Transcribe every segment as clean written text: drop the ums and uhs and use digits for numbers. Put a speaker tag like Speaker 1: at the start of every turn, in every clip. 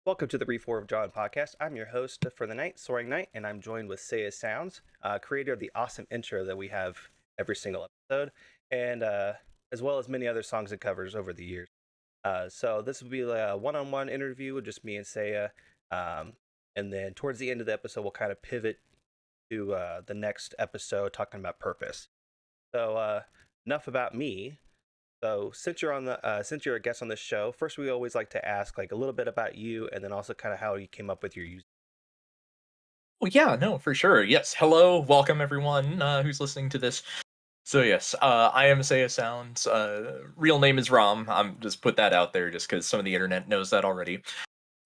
Speaker 1: Welcome to the Reform of John podcast. I'm your host for the night, Soaring, and I'm joined with SaiyaSounds, creator of the awesome intro that we have every single episode, and as well as many other songs and covers over the years. So this will be a one-on-one interview with just me and Saya, and then towards the end of the episode, we'll kind of pivot to the next episode talking about purpose. So enough about me. So since you're a guest on this show, first we always like to ask like a little bit about you, and then also kind of how you came up with your use.
Speaker 2: Well, yeah, no, for sure. Yes. Hello, welcome everyone who's listening to this. So yes, I am SaiyaSounds. Real name is Ram. I'm just put that out there just because some of the internet knows that already.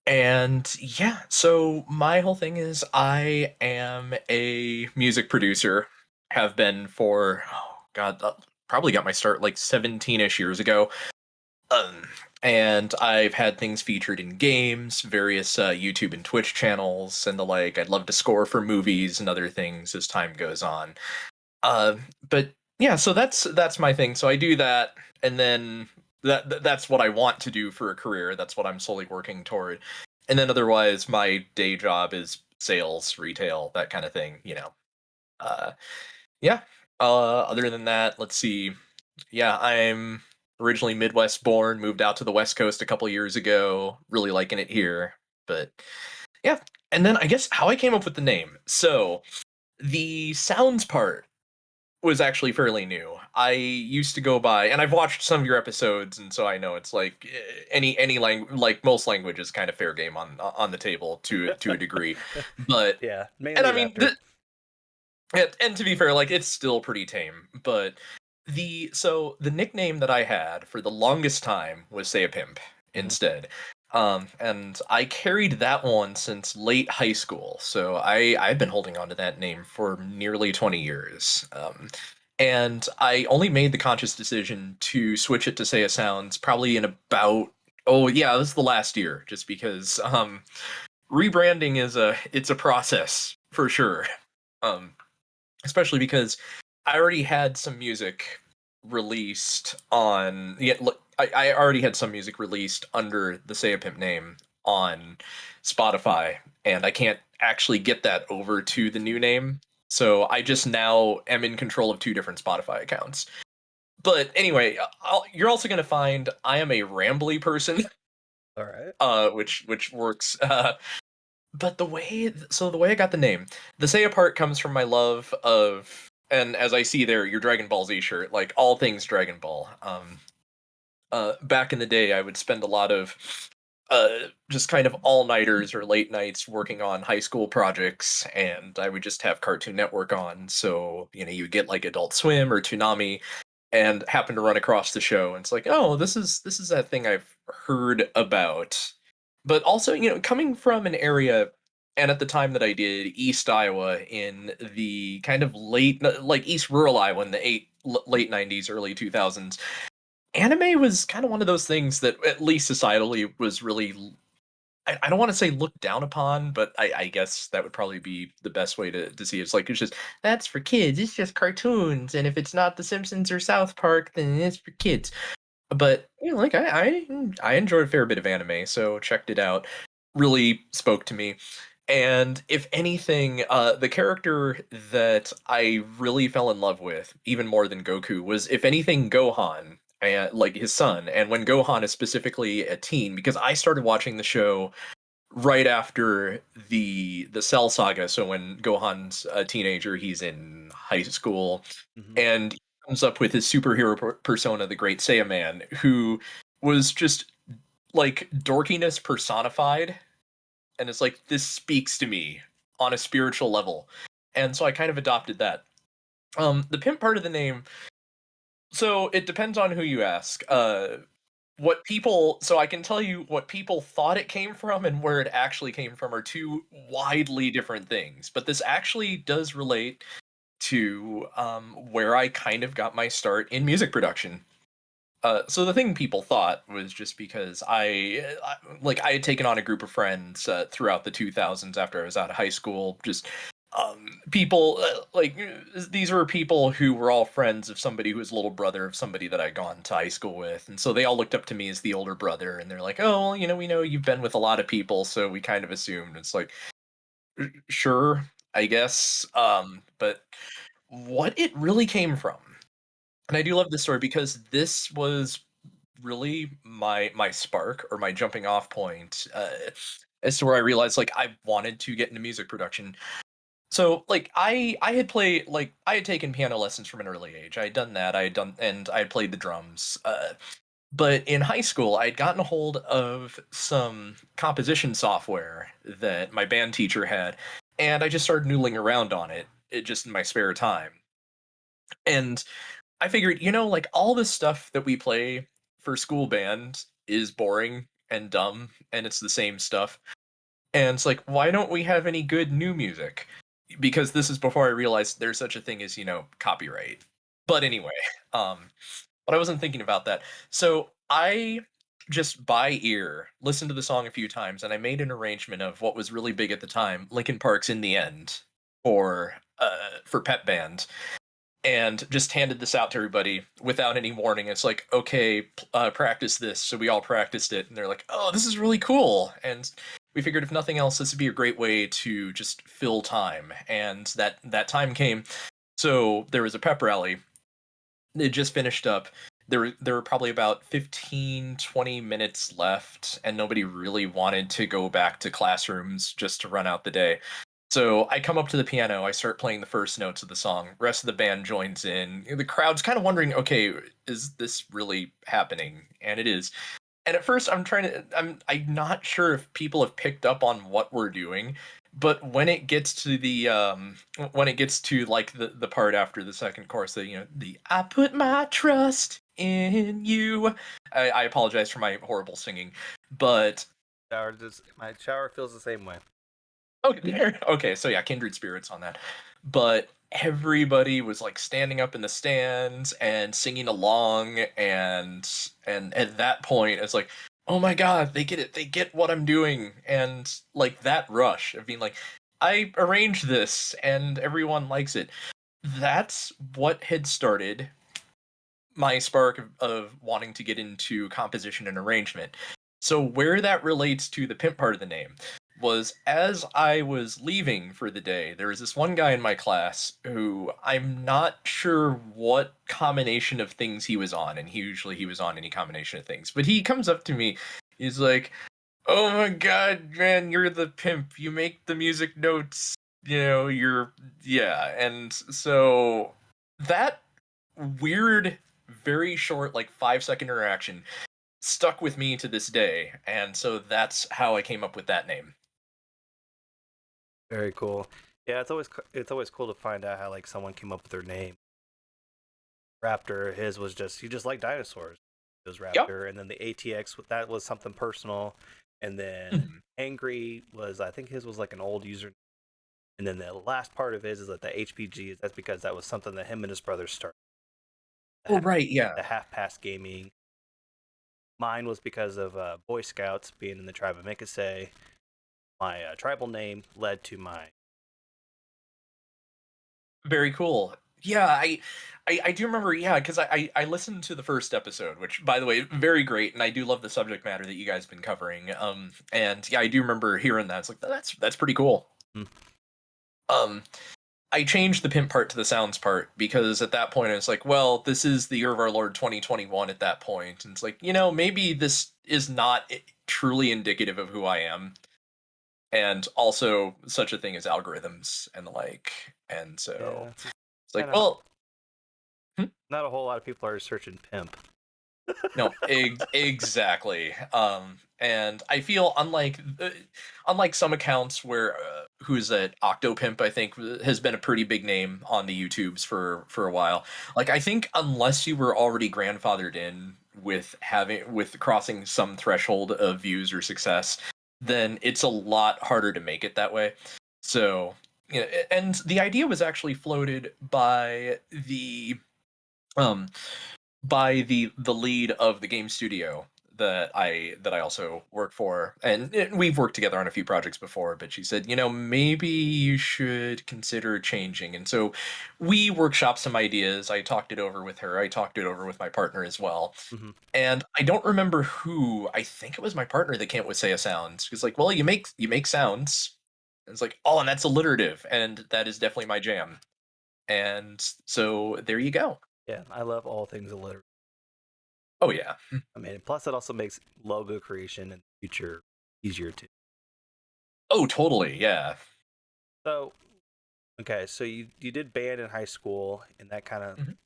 Speaker 2: And yeah, so my whole thing is I am a music producer. Have been for God, probably got my start like 17ish years ago. Um, and I've had things featured in games, various YouTube and Twitch channels, and the like. I'd love to score for movies and other things as time goes on. Uh, but yeah, so that's my thing. So I do that, and then that's what I want to do for a career. That's what I'm solely working toward. And then otherwise, my day job is sales, retail, that kind of thing. Uh, yeah. Other than that, let's see. Yeah, I'm originally Midwest born, moved out to the West Coast a couple years ago, really liking it here. But yeah, and then I guess how I came up with the name. So the sounds part was actually fairly new. I used to go by, and I've watched some of your episodes, and so I know it's like any language, like most languages, kind of fair game on the table to a degree. But
Speaker 1: Yeah,
Speaker 2: and
Speaker 1: mainly
Speaker 2: I mean,
Speaker 1: raptor.
Speaker 2: and to be fair, like it's still pretty tame. But the nickname that I had for the longest time was Say a Pimp
Speaker 1: Hmm.
Speaker 2: instead. And I carried that one since late high school. So I've been holding on to that name for nearly 20 years. And I only made the conscious decision to switch it to Say Sounds probably in about, oh yeah, this is the last year, just because rebranding it's a process for sure. Um Especially because I already had some music released on yeah, look, I already had some music released under the Say a Pimp name on Spotify, and I can't actually get that over to the new name. So I just now am in control of two different Spotify accounts. But anyway, you're also going to find I am a rambly person,
Speaker 1: All right.
Speaker 2: which works. But the way I got the name, the Seiya part comes from my love of, and as I see there, your Dragon Ball Z shirt, like all things Dragon Ball. Back in the day, I would spend a lot of just kind of all nighters or late nights working on high school projects, and I would just have Cartoon Network on. So you get like Adult Swim or Toonami, and happen to run across the show, and it's like, oh, this is that thing I've heard about. But also, coming from an area, and at the time that I did, East Iowa, in the kind of like East rural Iowa in the late 90s, early 2000s, anime was kind of one of those things that, at least societally, was really, I don't want to say looked down upon, but I guess that would probably be the best way to see it. It's like, it's just, that's for kids, it's just cartoons, and if it's not The Simpsons or South Park, then it's for kids. But like I enjoyed a fair bit of anime, so checked it out. Really spoke to me. And if anything, the character that I really fell in love with, even more than Goku, was, if anything, Gohan, and like his son. And when Gohan is specifically a teen, because I started watching the show right after the Cell Saga. So when Gohan's a teenager, he's in high school,
Speaker 1: Hmm.
Speaker 2: and he comes up with his superhero persona, the Great Saiyaman, who was just like dorkiness personified, and it's like, this speaks to me on a spiritual level, and so I kind of adopted that. The pimp part of the name, so it depends on who you ask. What people So I can tell you what people thought it came from and where it actually came from are two widely different things, but this actually does relate to where I kind of got my start in music production. So the thing people thought was just because I had taken on a group of friends throughout the 2000s after I was out of high school, just people these were people who were all friends of somebody who was little brother of somebody that I'd gone to high school with, and so they all looked up to me as the older brother, and they're like, "Oh, well, we know you've been with a lot of people, so we kind of assumed." It's like, sure, I guess, but what it really came from, and I do love this story because this was really my spark or my jumping off point as to where I realized like I wanted to get into music production. So like I had taken piano lessons from an early age. I had done that. I had done and I had played the drums. But in high school, I had gotten a hold of some composition software that my band teacher had, and I just started noodling around on it just in my spare time. And I figured, like all this stuff that we play for school band is boring and dumb and it's the same stuff. And it's like, why don't we have any good new music? Because this is before I realized there's such a thing as, copyright. But anyway, um, but I wasn't thinking about that. So I just by ear listened to the song a few times and I made an arrangement of what was really big at the time, Linkin Park's In the End for Pep Band, and just handed this out to everybody without any warning. It's like, okay, practice this. So we all practiced it, and they're like, oh, this is really cool. And we figured if nothing else, this would be a great way to just fill time. And that time came. So there was a pep rally. It just finished up. There were probably about 15, 20 minutes left, and nobody really wanted to go back to classrooms just to run out the day. So I come up to the piano, I start playing the first notes of the song. Rest of the band joins in. The crowd's kind of wondering, okay, is this really happening? And it is. And at first I'm not sure if people have picked up on what we're doing, but when it gets to like the part after the second chorus, the I put my trust in you. I apologize for my horrible singing, but
Speaker 1: My shower feels the same way.
Speaker 2: okay, okay, so yeah, kindred spirits on that. But everybody was like standing up in the stands and singing along, and at that point it's like, oh my god, they get it, they get what I'm doing. And like that rush of being like, I arranged this and everyone likes it. That's what had started my spark of wanting to get into composition and arrangement. So where that relates to the pimp part of the name was as I was leaving for the day, there was this one guy in my class who I'm not sure what combination of things he was on, and he was on any combination of things. But he comes up to me, he's like, "Oh my god, man, you're the pimp. You make the music notes. You're yeah." And so that weird, very short, like 5-second interaction stuck with me to this day, and so that's how I came up with that name.
Speaker 1: Very cool. Yeah, it's always cool to find out how like someone came up with their name. Raptor, his was just he just liked dinosaurs. It was
Speaker 2: Yep.
Speaker 1: Raptor, and then the ATX that was something personal, and then
Speaker 2: Mhm.
Speaker 1: Angry was I think his was like an old user, and then the last part of his is like the HPG. That's because that was something that him and his brother started. The
Speaker 2: Oh,
Speaker 1: half,
Speaker 2: right, yeah.
Speaker 1: the half past gaming. Mine was because of Boy Scouts being in the tribe of Mikase. My tribal name led to my
Speaker 2: Very cool. Yeah, I do remember, yeah, because I listened to the first episode, which by the way, very great, and I do love the subject matter that you guys been covering. And yeah, I do remember hearing that. It's like that's pretty cool.
Speaker 1: hmm,
Speaker 2: Um, I changed the pimp part to the sounds part because at that point it's like, well, this is the year of our Lord 2021 at that point. And it's like, maybe this is not truly indicative of who I am. And also such a thing as algorithms and the like. And so
Speaker 1: yeah,
Speaker 2: it's like,
Speaker 1: kind of
Speaker 2: well, hmm,
Speaker 1: not a whole lot of people are searching pimp.
Speaker 2: no, exactly. And I feel unlike some accounts where who's that Octopimp, I think has been a pretty big name on the YouTubes for a while. Like I think unless you were already grandfathered in with crossing some threshold of views or success, then it's a lot harder to make it that way. So, and the idea was actually floated um by the lead of the game studio that I also work for, and we've worked together on a few projects before. But she said, maybe you should consider changing. And so we workshopped some ideas. I talked it over with her. I talked it over with my partner as well.
Speaker 1: Hmm.
Speaker 2: And I don't remember who. I think it was my partner that came up with SaiyaSounds. She's like, "Well, you make sounds." And it's like, "Oh, and that's alliterative, and that is definitely my jam." And so there you go.
Speaker 1: Yeah, I love all things alliteration.
Speaker 2: Oh yeah.
Speaker 1: I mean, plus it also makes logo creation in the future easier too.
Speaker 2: Oh, totally. Yeah.
Speaker 1: So, okay, so you did band in high school, and that kind of
Speaker 2: Mhm.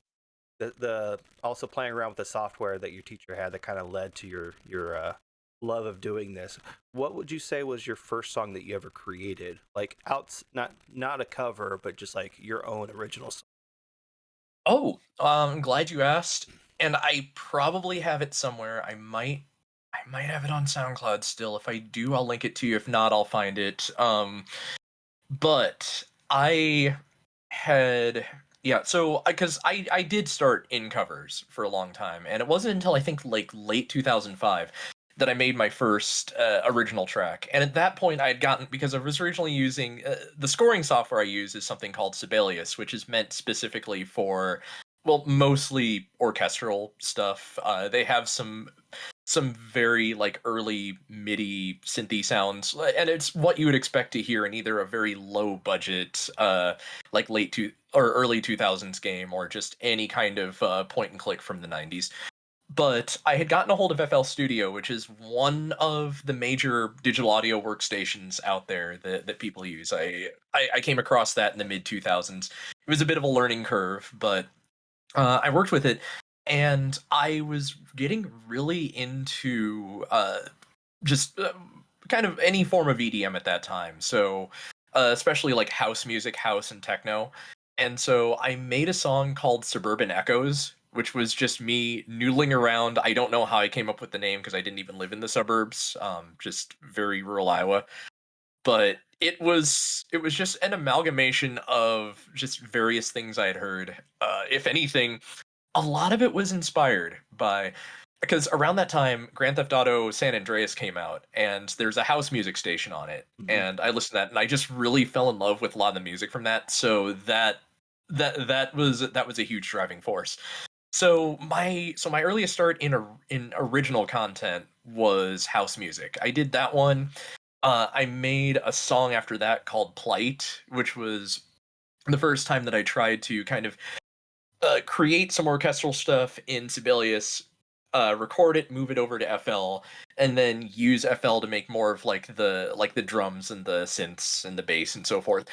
Speaker 1: the also playing around with the software that your teacher had that kind of led to your love of doing this. What would you say was your first song that you ever created? Like not a cover, but just like your own original song.
Speaker 2: Oh, I'm glad you asked. And I probably have it somewhere. I might have it on SoundCloud still. If I do, I'll link it to you. If not, I'll find it. But I had yeah, so because I did start in covers for a long time, and it wasn't until I think like late 2005 that I made my first original track. And at that point, I had gotten because I was originally using the scoring software I use is something called Sibelius, which is meant specifically for well, mostly orchestral stuff. They have some very like early MIDI synthy sounds, and it's what you would expect to hear in either a very low budget, like late to or early 2000s game, or just any kind of point and click from the 90s. But I had gotten a hold of FL Studio, which is one of the major digital audio workstations out there that people use. I came across that in the mid 2000s. It was a bit of a learning curve, but I worked with it, and I was getting really into just kind of any form of EDM at that time. So, especially like house music, house and techno. And so I made a song called Suburban Echoes, which was just me noodling around. I don't know how I came up with the name because I didn't even live in the suburbs, just very rural Iowa. But it was just an amalgamation of just various things I had heard. If anything, a lot of it was inspired by because around that time Grand Theft Auto San Andreas came out, and there's a house music station on it,
Speaker 1: Hmm.
Speaker 2: and I listened to that and I just really fell in love with a lot of the music from that. So that was a huge driving force. So my earliest start in original content was house music. I did that one. I made a song after that called Plight, which was the first time that I tried to kind of create some orchestral stuff in Sibelius, record it, move it over to FL, and then use FL to make more of like the drums and the synths and the bass and so forth.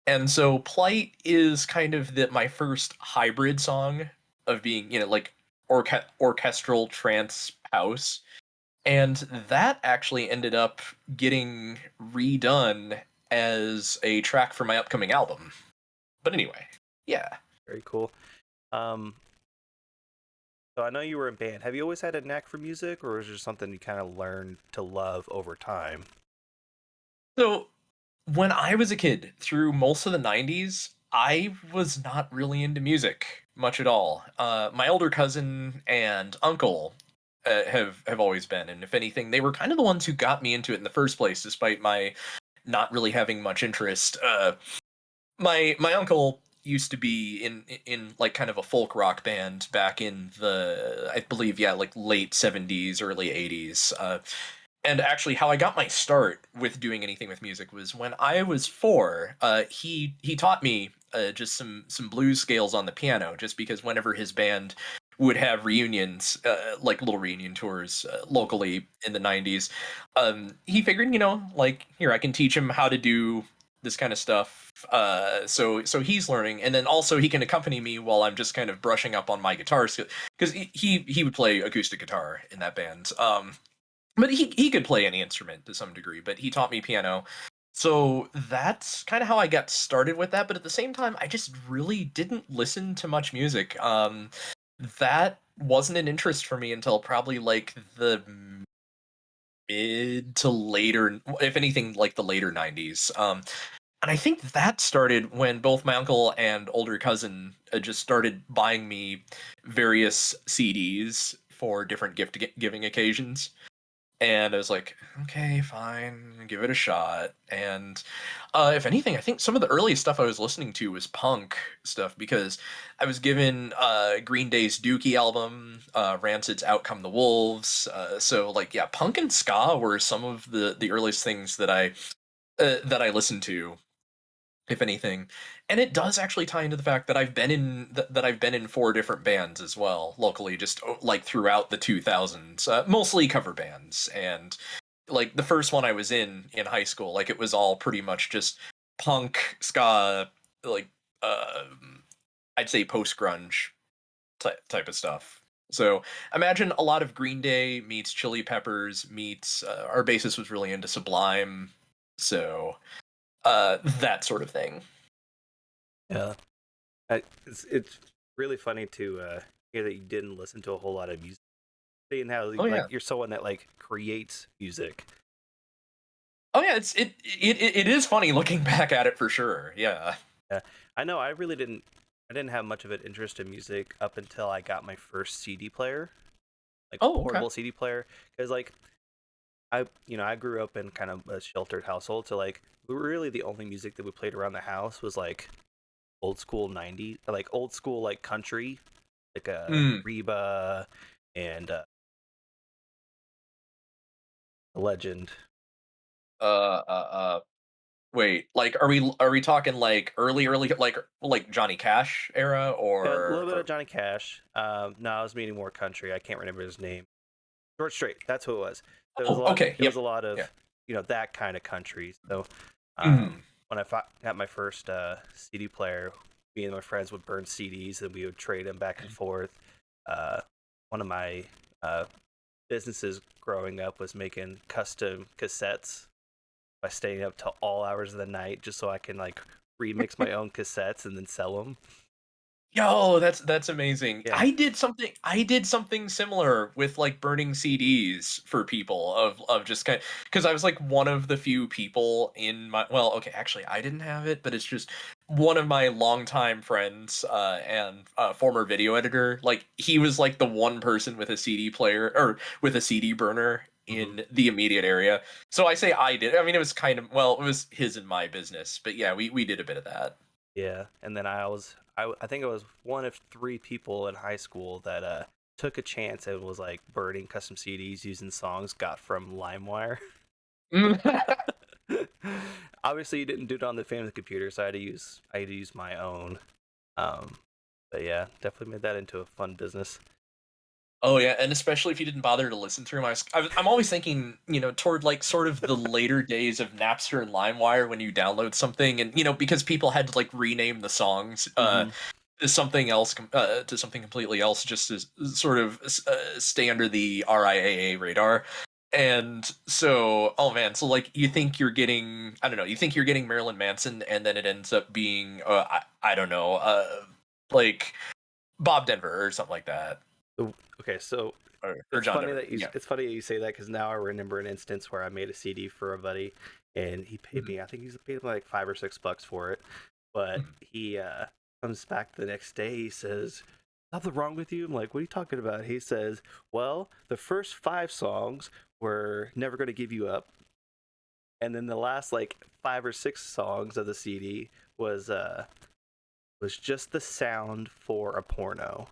Speaker 2: And so Plight is kind of my first hybrid song of being like orchestral trance house, and that actually ended up getting redone as a track for my upcoming album. But anyway, yeah.
Speaker 1: Very cool. Um, so I know you were in band. Have you always had a knack for music, or is it just something you kind of learned to love over time?
Speaker 2: So when I was a kid, through most of the 90s, I was not really into music much at all. My older cousin and uncle have always been, and if anything, they were kind of the ones who got me into it in the first place, despite my not really having much interest. My uncle used to be in like kind of a folk rock band back in the I believe yeah like late 70s early 80s, and actually how I got my start with doing anything with music was when I was 4. He taught me just some blues scales on the piano, just because whenever his band would have reunions, like little reunion tours locally in the 90s, he figured, like, here I can teach him how to do this kind of stuff. So he's learning, and then also he can accompany me while I'm just kind of brushing up on my guitar skill, because he would play acoustic guitar in that band. But he could play any instrument to some degree, but he taught me piano. So that's kind of how I got started with that. But at the same time, I just really didn't listen to much music. That wasn't an interest for me until probably like the mid to later, if anything, like the later 90s. And I think that started when both my uncle and older cousin just started buying me various CDs for different giving occasions. And I was like, okay, fine, give it a shot. And if anything, I think some of the earliest stuff I was listening to was punk stuff because I was given Green Day's Dookie album, Rancid's Out Come the Wolves. So like, yeah, punk and ska were some of the earliest things that I listened to, if anything. And it does actually tie into the fact that I've been in four different bands as well locally, just like throughout the 2000s, mostly cover bands. And like the first one I was in high school, like it was all pretty much just punk, ska, like uh, I'd say post grunge type of stuff. So imagine a lot of Green Day meets Chili Peppers meets our bassist was really into Sublime, so that sort of thing.
Speaker 1: Yeah. It's really funny to hear that you didn't listen to a whole lot of music, seeing how
Speaker 2: Oh yeah.
Speaker 1: like you're someone that like creates music.
Speaker 2: Oh yeah, it is funny looking back at it for sure. Yeah.
Speaker 1: Yeah, I know. I didn't have much of an interest in music up until I got my first CD player, like
Speaker 2: Oh okay.
Speaker 1: portable CD player, because like I grew up in kind of a sheltered household, so like really the only music that we played around the house was like old school 90s, like old school like country, like
Speaker 2: Mm.
Speaker 1: Reba and Legend.
Speaker 2: Uh. Uh. uh Wait, like are we talking like early like Johnny Cash era
Speaker 1: Yeah, a little bit of
Speaker 2: or
Speaker 1: Johnny Cash. No, I was meaning more country. I can't remember his name. George Strait. That's who it was. So it was a
Speaker 2: Oh,
Speaker 1: lot.
Speaker 2: okay.
Speaker 1: It was
Speaker 2: Yep.
Speaker 1: a lot
Speaker 2: Yeah.
Speaker 1: of that kind of country. So
Speaker 2: Mhm.
Speaker 1: when I got my first CD player, me and my friends would burn CDs and we would trade them back and forth. Uh, one of my uh, businesses growing up was making custom cassettes by staying up till all hours of the night just so I can like remix my own cassettes and then sell them.
Speaker 2: Yo, that's amazing.
Speaker 1: Yeah.
Speaker 2: I did something similar with like burning CDs for people of just kind because I was like one of the few people in my well, okay, actually I didn't have it, but it's just one of my longtime friends and former video editor, like he was like the one person with a CD player or with a CD burner
Speaker 1: Hmm.
Speaker 2: in the immediate area. So I say I did. I mean, it was kind of well, it was his and my business, but yeah, we did a bit of that.
Speaker 1: Yeah, and then I think I was one of three people in high school that took a chance and was like burning custom CDs using songs got from LimeWire. Obviously, you didn't do it on the family computer, so I had to use my own. Um, but yeah, definitely made that into a fun business.
Speaker 2: Oh yeah, and especially if you didn't bother to listen through I'm always thinking, toward like sort of the later days of Napster and LimeWire when you download something, and because people had to like rename the songs
Speaker 1: Hmm.
Speaker 2: to something else, to something completely else, just to sort of stay under the RIAA radar. And so, oh man, so like you think you're getting, I don't know, you think you're getting Marilyn Manson, and then it ends up being, I don't know, like Bob Denver or something like that,
Speaker 1: Okay, so
Speaker 2: or John Denver. Yeah.
Speaker 1: it's funny that you say that because now I remember an instance where I made a CD for a buddy, and he paid
Speaker 2: Mhm.
Speaker 1: me. I think he's paid me like $5 or $6 for it, but
Speaker 2: Mhm.
Speaker 1: he comes back the next day. He says, "Something wrong with you?" I'm like, "What are you talking about?" He says, "Well, the first five songs were Never Gonna Give You Up, and then the last like 5 or 6 songs of the CD was just the sound for a porno."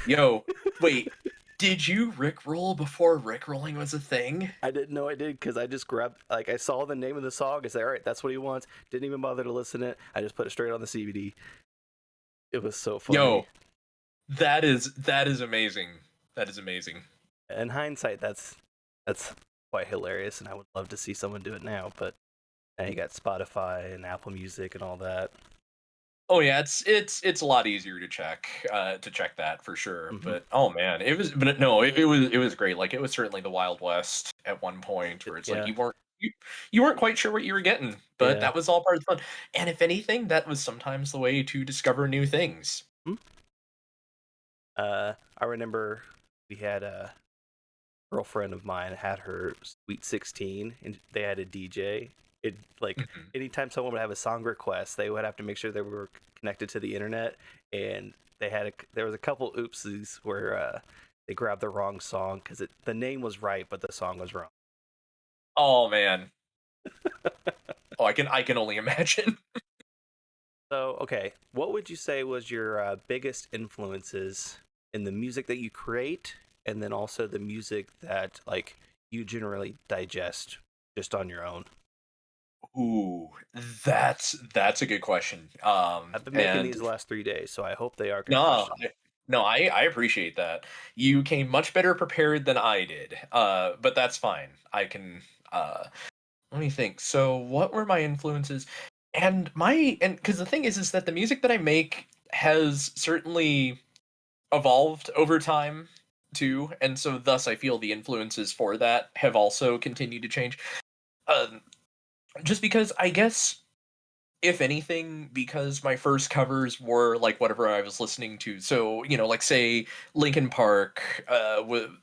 Speaker 2: Yo, wait, did you Rickroll before Rickrolling was a thing?
Speaker 1: I didn't know I did because I just grabbed, like, I saw the name of the song. I said, all right, that's what he wants. Didn't even bother to listen to it. I just put it straight on the CBD. It was so funny.
Speaker 2: Yo, that is amazing. That is amazing.
Speaker 1: In hindsight, that's quite hilarious, and I would love to see someone do it now. But now you got Spotify and Apple Music and all that.
Speaker 2: Oh yeah, it's a lot easier to check that for sure.
Speaker 1: Hmm.
Speaker 2: But oh man, but no, it was great. Like it was certainly the Wild West at one point where it's like
Speaker 1: Yeah,
Speaker 2: you weren't quite sure what you were getting, but
Speaker 1: yeah.
Speaker 2: that was all part of the fun. And if anything, that was sometimes the way to discover new things.
Speaker 1: Hmm? I remember we had a girlfriend of mine had her Sweet 16, and they had a DJ. It like
Speaker 2: Mhm.
Speaker 1: anytime someone would have a song request, they would have to make sure they were connected to the internet, and there was a couple oopsies where they grabbed the wrong song because the name was right, but the song was wrong.
Speaker 2: Oh man. Oh, I can only imagine.
Speaker 1: So, okay, what would you say was your biggest influences in the music that you create, and then also the music that like you generally digest just on your own?
Speaker 2: Ooh, that's a good question.
Speaker 1: I've been making
Speaker 2: And
Speaker 1: these the last 3 days, so I hope they are good
Speaker 2: no,
Speaker 1: questions.
Speaker 2: no, I appreciate that. You came much better prepared than I did. But that's fine. I can. Let me think. So, what were my influences? And because the thing is that the music that I make has certainly evolved over time too, and so thus I feel the influences for that have also continued to change. Um, just because I guess if anything, because my first covers were like whatever I was listening to. So, like say Linkin Park, and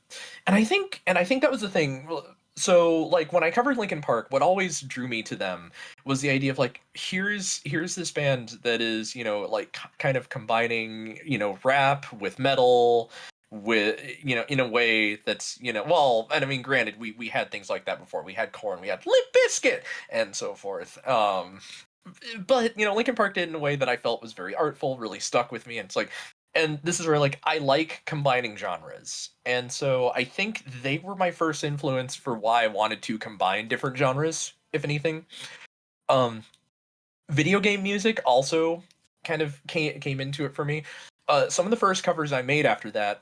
Speaker 2: I think that was the thing. So, like when I covered Linkin Park, what always drew me to them was the idea of like here's this band that is like kind of combining rap with metal with in a way that's well, and I mean granted we had things like that before. We had Korn, we had Limp Bizkit, and so forth. But Linkin Park did it in a way that I felt was very artful, really stuck with me, and it's like, and this is where like I like combining genres, and so I think they were my first influence for why I wanted to combine different genres, if anything. Um, Video game music also kind of came into it for me. Some of the first covers I made after that,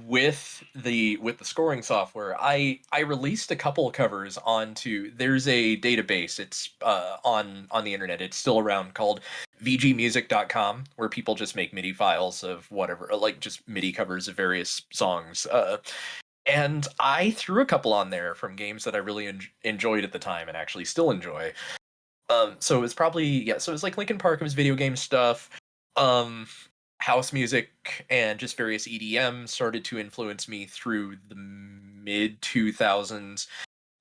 Speaker 2: with the scoring software, I released a couple of covers onto. There's a database. It's on the internet. It's still around called vgmusic.com, where people just make MIDI files of whatever, like just MIDI covers of various songs. And I threw a couple on there from games that I really enjoyed at the time and actually still enjoy. So it was probably yeah. So it was like Linkin Park. It was video game stuff, um, house music, and just various EDM started to influence me through the mid 2000s.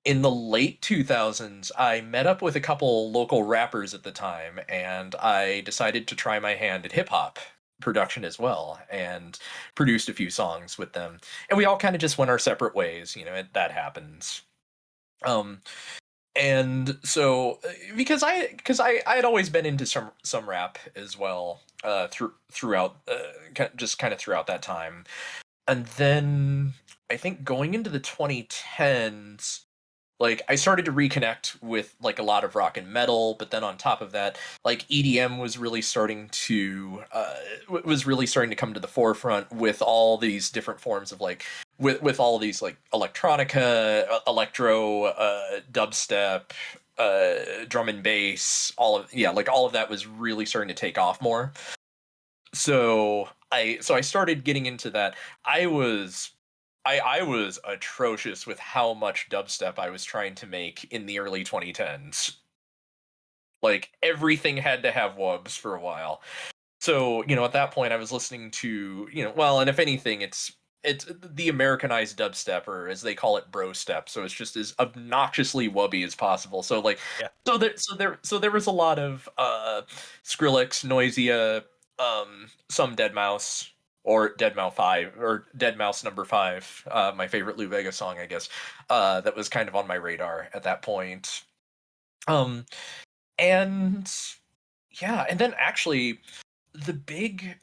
Speaker 2: In the late 2000s, I met up with a couple local rappers at the time, and I decided to try my hand at hip hop production as well, and produced a few songs with them. And we all kind of just went our separate ways. That happens. Um, and so because I had always been into some rap as well throughout just kind of throughout that time, and then I think going into the 2010s, like I started to reconnect with like a lot of rock and metal, but then on top of that, like EDM was really starting to come to the forefront with all these different forms of like with all these like electronica, electro, dubstep, drum and bass, all of that was really starting to take off more. So I started getting into that. I was I was atrocious with how much dubstep I was trying to make in the early 2010s. Like everything had to have wubs for a while. So, at that point I was listening to, well, and if anything it's the Americanized dubstep, or as they call it, bro step. So it's just as obnoxiously wubby as possible. So like
Speaker 1: Yeah.
Speaker 2: so there was a lot of Skrillex, Noisia, some Dead Mouse, or Dead Mouse 5, or Dead Mouse number 5, my favorite Lou Vega song, I guess. That was kind of on my radar at that point. Um and yeah, and then actually the big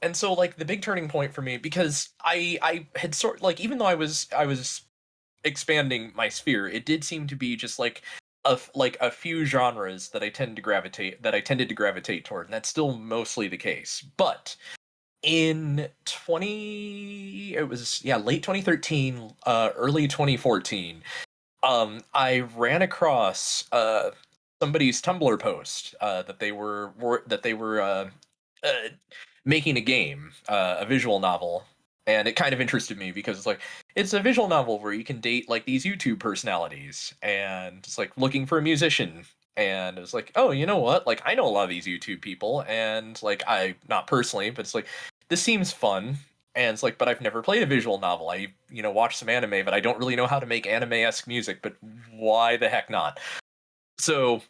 Speaker 2: turning point for me, because I had even though I was expanding my sphere, it did seem to be just like a few genres that I tended to gravitate toward, and that's still mostly the case. But in 20 it was yeah late 2013, early 2014, I ran across somebody's Tumblr post, that they were uh, making a game, a visual novel, and it kind of interested me because it's a visual novel where you can date like these YouTube personalities, and it's like looking for a musician. And it was like, oh, you know what? Like I know a lot of these YouTube people, and like I not personally, but it's like this seems fun. And it's like, but I've never played a visual novel. I, watched some anime, but I don't really know how to make anime-esque music, but why the heck not? So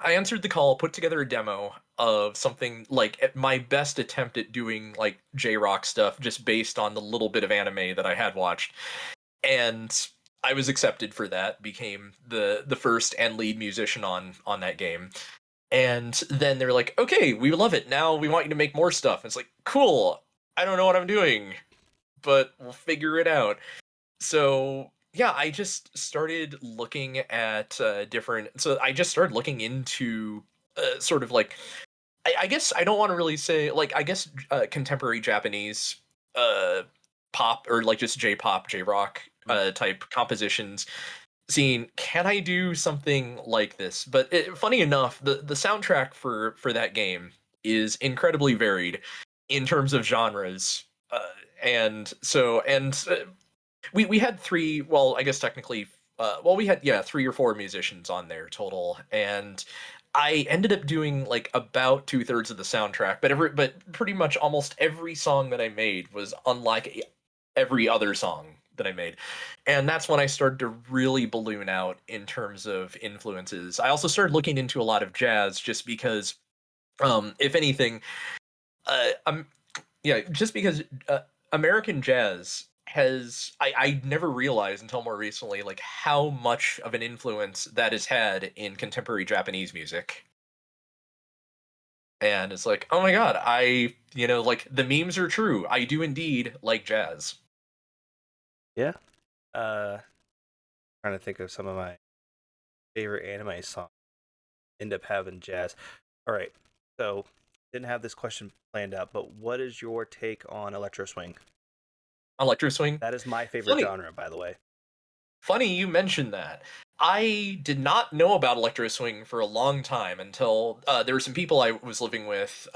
Speaker 2: I answered the call, put together a demo, of something like my best attempt at doing like J-rock stuff just based on the little bit of anime that I had watched. And I was accepted for that, became the first and lead musician on that game. And then they're like, "Okay, we love it. Now we want you to make more stuff." It's like, "Cool. I don't know what I'm doing, but we'll figure it out." So yeah, I just started looking at different. So I just started looking into sort of like I guess I don't want to really say like I guess contemporary Japanese uh, pop or like just J-pop, J-rock
Speaker 1: Mm.
Speaker 2: type compositions. Seeing can I do something like this? But funny enough, the soundtrack for that game is incredibly varied in terms of genres. And so and we had three. Well, I guess technically, well, we had yeah 3 or 4 musicians on there total, and I ended up doing like about 2/3 of the soundtrack. But pretty much almost every song that I made was unlike every other song that I made, and that's when I started to really balloon out in terms of influences. I also started looking into a lot of jazz, just because, if anything, I'm yeah, just because American jazz has I never realized until more recently like how much of an influence that has had in contemporary Japanese music. And it's like, oh my god, like the memes are true. I do indeed like jazz.
Speaker 1: Yeah. Trying to think of some of my favorite anime songs. End up having jazz. All right. So didn't have this question planned out, but what is your take on electro swing?
Speaker 2: Electro swing.
Speaker 1: That is my favorite
Speaker 2: Funny,
Speaker 1: genre, by the way.
Speaker 2: funny you mentioned that. I did not know about electro swing for a long time until there were some people I was living with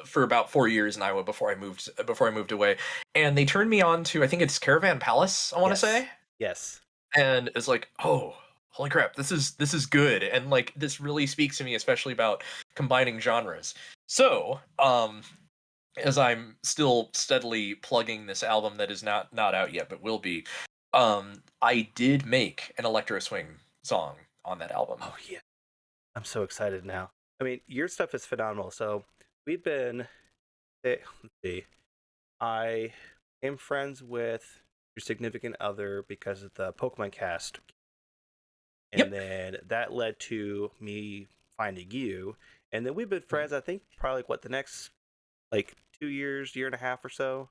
Speaker 2: for about 4 years in Iowa before I moved away, and they turned me on to I think it's Caravan Palace. I want to
Speaker 1: Yes.
Speaker 2: say,
Speaker 1: Yes.
Speaker 2: and it's like, oh, holy crap, this is good, and like this really speaks to me, especially about combining genres. So, as I'm still steadily plugging this album that is not out yet, but will be, I did make an electro swing song on that album.
Speaker 1: Oh yeah. I'm so excited now. I mean, your stuff is phenomenal. So we've been let's see. I am friends with your significant other because of the Pokemon cast, and
Speaker 2: Yep.
Speaker 1: then that led to me finding you, and then we've been friends. I think probably like what the next like 2 years, year and a half or so.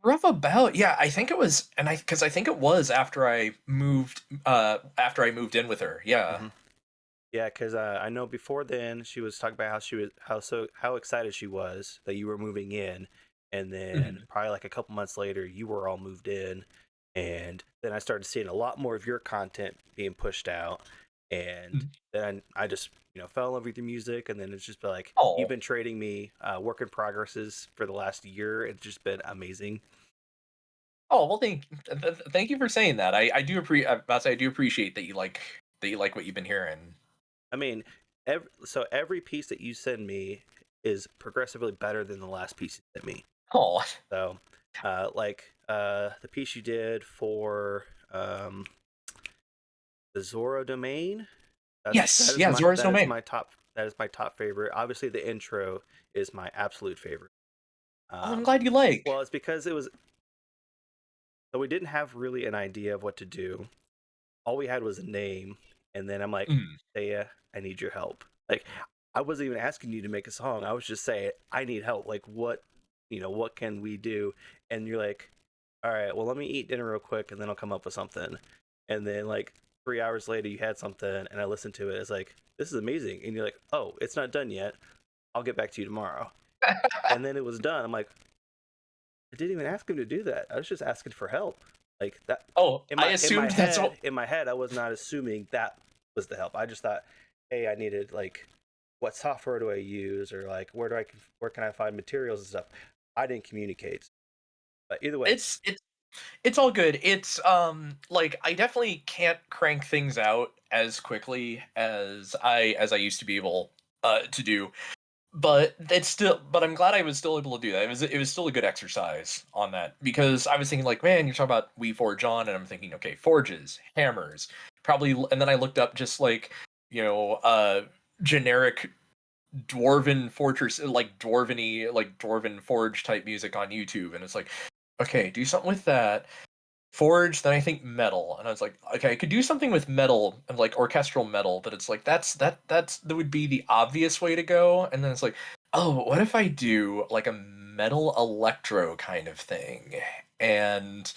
Speaker 2: Rough about, yeah. I think it was, and I because I think it was after I moved in with her. Yeah.
Speaker 1: Mm-hmm. Yeah, because I know before then she was talking about how she was how excited she was that you were moving in, and then
Speaker 2: Mhm.
Speaker 1: probably like a couple months later you were all moved in, and then I started seeing a lot more of your content being pushed out, and then I just fell in love with your music, and then it's just been like you've
Speaker 2: Oh,
Speaker 1: been trading me work in progresses for the last year. It's just been amazing.
Speaker 2: oh well. Thank you for saying that. I do appreciate. I do appreciate that you like what you've been hearing.
Speaker 1: I mean, every piece that you send me is progressively better than the last piece you sent me.
Speaker 2: Oh,
Speaker 1: So, the piece you did for the Zoro domain,
Speaker 2: yes, yeah. Zora's Domain.
Speaker 1: that is my top favorite. Obviously, the intro is my absolute favorite.
Speaker 2: Oh, I'm
Speaker 1: Um,
Speaker 2: glad you like.
Speaker 1: well, it's because it was so we didn't have really an idea of what to do. All we had was a name, and then I'm like,
Speaker 2: Mm.
Speaker 1: Thea, I need your help. Like, I wasn't even asking you to make a song. I was just saying, I need help. Like, what can we do? And you're like, all right, well, let me eat dinner real quick, and then I'll come up with something. And then like 3 hours later, you had something, and I listened to it. It's like, this is amazing. And you're like, oh, it's not done yet. I'll get back to you tomorrow. And then it was done. I'm like, I didn't even ask him to do that. I was just asking for help. Like that
Speaker 2: Oh,
Speaker 1: in
Speaker 2: I
Speaker 1: my
Speaker 2: assumed that's what.
Speaker 1: in my head, I was not assuming that was the help. I just thought, hey, I needed like what software do I use, or like where can I find materials and stuff. I didn't communicate. But either way,
Speaker 2: It's all good. It's like I definitely can't crank things out as quickly as I used to be able to do. But I'm glad I was still able to do that. It was still a good exercise on that, because I was thinking like, man, you're talking about We Forge On, and I'm thinking, okay, forges, hammers, probably, and then I looked up just like, you know, generic dwarven fortress, like dwarven forge type music on YouTube, and it's like, okay, do something with that. Forge, then I think metal, and I was like, okay, I could do something with metal and like orchestral metal, but it's like that would be the obvious way to go. And then it's like, oh, what if I do like a metal electro kind of thing? And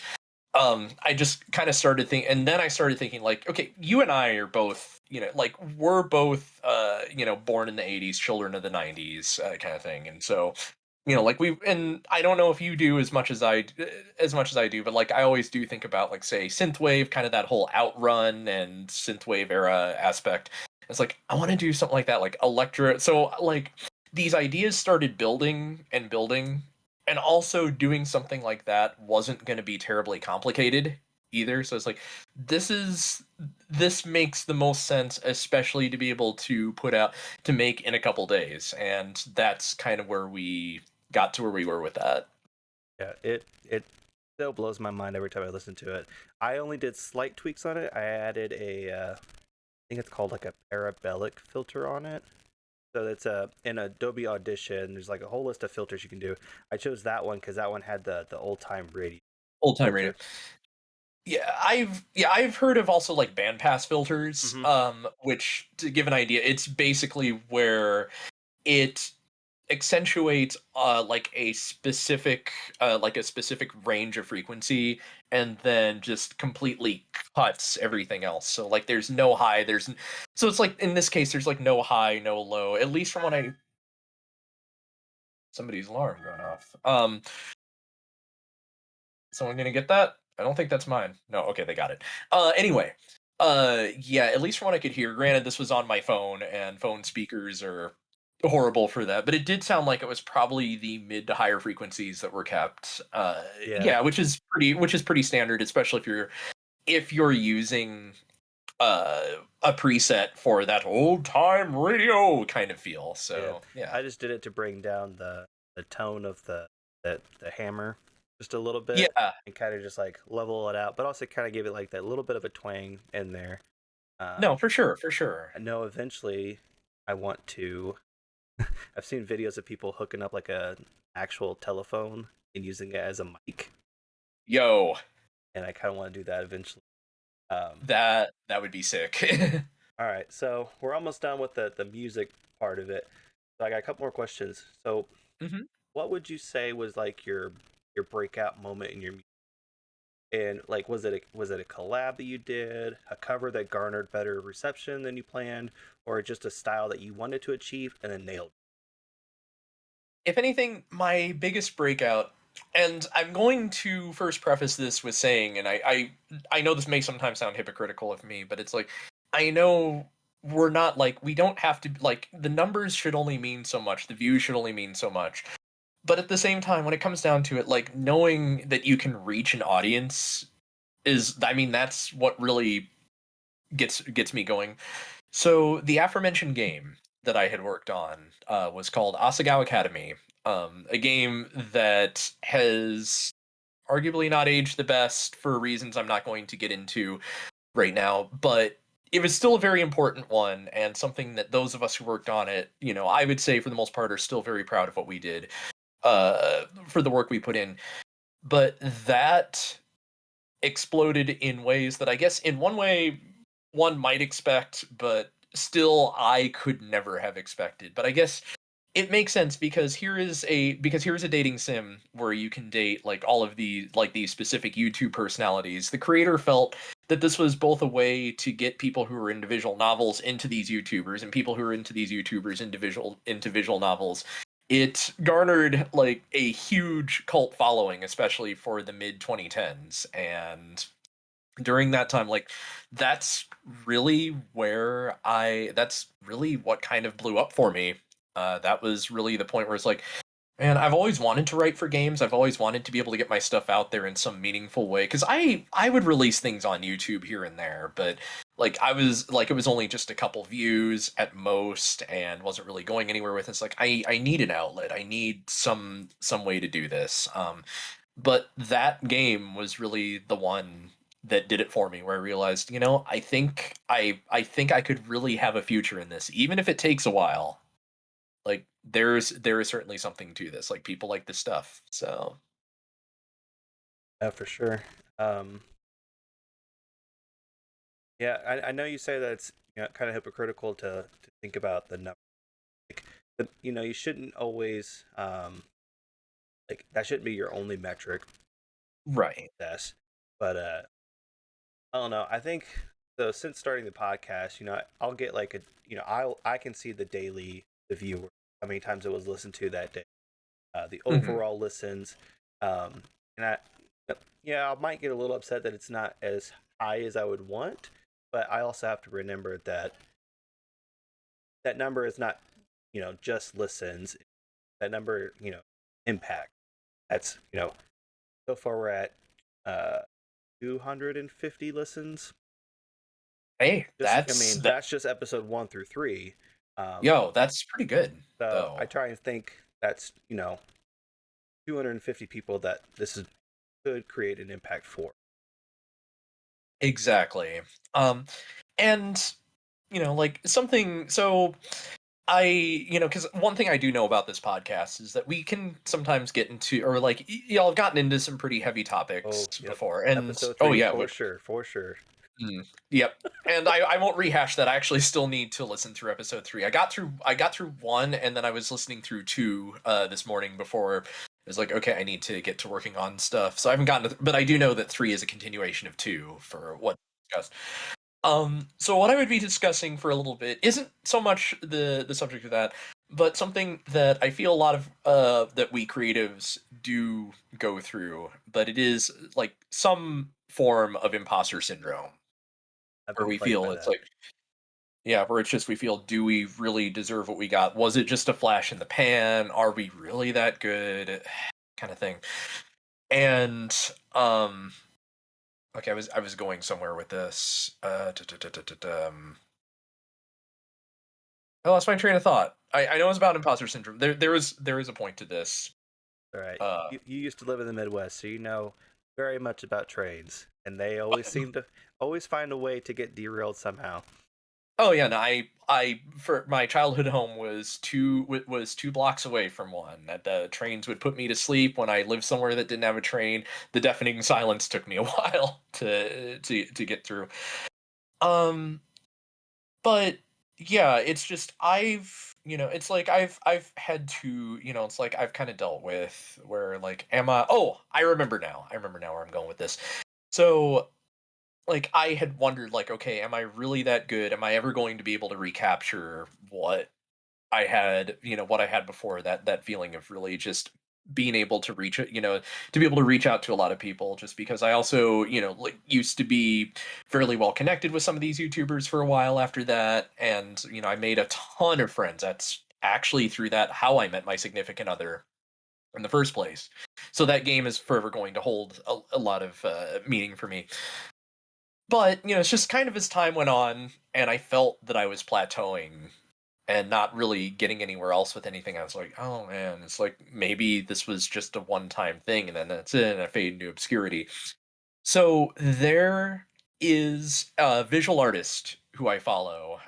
Speaker 2: I just kind of started thinking, and then I started thinking like, okay, you and I are both, like we're both born in the 80s, children of the 90s, kind of thing. And so like we, and I don't know if you do as much as I do, but like I always do think about like, say, synthwave, kind of that whole outrun and synthwave era aspect. It's like I want to do something like that, like electro. So like these ideas started building and building, and also doing something like that wasn't going to be terribly complicated either. So it's like this makes the most sense, especially to be able to put out, to make in a couple days, and that's kind of where we got to where we were with that.
Speaker 1: Yeah, it still blows my mind every time I listen to it. I only did slight tweaks on it. I added I think it's called like a parabolic filter on it. So it's in Adobe Audition. There's like a whole list of filters you can do. I chose that one because that one had the old time radio
Speaker 2: Old time radio.
Speaker 1: filter.
Speaker 2: I've heard of also like bandpass filters,
Speaker 1: Mm-hmm.
Speaker 2: which, to give an idea, it's basically where it accentuates like a specific range of frequency, and then just completely cuts everything else. So like there's no high, so it's like in this case there's like no high, no low, at least from when I somebody's alarm going off. Someone gonna get that? I don't think that's mine. No, okay, they got it. Anyway, yeah, at least from what I could hear. Granted, this was on my phone, and phone speakers are horrible for that, but it did sound like it was probably the mid to higher frequencies that were kept.
Speaker 1: Yeah,
Speaker 2: Yeah, which is pretty standard, especially if you're using a preset for that old time radio kind of feel.
Speaker 1: yeah.
Speaker 2: So yeah,
Speaker 1: I just did it to bring down the tone of the hammer just a little bit
Speaker 2: yeah,
Speaker 1: and kind of just like level it out, but also kind of give it like that little bit of a twang in there.
Speaker 2: no, for sure, for sure.
Speaker 1: I know eventually I want to. I've seen videos of people hooking up like a actual telephone and using it as a mic,
Speaker 2: Yo,
Speaker 1: and I kind of want to do that eventually. Um,
Speaker 2: that would be sick.
Speaker 1: all right, so we're almost done with the music part of it. So I got a couple more questions. So,
Speaker 2: Mhm.
Speaker 1: what would you say was like your breakout moment in your music? And like, was it a collab that you did, a cover that garnered better reception than you planned, or just a style that you wanted to achieve and then nailed?
Speaker 2: If anything, my bigged breakout, and I'm going to first preface this with saying, and I know this may sometimes sound hypocritical of me, but it's like I know we're not like, we don't have to, like, the numbers should only mean so much, the views should only mean so much. But at the same time, when it comes down to it, like knowing that you can reach an audience is, I mean, that's what really gets me going. So the aforementioned game that I had worked on was called Asagao Academy, a game that has arguably not aged the best for reasons I'm not going to get into right now, but it was still a very important one, and something that those of us who worked on it, I would say for the most part are still very proud of what we did, for the work we put in. But that exploded in ways that I guess in one way one might expect, but still I could never have expected. But I guess it makes sense because here is a dating sim where you can date like all of these specific YouTube personalities. The creator felt that this was both a way to get people who are into visual novels into these YouTubers, and people who are into these YouTubers into visual novels. It garnered like a huge cult following, especially for the mid 2010s, and during that time, like that's that's really what kind of blew up for me. That was really the point where it's like, man, I've always wanted to write for games. I've always wanted to be able to get my stuff out there in some meaningful way, because I would release things on YouTube here and there, but like I was like, it was only just a couple views at most and wasn't really going anywhere with it. It's like I need an outlet. I need some way to do this. But that game was really the one that did it for me, where I realized, I think I could really have a future in this, even if it takes a while. Like there is certainly something to this. Like people like this stuff. So
Speaker 1: Yeah, for sure. Um, yeah, I know you say that it's kind of hypocritical to think about the number. Like, you shouldn't always like that shouldn't be your only metric
Speaker 2: right.
Speaker 1: success. But I don't know. I think so. Since starting the podcast, I'll get like I can see the viewer, how many times it was listened to that day, the
Speaker 2: Hmm.
Speaker 1: overall listens, and yeah, I might get a little upset that it's not as high as I would want, but I also have to remember that that number is not just listens. That number impact. That's so far we're at uh 250 listens.
Speaker 2: Hey,
Speaker 1: Just I mean
Speaker 2: that.
Speaker 1: that's just episode 1 through 3. um
Speaker 2: Yo, that's pretty good
Speaker 1: so I
Speaker 2: though.
Speaker 1: try and think that's 250 people that this is could create an impact for.
Speaker 2: Exactly. Um, and like something. So because one thing I do know about this podcast is that we can sometimes get into, or like y'all have gotten into some pretty heavy
Speaker 1: Oh,
Speaker 2: topics
Speaker 1: yep.
Speaker 2: before, and
Speaker 1: Episode
Speaker 2: oh
Speaker 1: 3
Speaker 2: yeah,
Speaker 1: for sure, for sure.
Speaker 2: yep. And I won't rehash that. I actually still need to listen through episode 3. I got through 1, and then I was listening through 2 this morning before. I was like, okay, I need to get to working on stuff. So I haven't gotten to, but I do know that 3 is a continuation of 2 for what discussed. So what I would be discussing for a little bit isn't so much the subject of that, but something that I feel a lot of that we creatives do go through, but it is like some form of imposter syndrome
Speaker 1: I've
Speaker 2: where
Speaker 1: been
Speaker 2: we
Speaker 1: plagued
Speaker 2: feel
Speaker 1: by
Speaker 2: it's
Speaker 1: that.
Speaker 2: like, yeah, where it's just we feel, do we really deserve what we got? Was it just a flash in the pan? Are we really that good? Kind of thing. And um okay, I was going somewhere with this. I lost my train of thought. I know it's about imposter syndrome. There is a point to this.
Speaker 1: All right,
Speaker 2: Uh,
Speaker 1: you used to live in the Midwest, so you know very much about trains, and they always seem to always find a way to get derailed somehow.
Speaker 2: oh yeah, no, I for my childhood home was 2 blocks away from one. That the trains would put me to sleep when I lived somewhere that didn't have a train. The deafening silence took me a while to get through. Um, but yeah, it's just it's like I've had to, it's like I've kind of dealt with where like am I oh, I remember now. I remember now where I'm going with this. So like I had wondered like, okay, am I really that good? Am I ever going to be able to recapture what I had before, that feeling of really just being able to reach it, to be able to reach out to a lot of people, just because I also, like used to be fairly well connected with some of these YouTubers for a while after that. And, I made a ton of friends. That's actually through that how I met my significant other in the first place. So that game is forever going to hold a lot of meaning for me. But, it's just kind of as time went on and I felt that I was plateauing and not really getting anywhere else with anything. I was like, oh man, it's like maybe this was just a one time thing and then that's it, and I fade into obscurity. So there is a visual artist who I follow.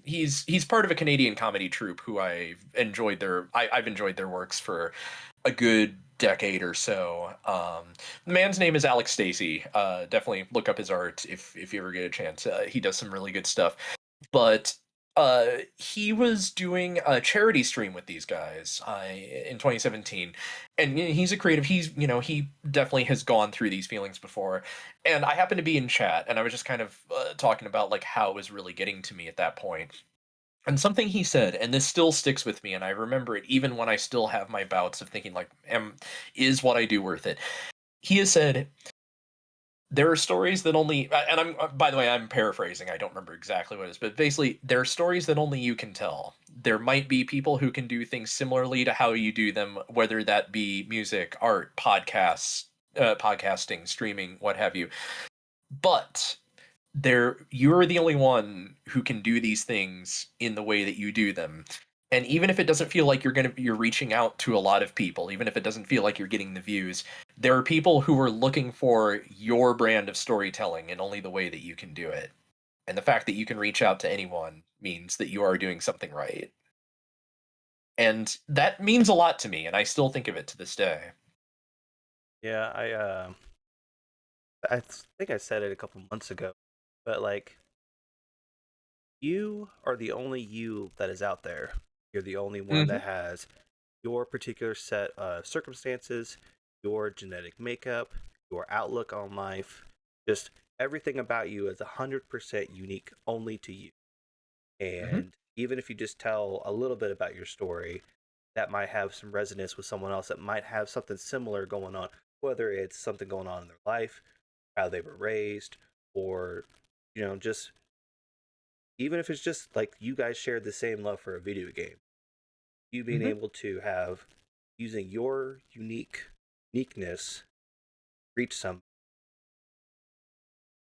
Speaker 2: He's part of a Canadian comedy troupe who I've enjoyed their works for a good decade or so. The man's name is Alex Stacy. Definitely look up his art if you ever get a chance. He does some really good stuff. But he was doing a charity stream with these guys in 2017, and he's a creative. He definitely has gone through these feelings before, and I happened to be in chat, and I was just kind of talking about like how it was really getting to me at that point. And something he said, and this still sticks with me, and I remember it even when I still have my bouts of thinking like, is what I do worth it? He has said, there are stories that only, and by the way, I'm paraphrasing, I don't remember exactly what it is, but basically there are stories that only you can tell. There might be people who can do things similarly to how you do them, whether that be music, art, podcasts, podcasting, streaming, what have you. But you're the only one who can do these things in the way that you do them. And even if it doesn't feel like you're reaching out to a lot of people, even if it doesn't feel like you're getting the views, there are people who are looking for your brand of storytelling and only the way that you can do it. And the fact that you can reach out to anyone means that you are doing something right. and that means a lot to me, and I still think of it to this day.
Speaker 1: Yeah, I think I said it a couple months ago, but like you are the only you that is out there. You're the only one
Speaker 2: Hmm.
Speaker 1: that has your particular set of circumstances, your genetic makeup, your outlook on life, just everything about you is 100% unique only to you.
Speaker 2: Hmm.
Speaker 1: And even if you just tell a little bit about your story, that might have some resonance with someone else that might have something similar going on, whether it's something going on in their life, how they were raised, or, just even if it's just like you guys shared the same love for a video game, you being
Speaker 2: Hmm.
Speaker 1: able to have using your uniqueness reach some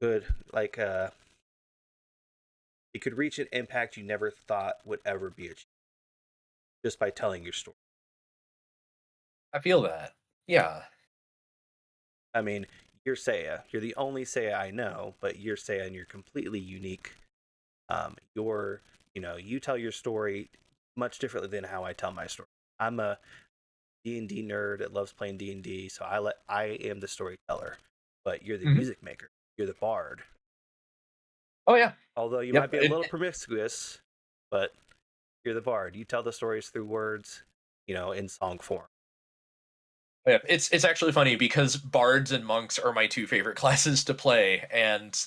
Speaker 1: good, like it could reach an impact you never thought would ever be achieved just by telling your story.
Speaker 2: I feel that. Yeah.
Speaker 1: I mean, you're Seiya. You're the only Seiya I know, but you're Seiya and you're completely unique. You're, you tell your story much differently than how I tell my story. I'm a D&D nerd that loves playing D&D, so I am the storyteller, but you're the
Speaker 2: Hmm.
Speaker 1: music maker. You're the bard.
Speaker 2: Oh yeah.
Speaker 1: Although you might
Speaker 2: Yep.
Speaker 1: be a little promiscuous, but you're the bard. You tell the stories through words, in song form.
Speaker 2: Yeah, it's actually funny because bards and monks are my two favorite classes to play, and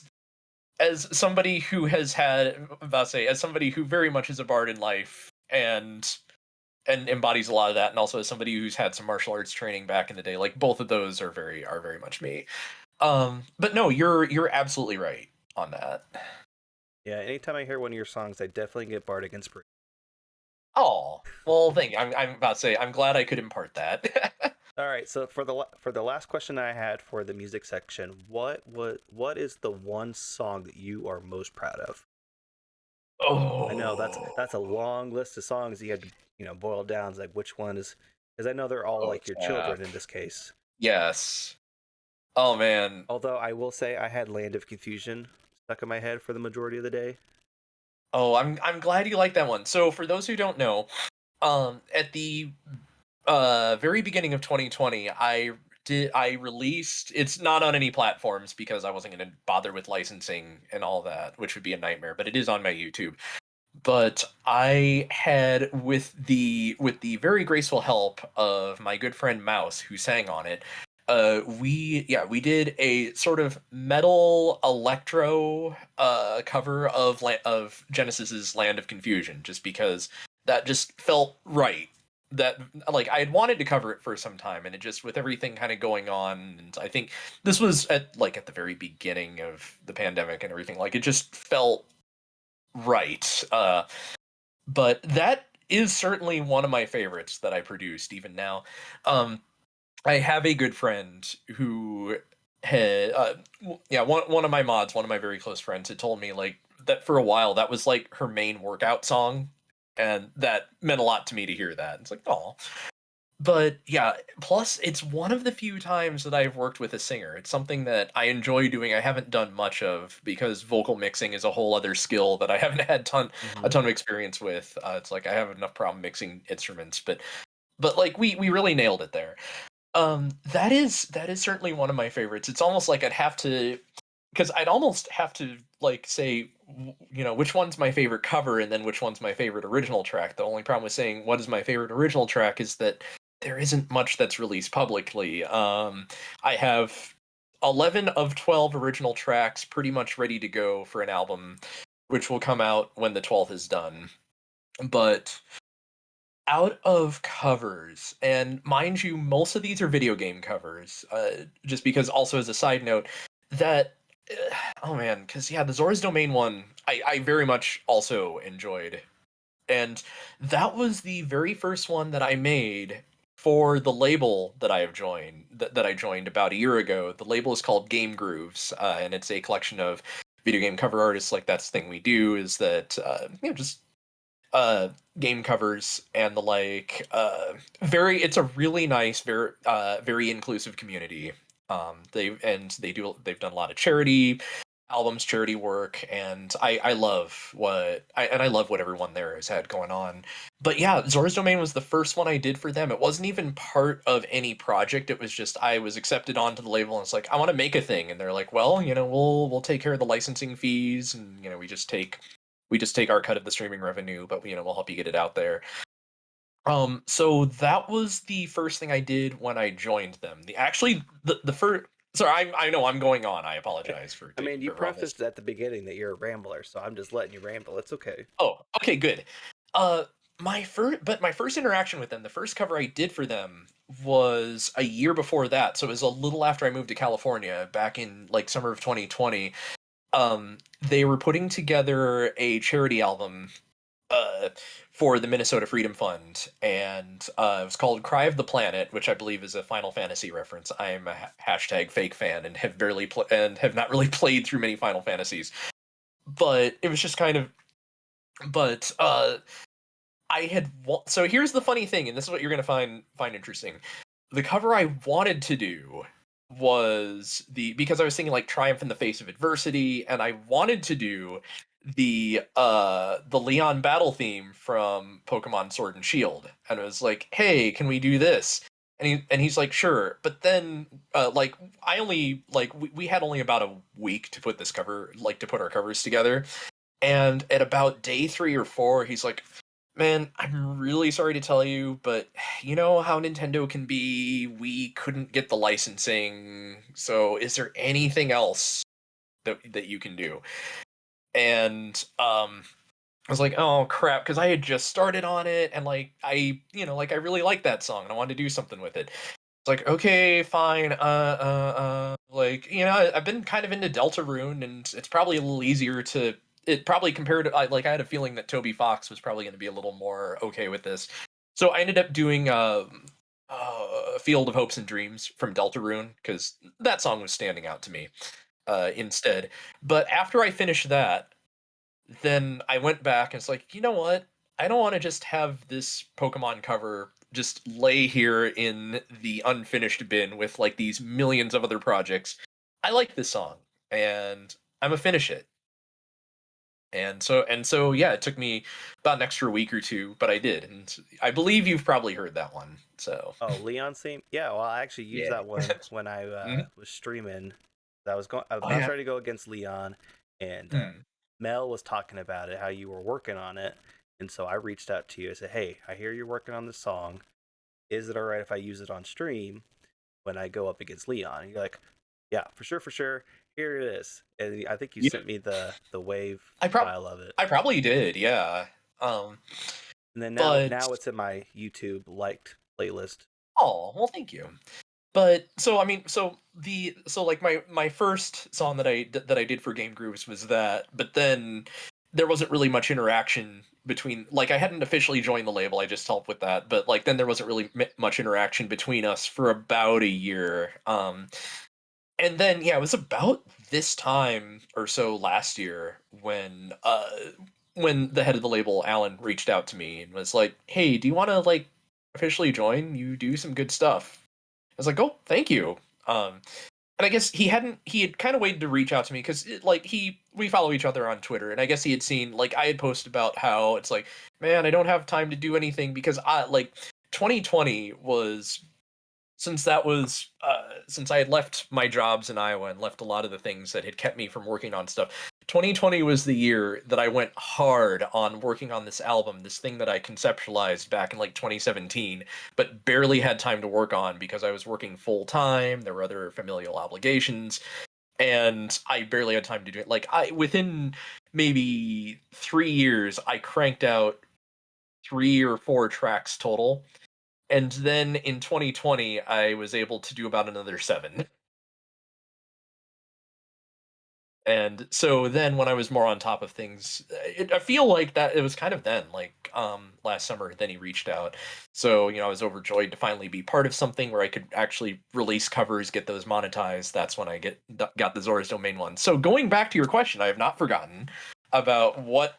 Speaker 2: as somebody who has had, about to say, as somebody who very much is a bard in life and embodies a lot of that, and also as somebody who's had some martial arts training back in the day, like both of those are very much me. But no, you're absolutely right on that.
Speaker 1: Yeah, anytime I hear one of your songs, I definitely get bardic inspiration.
Speaker 2: Oh, well, thank you. I'm about to say I'm glad I could impart that.
Speaker 1: All right, so for the last question I had for the music section, what is the one song that you are most proud of? I know that's a
Speaker 2: Oh,
Speaker 1: long list of songs you had to boil down. It's like which one is, because I know they're all
Speaker 2: oh
Speaker 1: like your children
Speaker 2: snap!
Speaker 1: in this case.
Speaker 2: Yes. Oh man.
Speaker 1: Although I will say I had Land of Confusion stuck in my head for the majority of the day.
Speaker 2: Oh, I'm glad you like that one. So for those who don't know, at the very beginning of 2020, I released, it's not on any platforms because I wasn't going to bother with licensing and all that, which would be a nightmare, but it is on my YouTube. But I had, with the very graceful help of my good friend Mouse, who sang on it, we did a sort of metal electro cover of Genesis's Land of Confusion, just because that just felt right. That, like, I had wanted to cover it for some time, and it just, with everything kind of going on, and I think this was at the very beginning of the pandemic and everything, like, it just felt right. But that is certainly one of my favorites that I produced even now. Um, I have a good friend who had, yeah, one of my mods, one of my very close friends, had told me like that for a while that was like her main workout song, and that meant a lot to me to hear that. It's like, oh, but yeah, plus it's one of the few times that I've worked with a singer. It's something that I enjoy doing. I haven't done much of because vocal mixing is a whole other skill that I haven't had a
Speaker 1: Mm-hmm.
Speaker 2: ton of experience with. It's like I have enough problem mixing instruments, but like we really nailed it there. That is certainly one of my favorites. It's almost like I'd have to, because I'd almost have to like say, which one's my favorite cover and then which one's my favorite original track. The only problem with saying what is my favorite original track is that there isn't much that's released publicly. I have 11 of 12 original tracks pretty much ready to go for an album, which will come out when the 12th is done. But out of covers, and mind you, most of these are video game covers. Just because, also as a side note, that oh man, because yeah, the Zora's Domain one, I very much also enjoyed, and that was the very first one that I made for the label that I have joined that I joined about a year ago. The label is called Game Grooves, and it's a collection of video game cover artists. Like, that's the thing we do, is that just uh game covers and the like. Very It's a really nice, very inclusive community. They've done a lot of charity. albums, charity work, and I love I love what everyone there has had going on. But yeah, Zora's Domain was the first one I did for them. It wasn't even part of any project. It was just I was accepted onto the label, and it's like I want to make a thing, and they're like, well, we'll take care of the licensing fees, and we just take our cut of the streaming revenue, but we'll help you get it out there. So that was the first thing I did when I joined them. The first. Sorry, I know I'm going on. I apologize for
Speaker 1: I mean,
Speaker 2: taking
Speaker 1: you
Speaker 2: forever on this.
Speaker 1: prefaced at the beginning that you're a rambler, so I'm just letting you ramble. It's okay.
Speaker 2: Oh, okay, good. Uh, my first interaction with them, the first cover I did for them was a year before that, so it was a little after I moved to California back in like summer of 2020. They were putting together a charity album uh, for the Minnesota Freedom Fund, and it was called "Cry of the Planet," which I believe is a Final Fantasy reference. I am a hashtag fake fan and have not really played through many Final Fantasies, but it was just kind of. But so here's the funny thing, and this is what you're gonna find interesting. The cover I wanted to do was because I was thinking like triumph in the face of adversity, and I wanted to do the Leon battle theme from Pokemon Sword and Shield, and it was like, hey, can we do this? And he's like, sure. But then like I only like we had only about a week to put this cover like to put our covers together, and at about day 3 or 4, he's like, man, I'm really sorry to tell you, but you know how Nintendo can be? We couldn't get the licensing. So is there anything else that you can do? And I was like, oh crap, because I had just started on it, and like I really like that song and I wanted to do something with it. It's like, okay, fine. Like, I've been kind of into Deltarune, and it's probably a little easier to. It probably compared to like I had a feeling that Toby Fox was probably going to be a little more okay with this, so I ended up doing Field of Hopes and Dreams from Deltarune because that song was standing out to me instead. But after I finished that, then I went back and it's like, you know what? I don't want to just have this Pokemon cover just lay here in the unfinished bin with like these millions of other projects. I like this song and I'm gonna finish it. And so yeah, it took me about an extra week or two, but I did. And I believe you've probably heard that one. So
Speaker 1: Oh, Leon's theme? Yeah, well, I actually used
Speaker 2: yeah.
Speaker 1: that one when I
Speaker 2: Mhm.
Speaker 1: was streaming. I was
Speaker 2: Oh
Speaker 1: about
Speaker 2: yeah.
Speaker 1: ready to go against Leon, and
Speaker 2: Hmm.
Speaker 1: Mel was talking about it, how you were working on it, and so I reached out to you. I said, "Hey, I hear you're working on this song. Is it all right if I use it on stream when I go up against Leon?" And you're like, "Yeah, for sure, for sure. Here it is." And I think you
Speaker 2: Yeah.
Speaker 1: sent me the wave
Speaker 2: I prob
Speaker 1: file of it,
Speaker 2: I probably did, yeah. Um
Speaker 1: and then
Speaker 2: but
Speaker 1: now it's in my YouTube liked playlist.
Speaker 2: oh, well thank you. But so I mean, so like my first song that I did for Game Grooves was that, but then there wasn't really much interaction between like I hadn't officially joined the label. I just helped with that, but like then there wasn't really much interaction between us for about a year. And then yeah, it was about this time or so last year when the head of the label, Alan, reached out to me and was like, "Hey, do you want to like officially join? You do some good stuff." I was like, "Oh, thank you." Um, and I guess he had kind of waited to reach out to me because like we follow each other on Twitter, and I guess he had seen like I had posted about how it's like, man, I don't have time to do anything because I like 2020 was since I had left my jobs in Iowa and left a lot of the things that had kept me from working on stuff. 2020 was the year that I went hard on working on this album, this thing that I conceptualized back in like 2017, but barely had time to work on because I was working full time. There were other familial obligations, and I barely had time to do it. Like I within maybe 3 years, I cranked out 3 or 4 tracks total, and then in 2020 I was able to do about another 7. And so then when I was more on top of things, I feel like that it was kind of then like last summer then he reached out. So I was overjoyed to finally be part of something where I could actually release covers, get those monetized. That's when I got the Zora's Domain one. So going back to your question, I have not forgotten about what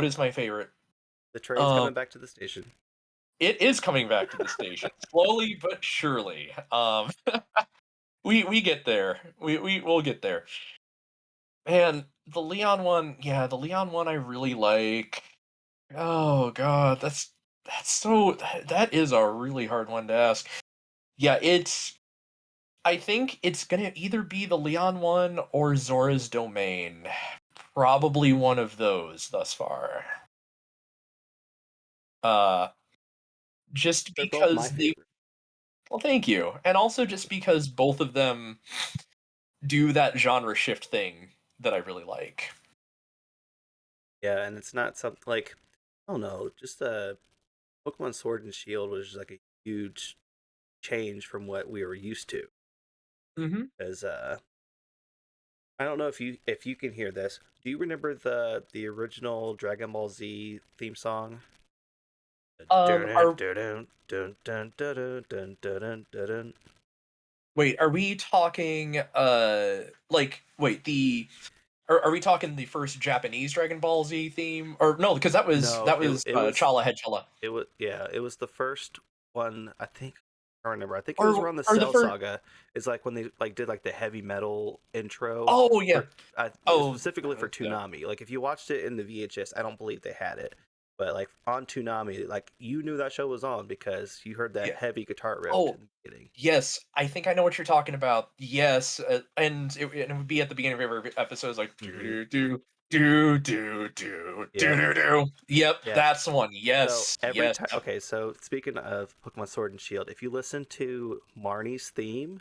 Speaker 2: is my favorite.
Speaker 1: The train's
Speaker 2: um
Speaker 1: coming back to the station.
Speaker 2: it is coming back to the station slowly but surely. We get there. We'll get there. Man, the Leon one, yeah, the Leon one I really like. Oh god, that is a really hard one to ask. Yeah, I think it's gonna either be the Leon one or Zora's Domain. Probably one of those thus far. Uh, just
Speaker 1: They're both my
Speaker 2: because they
Speaker 1: favorite.
Speaker 2: well, thank you. And also just because both of them do that genre shift thing that I really like.
Speaker 1: Yeah, and it's not something like I don't know, just Pokemon Sword and Shield was just like a huge change from what we were used to.
Speaker 2: Mhm.
Speaker 1: Because I don't know if you can hear this. Do you remember the original Dragon Ball Z theme song? Dun
Speaker 2: Are
Speaker 1: dun dun dun dun dun dun dun.
Speaker 2: wait, are we talking, wait, are we talking the first Japanese Dragon Ball Z theme? Or no, because
Speaker 1: No, it was
Speaker 2: Chala Head Chala.
Speaker 1: it was yeah, it was the first one. I think I don't remember. I think it was
Speaker 2: Or
Speaker 1: around the
Speaker 2: or the
Speaker 1: Cell
Speaker 2: first
Speaker 1: Saga. It's like when they like did like the heavy metal intro
Speaker 2: oh, yeah.
Speaker 1: for
Speaker 2: Oh,
Speaker 1: specifically for
Speaker 2: yeah.
Speaker 1: Toonami. Like if you watched it in the VHS, I don't believe they had it, but like on Toonami, like you knew that show was on because you heard that
Speaker 2: Yeah.
Speaker 1: heavy guitar riff
Speaker 2: Oh,
Speaker 1: in the beginning.
Speaker 2: yes, I think I know what you're talking about. Yes, and it would be at the beginning of every episode, it's like
Speaker 1: Hmm.
Speaker 2: do do do do do do
Speaker 1: Yep.
Speaker 2: do do. Yep,
Speaker 1: Yeah.
Speaker 2: that's the one.
Speaker 1: So
Speaker 2: Yes,
Speaker 1: every
Speaker 2: yes.
Speaker 1: time, okay. So speaking of Pokemon Sword and Shield, if you listen to Marnie's theme,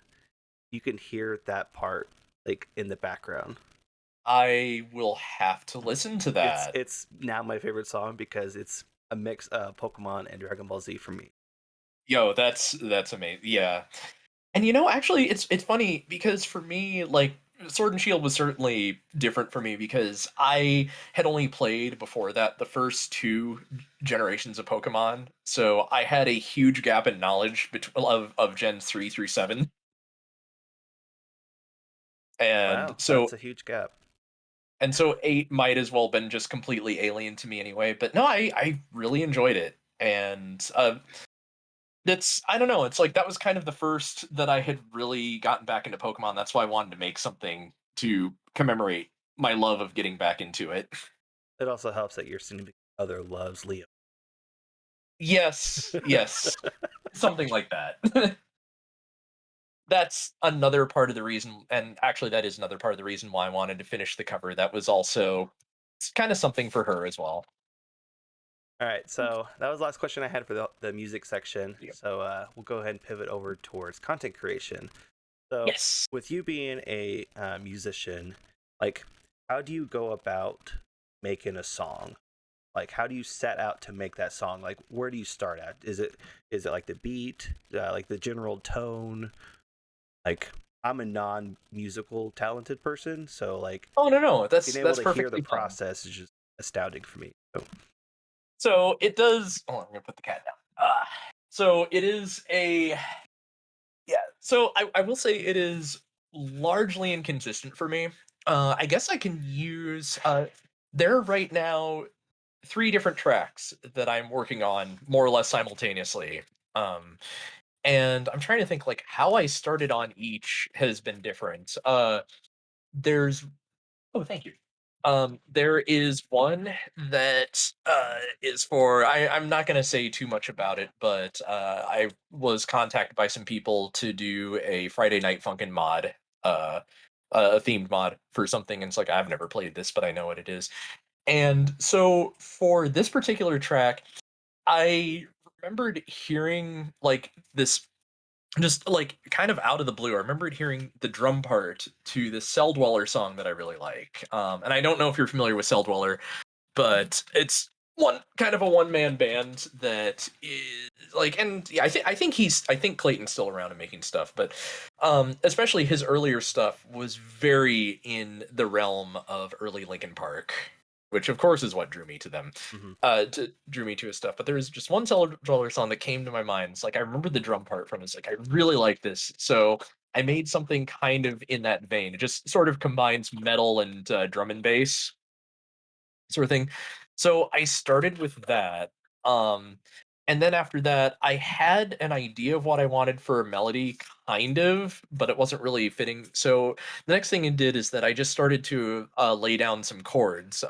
Speaker 1: you can hear that part like in the background.
Speaker 2: I will have to listen to that.
Speaker 1: It's now my favorite song because it's a mix of Pokemon and Dragon Ball Z for me.
Speaker 2: Yo, that's amazing. Yeah. And actually it's funny because for me, like Sword and Shield was certainly different for me because I had only played before that the first two generations of Pokemon. So I had a huge gap in knowledge of Gens 3 through 7. And
Speaker 1: Wow,
Speaker 2: so
Speaker 1: that's a huge gap.
Speaker 2: 8 might as well been just completely alien to me anyway. But no, I really enjoyed it. And That's I don't know, it's like that was kind of the first that I had really gotten back into Pokemon, that's why I wanted to make something to commemorate my love of getting back into it.
Speaker 1: It also helps that your significant other loves Leo.
Speaker 2: Yes, yes, something like that. That's another part of the reason and actually that is another part of the reason why I wanted to finish the cover, that was also it's kinda something for her as well.
Speaker 1: All right, so that was the last question I had for the music section.
Speaker 2: Yep.
Speaker 1: So we'll go ahead and pivot over towards content creation. So,
Speaker 2: Yes.
Speaker 1: with you being a musician, like, how do you go about making a song? Like, how do you set out to make that song? Like, where do you start at? Is it like the beat, like the general tone? Like, I'm a non-musical talented person, so like
Speaker 2: Oh, no, no,
Speaker 1: being able
Speaker 2: that's
Speaker 1: to hear the
Speaker 2: perfectly fine.
Speaker 1: process is just astounding for me. So,
Speaker 2: So, it does oh, I'm gonna put the cat down. So it is a Yeah, so I will say it is largely inconsistent for me. I guess I can use there are right now 3 different tracks that I'm working on more or less simultaneously. Um, and I'm trying to think like how I started on each has been different. There's Oh, thank you. There is one that is for I'm not going to say too much about it, but I was contacted by some people to do a Friday Night Funkin' mod, uh, a themed mod for something, and it's like I've never played this, but I know what it is. And so for this particular track, I remembered hearing like this just like kind of out of the blue. I remembered hearing the drum part to the Cell Dweller song that I really like. And I don't know if you're familiar with Cell Dweller, but it's one kind of a one man band that is like, and yeah, I think Clayton's still around and making stuff, but especially his earlier stuff was very in the realm of early Linkin Park, which of course is what drew me to them,
Speaker 1: mhm.
Speaker 2: drew me to his stuff. But there's just one Dollar song that came to my mind. It's like I remember the drum part from it. It's like I really like this, so I made something kind of in that vein. It just sort of combines metal and drum and bass sort of thing. So I started with that. Um, and then after that, I had an idea of what I wanted for a melody, kind of, but it wasn't really fitting. So the next thing it did is that I just started to lay down some chords.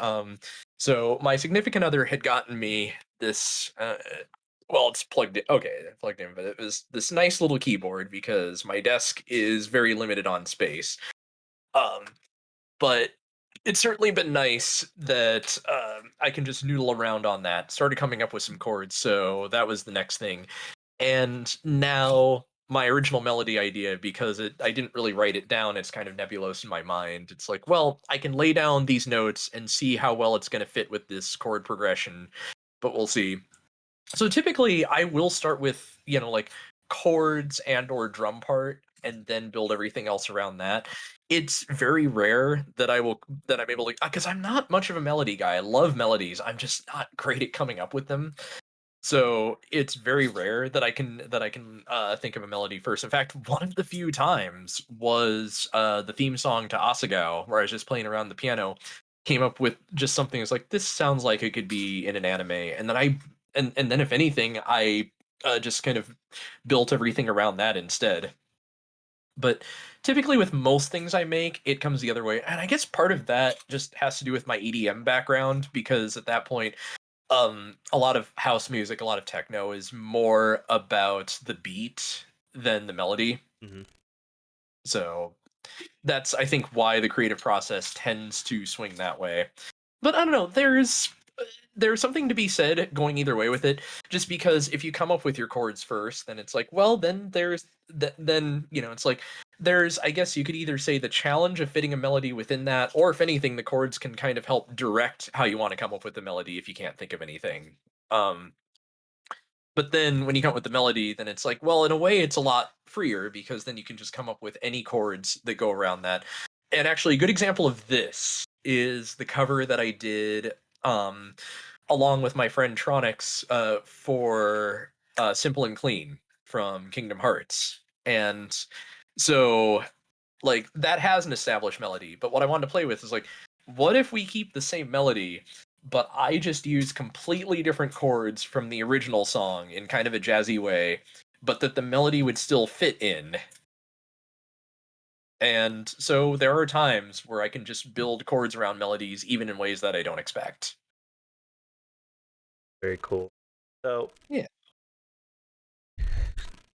Speaker 2: So my significant other had gotten me this. Well, it's plugged in. Okay, plugged in, but it was this nice little keyboard because my desk is very limited on space. Um, but it's certainly been nice that I can just noodle around on that. Started coming up with some chords, so that was the next thing. And now my original melody idea, because I didn't really write it down, it's kind of nebulous in my mind. It's like, well, I can lay down these notes and see how well it's going to fit with this chord progression, but we'll see. So typically I will start with, like chords and or drum part and then build everything else around that. It's very rare that I'm able to, because I'm not much of a melody guy. I love melodies. I'm just not great at coming up with them. So it's very rare that I can think of a melody first. In fact, one of the few times was the theme song to Asagao, where I was just playing around the piano, came up with just something that's like, this sounds like it could be in an anime, and then and then if anything, I just kind of built everything around that instead. But typically with most things I make, it comes the other way, and I guess part of that just has to do with my EDM background, because at that point a lot of house music, a lot of techno is more about the beat than the melody.
Speaker 1: Hmm.
Speaker 2: So that's, I think, why the creative process tends to swing that way. But I don't know, there's something to be said going either way with it, just because if you come up with your chords first, then it's like, well, then then it's like, there's, I guess you could either say, the challenge of fitting a melody within that, or if anything, the chords can kind of help direct how you want to come up with the melody if you can't think of anything. um but then when you come up with the melody, then it's like, well, in a way, it's a lot freer, because then you can just come up with any chords that go around that. And actually, a good example of this is the cover that I did um, along with my friend Tronix for Simple and Clean from Kingdom Hearts. And so, like, that has an established melody, but what I wanted to play with is like, what if we keep the same melody, but I just use completely different chords from the original song in kind of a jazzy way, but that the melody would still fit in. And so there are times where I can just build chords around melodies even in ways that I don't expect.
Speaker 1: Very cool. So
Speaker 2: Yeah.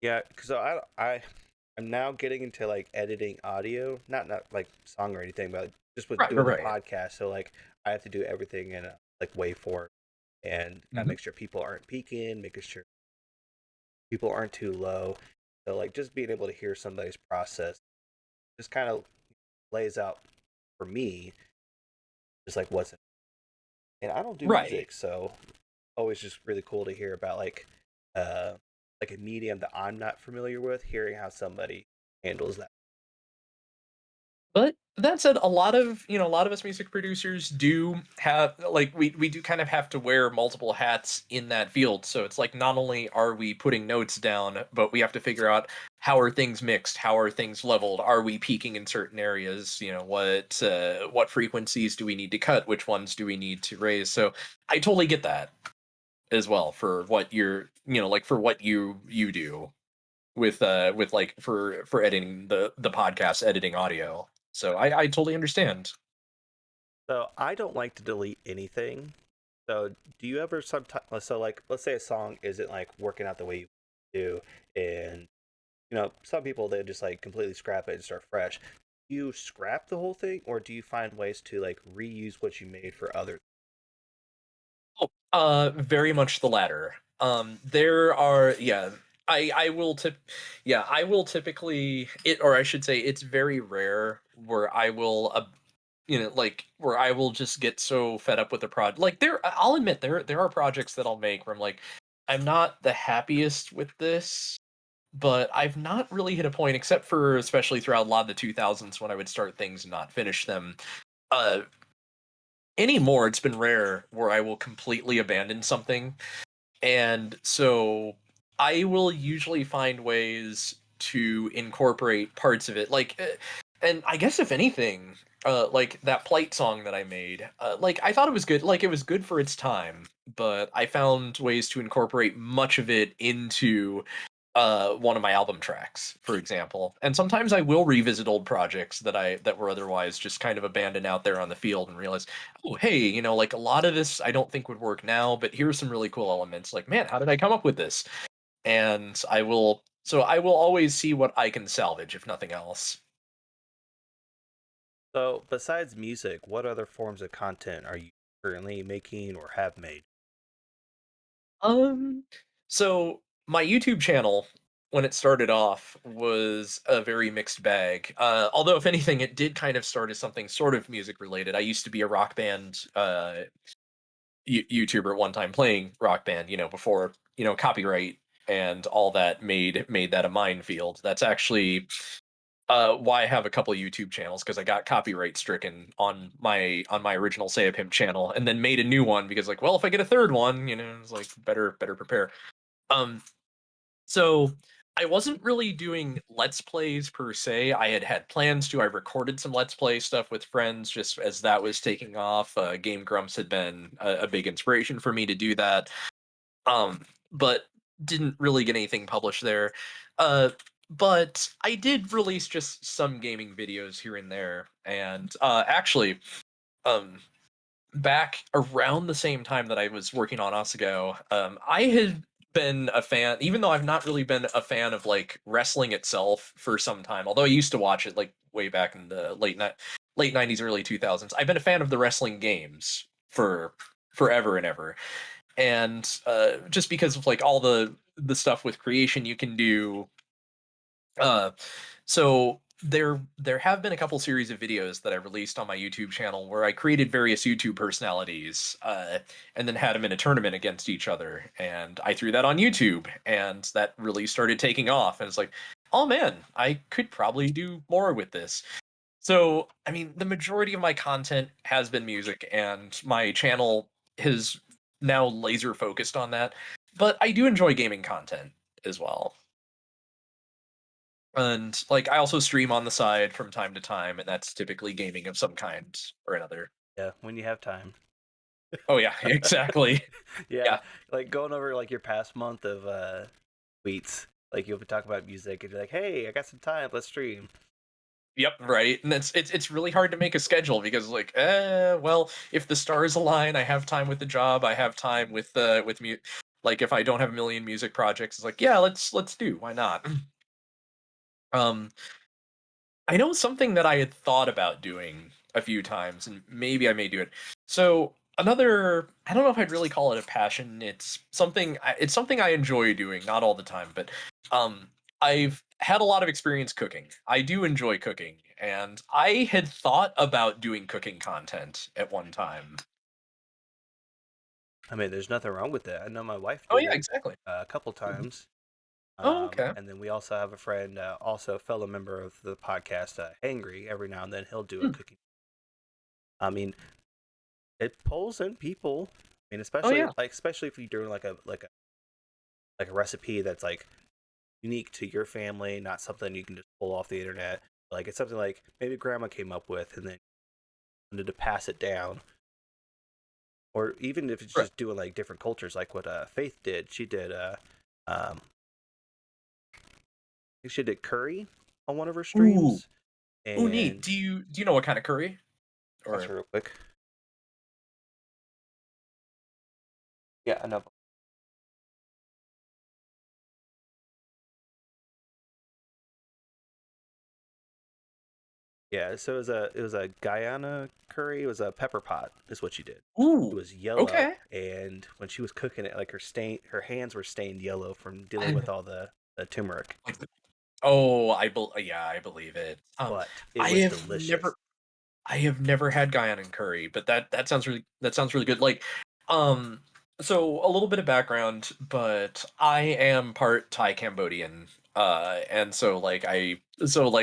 Speaker 1: yeah, because I'm now getting into like editing audio, not like song or anything, but just with
Speaker 2: Right, right,
Speaker 1: doing the
Speaker 2: right.
Speaker 1: podcast. So like I have to do everything in a like waveform, and gotta
Speaker 2: Mhm.
Speaker 1: make sure people aren't peaking, making sure people aren't too low. So like just being able to hear somebody's process just kind of lays out for me just like what's in. And I don't do
Speaker 2: Right.
Speaker 1: music, so always just really cool to hear about uh like a medium that I'm not familiar with, hearing how somebody handles that.
Speaker 2: But that said, a lot of us music producers do have, like, we do kind of have to wear multiple hats in that field. So it's like, not only are we putting notes down, but we have to figure out, how are things mixed, how are things leveled, are we peaking in certain areas, what frequencies do we need to cut, which ones do we need to raise. So I totally get that as well, for what you're, like, for what you do with like, for editing the podcast, editing audio. So I totally understand.
Speaker 1: So I don't like to delete anything. So do you ever sometimes, so like let's say a song isn't like working out the way you do, and some people they just like completely scrap it and start fresh. Do you scrap the whole thing, or do you find ways to like reuse what you made for others?
Speaker 2: Oh, very much the latter. There are, yeah, I will tip, yeah, I will typically, or I should say, it's very rare where I will, like, where I will just get so fed up with the project. Like, I'll admit, there are projects that I'll make where I'm like, I'm not the happiest with this, but I've not really hit a point, except for especially throughout a lot of the 2000s, when I would start things and not finish them. Uh, Anymore, it's been rare where I will completely abandon something. And so I will usually find ways to incorporate parts of it. Like, and I guess if anything, like that Plight song that I made, like, I thought it was good. Like, it was good for its time, but I found ways to incorporate much of it into one of my album tracks, for example. And sometimes I will revisit old projects that were otherwise just kind of abandoned out there on the field and realize, oh hey, like a lot of this I don't think would work now, but here's some really cool elements. Like, man, how did I come up with this? And I will always see what I can salvage, if nothing else.
Speaker 1: So, besides music, what other forms of content are you currently making or have made?
Speaker 2: Um, so my YouTube channel, when it started off, was a very mixed bag. Although, if anything, it did kind of start as something sort of music related. I used to be a rock band YouTuber at one time, playing rock band. Before copyright and all that made that a minefield. That's actually why I have a couple of YouTube channels, because I got copyright stricken on my original Say a Pimp channel, and then made a new one because, like, well, if I get a third one, it's like better prepare. Um, so I wasn't really doing Let's Plays per se. I had plans to. I recorded some Let's Play stuff with friends just as that was taking off. Game Grumps had been a big inspiration for me to do that. But didn't really get anything published there. Uh, but I did release just some gaming videos here and there, and actually, um, back around the same time that I was working on Osago, I had been a fan, even though I've not really been a fan of like wrestling itself for some time. Although I used to watch it like way back in the late '90s, early 2000s. I've been a fan of the wrestling games for forever and ever, and just because of like all the stuff with creation you can do. uh there have been a couple series of videos that I released on my YouTube channel where I created various YouTube personalities, and then had them in a tournament against each other, and I threw that on YouTube, and that really started taking off, and it's like, oh man, I could probably do more with this. So, I mean, the majority of my content has been music, and my channel has now laser focused on that. But I do enjoy gaming content as well. And like I also stream on the side from time to time, and that's typically gaming of some kind or another.
Speaker 1: Yeah, when you have time.
Speaker 2: Oh yeah, exactly.
Speaker 1: Yeah,
Speaker 2: Yeah.
Speaker 1: like going over like your past month of tweets. Like you'll be talking about music and you're like, "Hey, I got some time. Let's stream."
Speaker 2: Yep, right. And it's really hard to make a schedule because like, well, if the stars align, I have time with the job, I have time with like if I don't have a million music projects, it's like, yeah, let's do. Why not? Um I know something that I had thought about doing a few times, and maybe I may do it. So another, I don't know if I'd really call it a passion. It's something I enjoy doing, not all the time, but um, I've had a lot of experience cooking. I do enjoy cooking, and I had thought about doing cooking content at one time.
Speaker 1: I mean, there's nothing wrong with that. I know my wife
Speaker 2: Oh
Speaker 1: did
Speaker 2: yeah,
Speaker 1: it
Speaker 2: exactly.
Speaker 1: a couple times.
Speaker 2: Oh okay.
Speaker 1: And then we also have a friend, also a fellow member of the podcast, Angry. Every now and then he'll do a
Speaker 2: Hmm.
Speaker 1: cooking. I mean, it pulls in people. I mean,
Speaker 2: Oh yeah.
Speaker 1: especially if you're doing like a recipe that's like unique to your family, not something you can just pull off the internet. Like it's something like maybe grandma came up with, and then wanted to pass it down. Or even if it's
Speaker 2: Right.
Speaker 1: just doing like different cultures, like what Faith did. She did um, I think she did curry on one of her
Speaker 2: Ooh.
Speaker 1: streams,
Speaker 2: Ooh, neat.
Speaker 1: and
Speaker 2: Do you know what kind of curry?
Speaker 1: ask
Speaker 2: Or
Speaker 1: her real quick. Yeah, I know. Yeah, so it was a Guyana curry. It was a pepper pot, is what she did. It
Speaker 2: ooh.
Speaker 1: was yellow,
Speaker 2: Okay.
Speaker 1: and when she was cooking it, like her hands were stained yellow from dealing with all the turmeric.
Speaker 2: Like oh, yeah, I believe it.
Speaker 1: But it
Speaker 2: I
Speaker 1: was
Speaker 2: have
Speaker 1: delicious.
Speaker 2: never I have never had Guyanan curry, but that sounds really good. Like, um, so a little bit of background, but I am part Thai Cambodian, and so like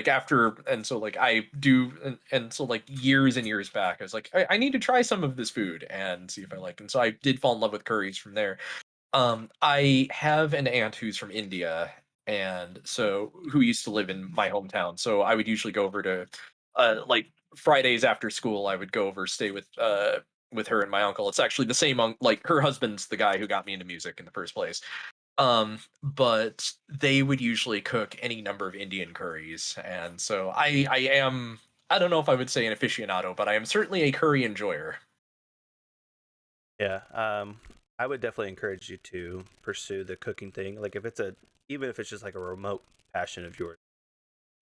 Speaker 2: after, and so like I do, and so like years and years back, I was like, I need to try some of this food and see if I like, and so I did fall in love with curries from there. I have an aunt who's from India, and so who used to live in my hometown. So I would usually go over to, like Fridays after school. I would go over stay with her and my uncle. It's actually the same like her husband's the guy who got me into music in the first place. But they would usually cook any number of Indian curries, and so I am, I don't know if I would say an aficionado, but I am certainly a curry enjoyer.
Speaker 1: Yeah. I would definitely encourage you to pursue the cooking thing. Like if it's a even if it's just like a remote passion of yours,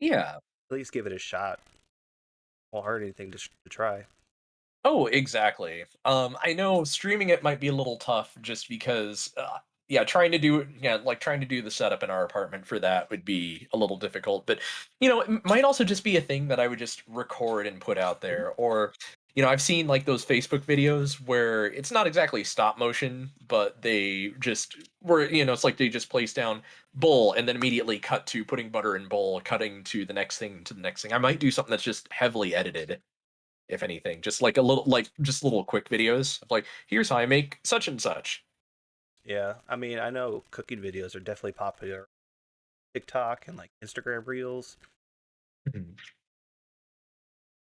Speaker 2: Yeah.
Speaker 1: at least give it a shot. Won't hurt anything to try.
Speaker 2: Oh, exactly. I know streaming it might be a little tough just because, yeah, trying to do the setup in our apartment for that would be a little difficult. But it might also just be a thing that I would just record and put out
Speaker 1: Mhm.
Speaker 2: there. Or, I've seen like those Facebook videos where it's not exactly stop motion, but they just where it's like they just place down bowl and then immediately cut to putting butter in bowl, cutting to the next thing to the next thing. I might do something that's just heavily edited, if anything, just like a little, like just little quick videos of like, here's how I make such and such.
Speaker 1: Yeah. I mean, I know cooking videos are definitely popular. TikTok and like Instagram Reels.
Speaker 2: Mhm.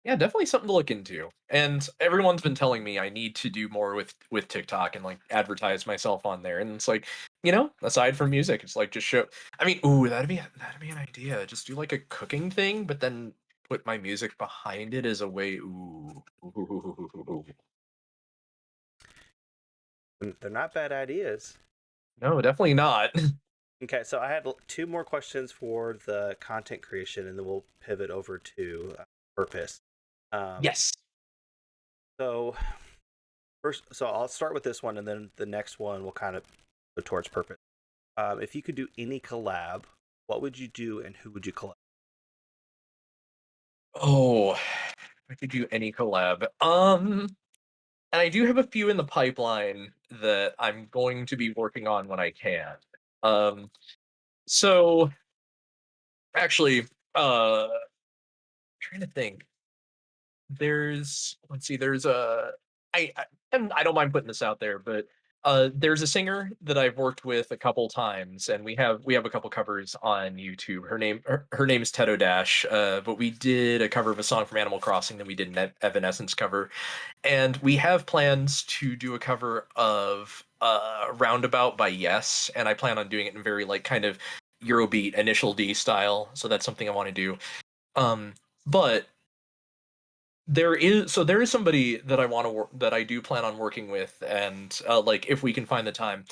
Speaker 2: Yeah, definitely something to look into. And everyone's been telling me I need to do more with TikTok and like advertise myself on there. And it's like, aside from music, it's like just show. I mean, ooh, that'd be an idea. Just do like a cooking thing, but then put my music behind it as a way. Ooh, ooh.
Speaker 1: They're not bad ideas.
Speaker 2: No, definitely not.
Speaker 1: Okay, so I had two more questions for the content creation, and then we'll pivot over to purpose. Um,
Speaker 2: Yes.
Speaker 1: so first, so I'll start with this one, and then the next one will kind of go towards purpose. If you could do any collab, what would you do, and who would you collab?
Speaker 2: Oh, I could do any collab. And I do have a few in the pipeline that I'm going to be working on when I can. Um, so actually, trying to think. Let's see, there's a and I don't mind putting this out there, but there's a singer that I've worked with a couple times, and we have a couple covers on YouTube. Her name is Tedo Dash, but we did a cover of a song from Animal Crossing, then we did an Evanescence cover, and we have plans to do a cover of Roundabout by Yes, and I plan on doing it in very like kind of Eurobeat initial D style. So that's something I want to do. But there is somebody that I want to work that I do plan on working with, and like if we can find the time.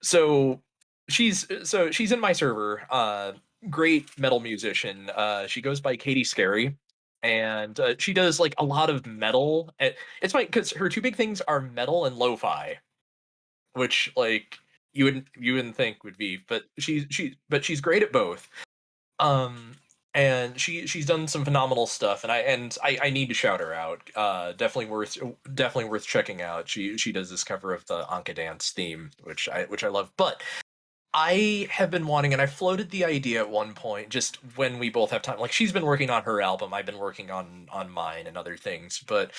Speaker 2: So she's in my server. Great metal musician. She goes by Katie Scary, and she does like a lot of metal. It's funny because her two big things are metal and lo-fi, which like you wouldn't think would be, but she's great at both. Um, and she's done some phenomenal stuff, and I need to shout her out. Definitely worth checking out. She does this cover of the Anka dance theme, which I love. But I have been wanting, and I floated the idea at one point, just when we both have time. Like she's been working on her album, I've been working on mine and other things. But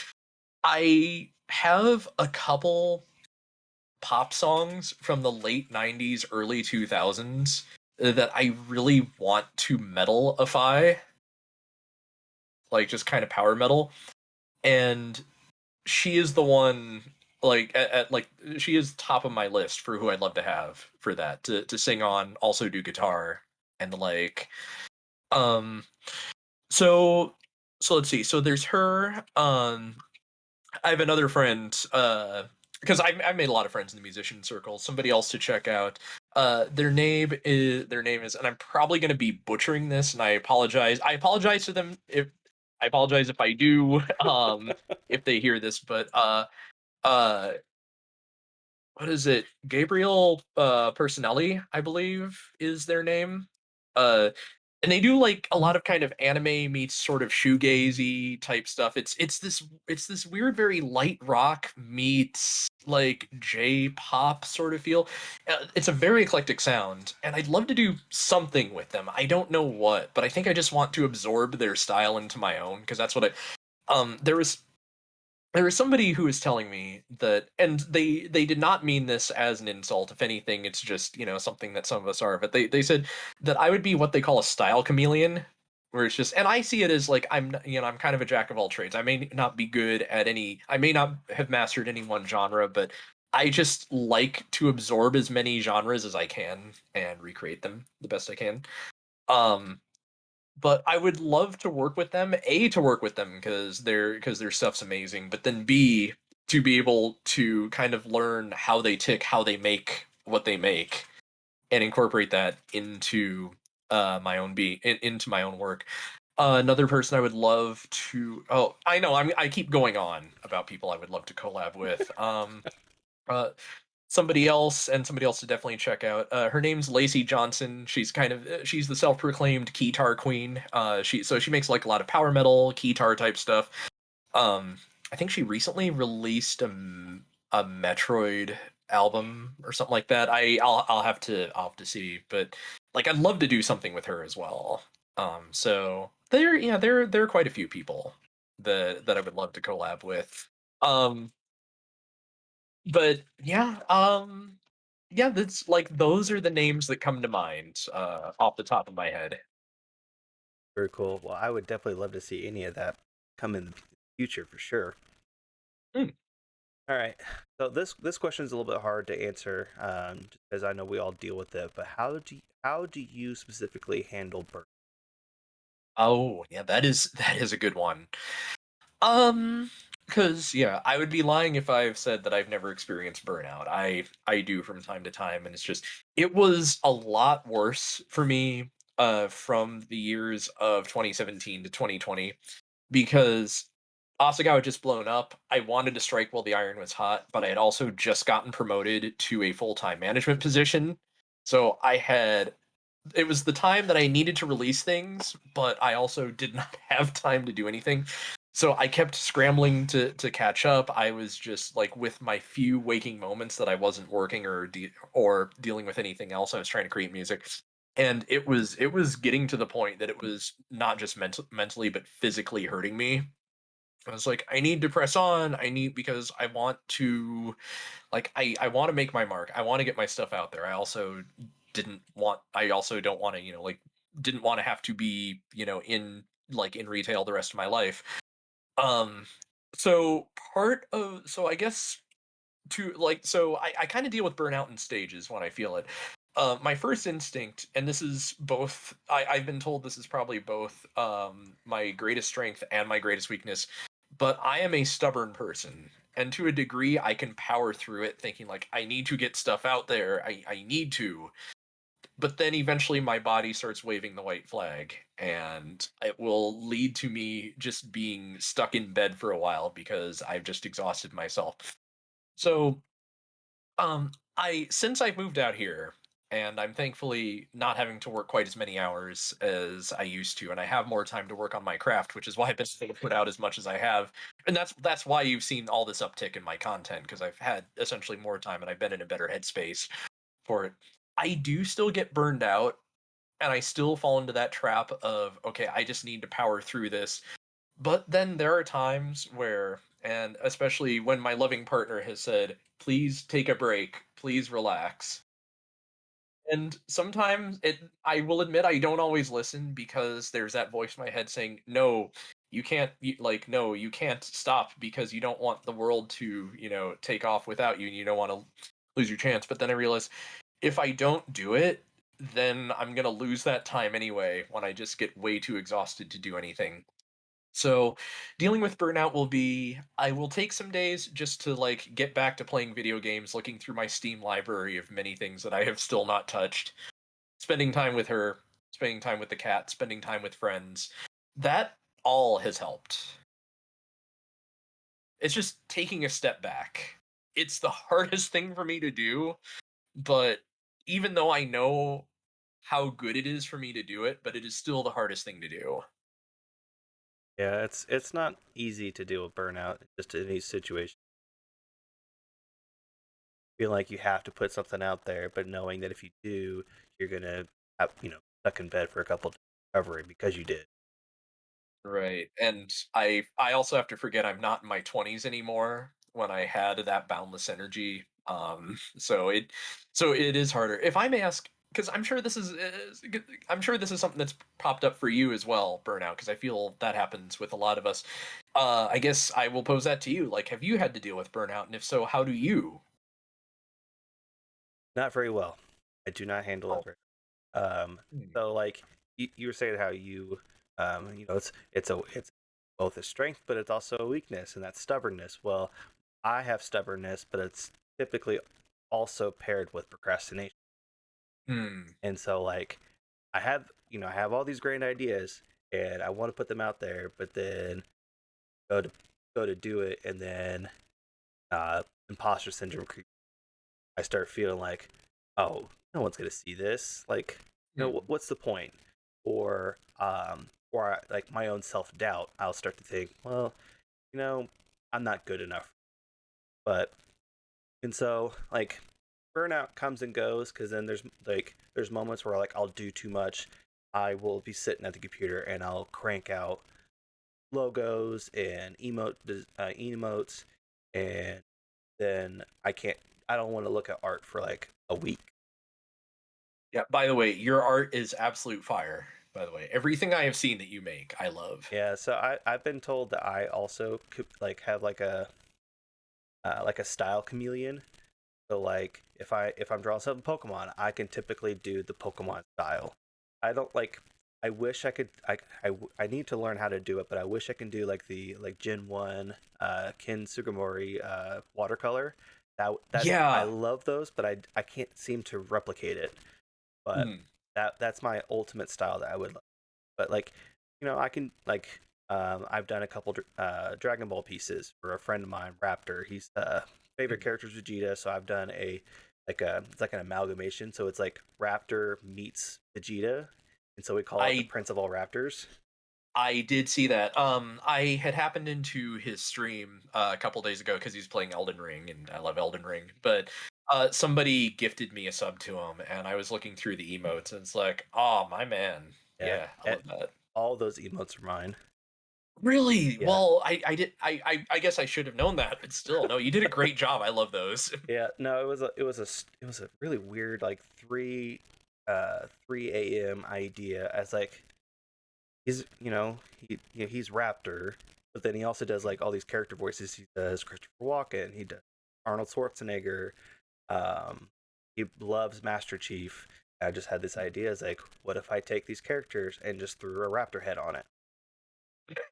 Speaker 2: I have a couple pop songs from the late '90s, early 2000s that I really want to metalify, like just kind of power metal. And she is the one, like like she is top of my list for who I'd love to have for that to sing on, also do guitar and like um so so let's see. So there's her. I have another friend, because I've made a lot of friends in the musician circle. Somebody else to check out. Their name is, and I'm probably going to be butchering this, and I apologize. I apologize to them if I do, if they hear this. But uh, what is it? Gabriel Personelli, I believe, is their name. Uh, and they do like a lot of kind of anime meets sort of shoegazy type stuff. It's this weird, very light rock meets like J-pop sort of feel. It's a very eclectic sound, and I'd love to do something with them. I don't know what, but I think I just want to absorb their style into my own because that's what I. There was somebody who was telling me that, and they did not mean this as an insult. If anything, it's just something that some of us are. But they said that I would be what they call a style chameleon, where it's just, and I see it as like I'm kind of a jack of all trades. I may not be good at any, I may not have mastered any one genre, but I just like to absorb as many genres as I can and recreate them the best I can. Um, but I would love to work with them. A, to work with them because their stuff's amazing. But then B, to be able to kind of learn how they tick, how they make what they make, and incorporate that into my own into my own work. Another person I would love to. Oh, I know. I keep going on about people I would love to collab with. Uh, somebody else and somebody else to definitely check out. Her name's Lacey Johnson. She's kind of she's the self-proclaimed keytar queen. She makes like a lot of power metal keytar type stuff. Um, I think she recently released a Metroid album or something like that. I'll have to see, but like I'd love to do something with her as well. So there are quite a few people that I would love to collab with. Um, but yeah, that's like those are the names that come to mind off the top of my head.
Speaker 1: Very cool. Well, I would definitely love to see any of that come in the future for sure.
Speaker 2: Hmm.
Speaker 1: All right. So this question is a little bit hard to answer, just because I know we all deal with it. But how do you specifically handle burn?
Speaker 2: Oh, yeah, that is a good one. Um, because yeah, I would be lying if I've said that I've never experienced burnout. I do from time to time, and it was a lot worse for me from the years of 2017 to 2020 because Asagawa had just blown up. I wanted to strike while the iron was hot, but I had also just gotten promoted to a full-time management position. So it was the time that I needed to release things, but I also did not have time to do anything. So I kept scrambling to catch up. I was just like with my few waking moments that I wasn't working or dealing with anything else. I was trying to create music, and it was getting to the point that it was not just mentally but physically hurting me. I was like, I need to press on. I need because I want to I want to make my mark. I want to get my stuff out there. I also don't want to, didn't want to have to be, in retail the rest of my life. Um so I guess I kind of deal with burnout in stages when I feel it. My first instinct, and this is both I've been told this is probably both my greatest strength and my greatest weakness, but I am a stubborn person. And to a degree I can power through it thinking like I need to get stuff out there. I need to. But then eventually my body starts waving the white flag and it will lead to me just being stuck in bed for a while because I've just exhausted myself. So I since I've moved out here, and I'm thankfully not having to work quite as many hours as I used to, and I have more time to work on my craft, which is why I've been able to put out as much as I have, and that's why you've seen all this uptick in my content because I've had essentially more time and I've been in a better headspace for it. I do still get burned out, and I still fall into that trap of okay, I just need to power through this, but then there are times where, and especially when my loving partner has said, please take a break, please relax. And sometimes I will admit I don't always listen because there's that voice in my head saying, no, no, you can't stop because you don't want the world to, take off without you and you don't want to lose your chance. But then I realize if I don't do it, then I'm going to lose that time anyway when I just get way too exhausted to do anything. So, dealing with burnout will be I will take some days just to like get back to playing video games, looking through my Steam library of many things that I have still not touched, spending time with her, spending time with the cat, spending time with friends. That all has helped. It's just taking a step back. It's the hardest thing for me to do, but even though I know how good it is for me to do it, but it is still the hardest thing to do.
Speaker 1: Yeah, it's not easy to deal with burnout just in any situation. Feel like you have to put something out there, but knowing that if you do, you're gonna have stuck in bed for a couple days recovering because you did.
Speaker 2: Right, and I also have to forget I'm not in my 20s anymore when I had that boundless energy. So it is harder. If I may ask, because I'm sure this is something that's popped up for you as well, burnout, because I feel that happens with a lot of us. I guess I will pose that to you. Like, have you had to deal with burnout, and if so, how do you?
Speaker 1: Not very well. I do not handle it
Speaker 2: Oh.
Speaker 1: very. Um,
Speaker 2: Hmm.
Speaker 1: so like you were saying how you, it's both a strength, but it's also a weakness, and that's stubbornness. Well, I have stubbornness, but it's typically also paired with procrastination.
Speaker 2: Hmm.
Speaker 1: And so like I have all these great ideas, and I want to put them out there, but then go to go to do it, and then imposter syndrome creeps. I start feeling like, oh, no one's gonna see this. Like,
Speaker 2: Hmm.
Speaker 1: what's the point? Or like my own self doubt. I'll start to think, well, you know, I'm not good enough. But and so like burnout comes and goes because then there's moments where like I'll do too much. I will be sitting at the computer and I'll crank out logos and emotes, and then I don't want to look at art for like a week.
Speaker 2: Yeah. By the way, your art is absolute fire. By the way, everything I have seen that you make, I love.
Speaker 1: Yeah, so I've been told that I also could like have like a style chameleon. So like if I'm drawing something Pokemon, I can typically do the Pokemon style. I don't like. I wish I could. I need to learn how to do it, but I wish I can do like the like Gen 1 Kin Sugimori watercolor. That I
Speaker 2: Yeah.
Speaker 1: love those, but I can't seem to replicate it. But
Speaker 2: Hmm.
Speaker 1: that's my ultimate style that I would. But like, I can like I've done a couple Dragon Ball pieces for a friend of mine, Raptor. He's favorite
Speaker 2: Hmm.
Speaker 1: character is Vegeta, so I've done it's like an amalgamation. So it's like Raptor meets Vegeta, and so we call it the
Speaker 2: I
Speaker 1: Prince of all Raptors.
Speaker 2: I did see that. I had happened into his stream a couple days ago because he's playing Elden Ring, and I love Elden Ring. But somebody gifted me a sub to him, and I was looking through the emotes, and it's like, oh my man,
Speaker 1: Yeah,
Speaker 2: yeah, I love that.
Speaker 1: all those emotes are mine.
Speaker 2: Really?
Speaker 1: Yeah,
Speaker 2: Well, I did. I guess I should have known that, but still, no, you did a great job. I love those.
Speaker 1: yeah. No, it was a really weird like 3 a.m. idea as like he's Raptor, but then he also does like all these character voices. He does Christopher Walken, he does Arnold Schwarzenegger. Um, he loves Master Chief. I just had this idea: is like, what if I take these characters and just threw a raptor head on it?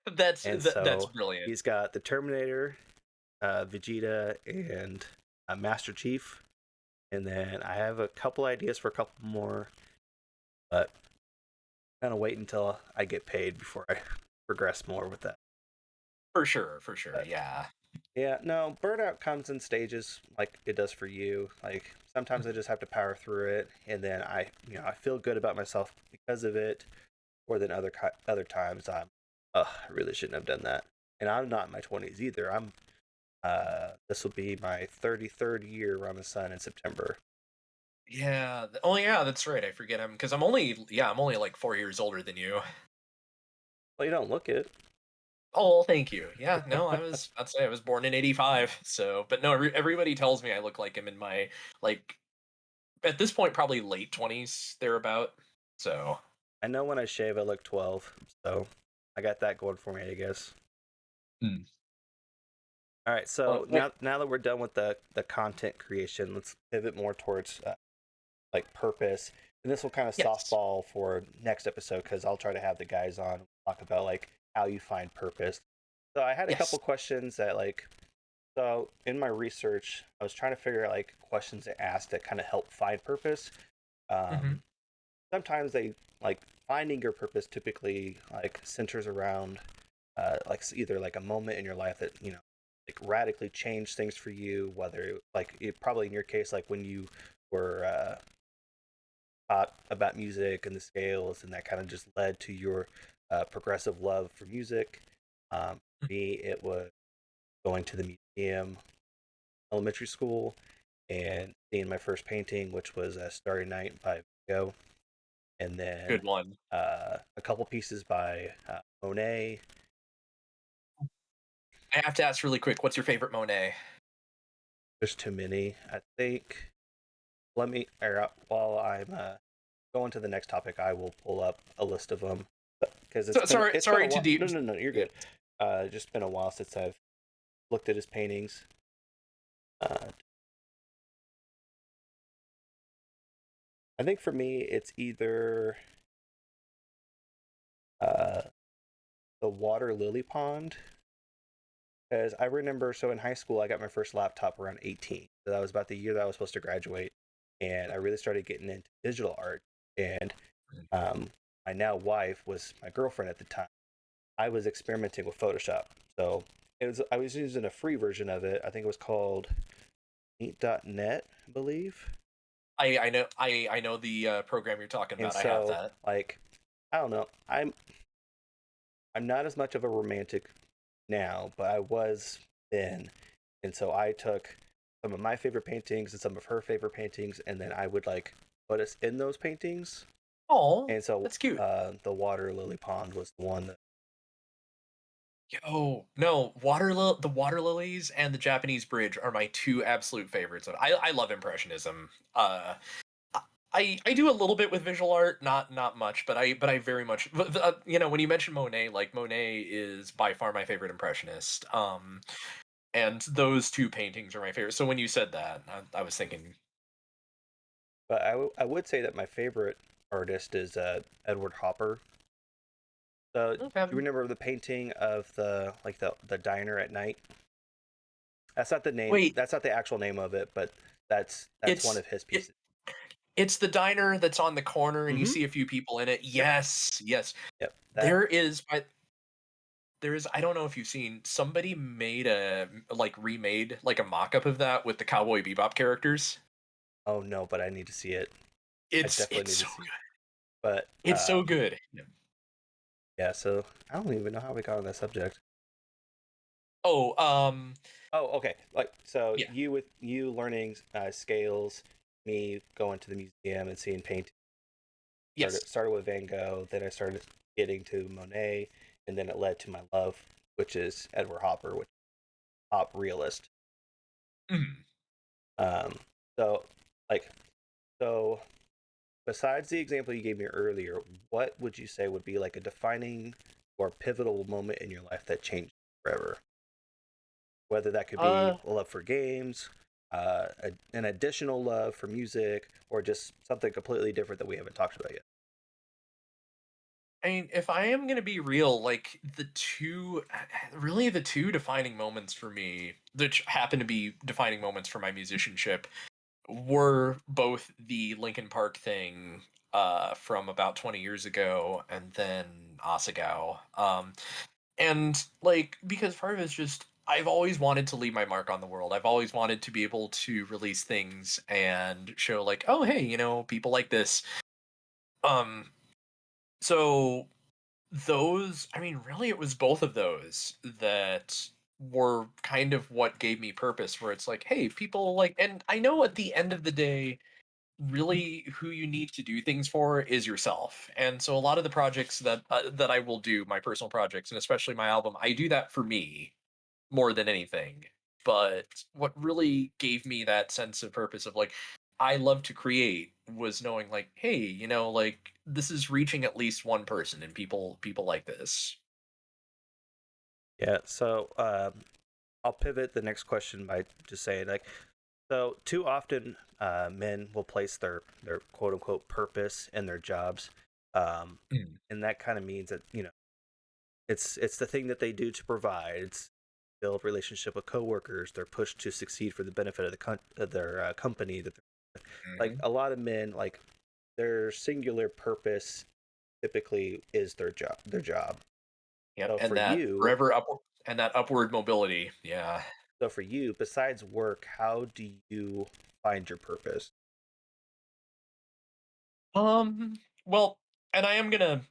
Speaker 1: And
Speaker 2: That's
Speaker 1: so
Speaker 2: brilliant.
Speaker 1: he's got the Terminator, Vegeta, and Master Chief. And then I have a couple ideas for a couple more, but kind of wait until I get paid before I progress more with that.
Speaker 2: For sure, for sure.
Speaker 1: But
Speaker 2: Yeah.
Speaker 1: yeah, no, burnout comes in stages like it does for you. Like sometimes I just have to power through it, and then I feel good about myself because of it. Or then other times I really shouldn't have done that. And I'm not in my 20s either. This will be my 33rd year around the sun in September.
Speaker 2: Yeah. Oh, yeah. That's right. I forget him because I'm only like 4 years older than you.
Speaker 1: Well, you don't look it.
Speaker 2: Oh, thank you. Yeah, no, I'd say I was born in '85. So, but no, everybody tells me I look like him in my like at this point probably late 20s thereabout. So,
Speaker 1: I know when I shave, I look 12, so I got that going for me, I guess.
Speaker 2: hmm.
Speaker 1: All right,
Speaker 2: Well,
Speaker 1: so now that we're done with the content creation, let's pivot more towards like purpose. And this will kind of
Speaker 2: yes.
Speaker 1: softball for next episode because I'll try to have the guys on talk about like how you find purpose. So I had a
Speaker 2: Yes.
Speaker 1: couple questions that like so in my research I was trying to figure out like questions to ask that kind of help find purpose.
Speaker 2: Hmm.
Speaker 1: Um, Sometimes they like finding your purpose typically like centers around like either like a moment in your life that like radically changed things for you, whether like probably in your case like when you were taught about music and the scales, and that kind of just led to your progressive love for music. Me, it was going to the museum, elementary school, and seeing my first painting, which was Starry Night by Go, and then
Speaker 2: Good one.
Speaker 1: a couple pieces by Monet.
Speaker 2: I have to ask really quick. What's your favorite Monet?
Speaker 1: There's too many, I think. Let me, or, while I'm going to the next topic, I will pull up a list of them because
Speaker 2: So sorry,
Speaker 1: it's been a
Speaker 2: sorry to
Speaker 1: while.
Speaker 2: deep.
Speaker 1: No, no, no, you're good. Just been a while since I've looked at his paintings. Uh, I think for me, it's either uh, the water lily pond. Because I remember, so in high school, I got my first laptop around 18. So that was about the year that I was supposed to graduate. And I really started getting into digital art. And um, my now wife was my girlfriend at the time. I was experimenting with Photoshop. So I was using a free version of it. I think it was called Paint.net, I believe.
Speaker 2: I know the program you're talking
Speaker 1: And
Speaker 2: about. I have
Speaker 1: so,
Speaker 2: that.
Speaker 1: like, I don't know. I'm not as much of a romantic now, but I was then. And so I took some of my favorite paintings and some of her favorite paintings, and then I would like put us in those paintings.
Speaker 2: Oh,
Speaker 1: And so
Speaker 2: that's cute.
Speaker 1: the water lily pond was the one that.
Speaker 2: Oh no, the water lilies and the Japanese bridge are my two absolute favorites. I love impressionism. I do a little bit with visual art, not much, but I very much you know, when you mention Monet, like Monet is by far my favorite impressionist. And those two paintings are my favorite. So when you said that, I was thinking,
Speaker 1: But I would say that my favorite artist is Edward Hopper. So do
Speaker 2: okay,
Speaker 1: you remember the painting of the diner at night? That's not the name.
Speaker 2: wait,
Speaker 1: That's not the actual name of it, but that's one
Speaker 2: it's
Speaker 1: of his
Speaker 2: it,
Speaker 1: pieces.
Speaker 2: it's the diner that's on the corner and you
Speaker 1: Mm-hmm.
Speaker 2: see a few people in it.
Speaker 1: Yep.
Speaker 2: Yes, yes.
Speaker 1: Yep. That.
Speaker 2: There is I don't know if you've seen somebody made a like remade like a mock-up of that with the Cowboy Bebop characters.
Speaker 1: Oh no, but I need to see it. I definitely
Speaker 2: It's
Speaker 1: need
Speaker 2: so
Speaker 1: to see it.
Speaker 2: good.
Speaker 1: But
Speaker 2: It's so good. Yeah.
Speaker 1: yeah, so I don't even know how we got on that subject.
Speaker 2: Oh,
Speaker 1: Oh, okay. Like so,
Speaker 2: yeah.
Speaker 1: you with you learning scales, me going to the museum and seeing paint.
Speaker 2: Yes.
Speaker 1: Started with Van Gogh, then I started getting to Monet, and then it led to my love, which is Edward Hopper, which is top realist.
Speaker 2: Mhm.
Speaker 1: Um, so like so besides the example you gave me earlier, what would you say would be like a defining or pivotal moment in your life that changed forever? Whether that could be
Speaker 2: Uh,
Speaker 1: a love for games, an additional love for music, or just something completely different that we haven't talked about yet.
Speaker 2: I mean, if I am gonna be real, like really the two defining moments for me, which happen to be defining moments for my musicianship, were both the Linkin Park thing from about 20 years ago and then Asagao. And like because part of it's just I've always wanted to leave my mark on the world. I've always wanted to be able to release things and show like, oh hey, you know, people like this. Um so those, I mean, really it was both of those that were kind of what gave me purpose where it's like, hey, people like, and I know at the end of the day really who you need to do things for is yourself. And so a lot of the projects that I will do, my personal projects and especially my album, I do that for me more than anything. But what really gave me that sense of purpose of like I love to create was knowing like, hey, you know, like this is reaching at least one person and people like this.
Speaker 1: Yeah. So I'll pivot the next question by just saying like, so too often men will place their quote unquote purpose in their jobs, um,
Speaker 2: Mm.
Speaker 1: and that kind of means that it's the thing that they do to provide. It's build relationship with coworkers. They're pushed to succeed for the benefit of of their company. Like
Speaker 2: Hmm.
Speaker 1: a lot of men, like their singular purpose typically is their job. Their job.
Speaker 2: Yep.
Speaker 1: So for you,
Speaker 2: And that upward mobility. Yeah.
Speaker 1: besides work, how do you find your purpose?
Speaker 2: Um well, and I am gonna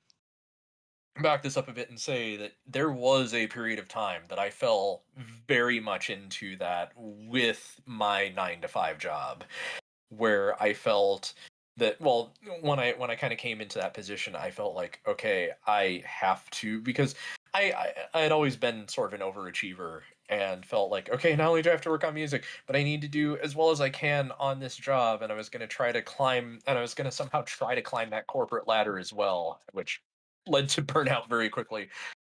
Speaker 2: back this up a bit and say that there was a period of time that I fell very much into that with my 9 to 5 job where I felt that well when I kind of came into that position I felt like okay I have to because I had always been sort of an overachiever and felt like okay not only do I have to work on music but I need to do as well as I can on this job and I was going to try to climb and I was going to somehow try to climb that corporate ladder as well which led to burnout very quickly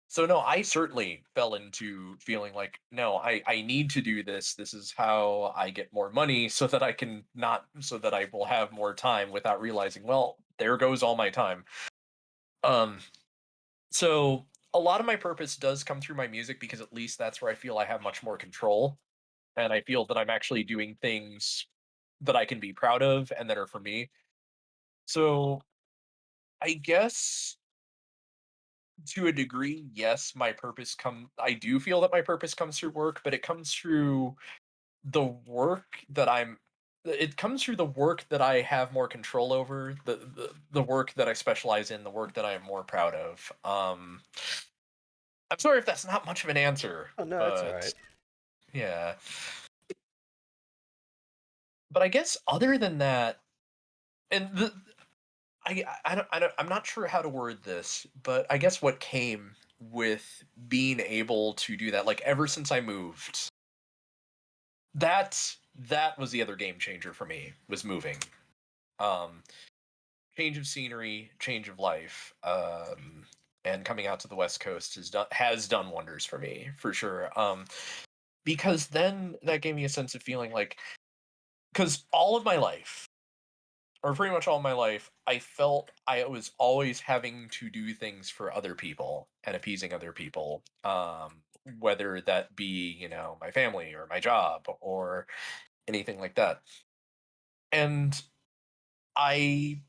Speaker 2: So no, I certainly fell into feeling like, no, I need to do this. This is how I get more money so that I can not so that I will have more time without realizing, well, there goes all my time. Um so a lot of my purpose does come through my music because at least that's where I feel I have much more control, and I feel that I'm actually doing things that I can be proud of and that are for me. So I guess to a degree, yes, my purpose come I do feel that my purpose comes through work, but it comes through the work that I'm it comes through the work that I have more control over, the work that I specialize in, the work that I am more proud of. I'm sorry if that's not much of an answer,
Speaker 1: Oh no, that's all
Speaker 2: but
Speaker 1: right.
Speaker 2: yeah. But I guess other than that, and I'm not sure how to word this, but I guess what came with being able to do that, like ever since I moved, that was the other game changer for me, was moving. Um, Change of scenery, change of life, and coming out to the West Coast has done wonders for me for sure. Because then that gave me a sense of feeling like, because all of my life, or pretty much all my life, I felt I was always having to do things for other people and appeasing other people. Whether that be, my family or my job or anything like that. And I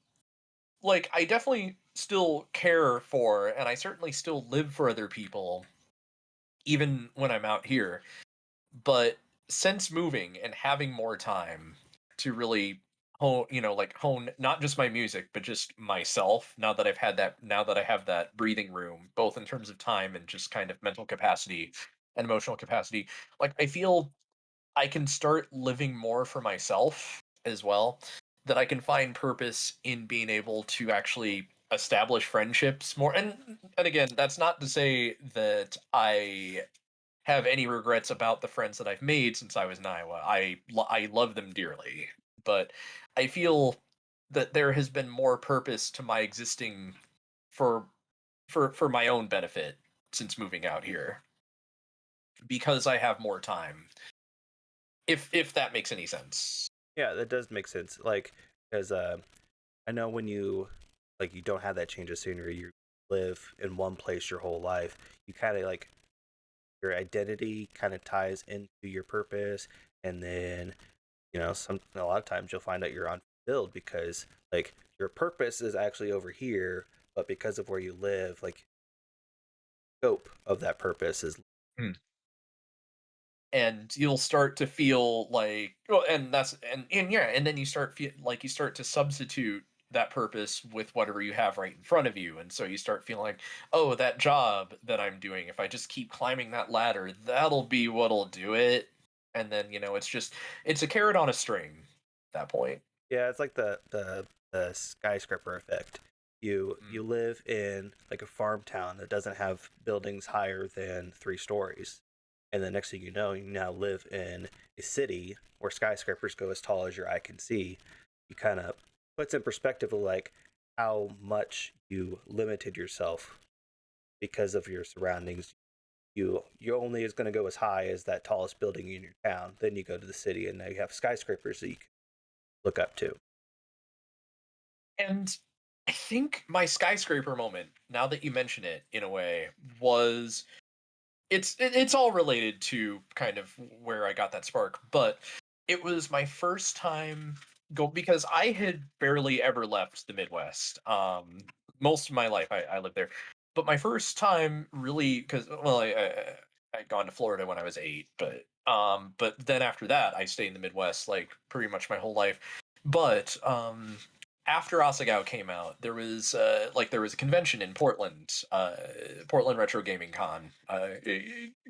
Speaker 2: I definitely still care for, and I certainly still live for other people even when I'm out here. But since moving and having more time to really hone not just my music, but just myself, now that I have that breathing room, both in terms of time and just kind of mental capacity and emotional capacity, like I feel I can start living more for myself as well. That I can find purpose in being able to actually establish friendships more. And again, that's not to say that I have any regrets about the friends that I've made since I was in Iowa. I love them dearly, but I feel that there has been more purpose to my existing for for my own benefit since moving out here because I have more time. If that makes any sense.
Speaker 1: Yeah, that does make sense. Like, because I know when you don't have that change of scenery, you live in one place your whole life. You kind of like your identity kind of ties into your purpose, and then a lot of times you'll find out you're unfulfilled because like your purpose is actually over here, but because of where you live, like scope of that purpose is.
Speaker 2: And you'll start to feel like, well, and that's and yeah, and then you start to substitute that purpose with whatever you have right in front of you, and so you start feeling like, oh, that job that I'm doing, if I just keep climbing that ladder, that'll be what'll do it. And then it's a carrot on a string at that point.
Speaker 1: Yeah, it's like the skyscraper effect. You
Speaker 2: Mm.
Speaker 1: live in like a farm town that doesn't have buildings higher than 3 stories, and the next thing you now live in a city where skyscrapers go as tall as your eye can see. You kind of puts in perspective of like how much you limited yourself because of your surroundings. You only is going to go as high as that tallest building in your town. Then you go to the city, and now you have skyscrapers that you can look up to.
Speaker 2: And I think my skyscraper moment, now that you mention it in a way, was it's all related to kind of where I got that spark, but it was my first time go because I had barely ever left the Midwest. Most of my life I lived there, but my first time really because well I'd gone to Florida when I was 8, but then after that I stayed in the Midwest like pretty much my whole life. But after Asagao came out, there was a convention in Portland, Portland Retro Gaming Con,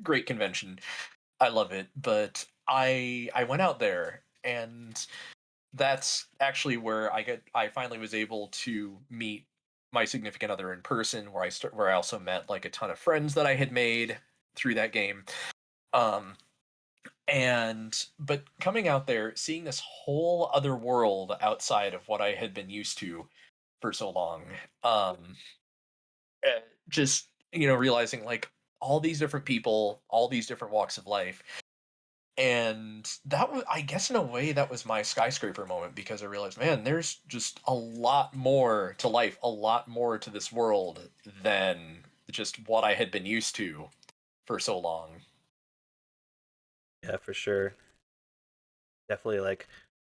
Speaker 2: great convention. I love it, but I went out there, and that's actually where I finally was able to meet my significant other in person, where I also met like a ton of friends that I had made through that game. Um, but coming out there, seeing this whole other world outside of what I had been used to for so long, um, just realizing like all these different people, all these different walks of life. And that was, I guess, in a way, that was my skyscraper moment because I realized, man, there's just a lot more to life, a lot more to this world than just what I had been used to for so long.
Speaker 1: Yeah, for sure. Definitely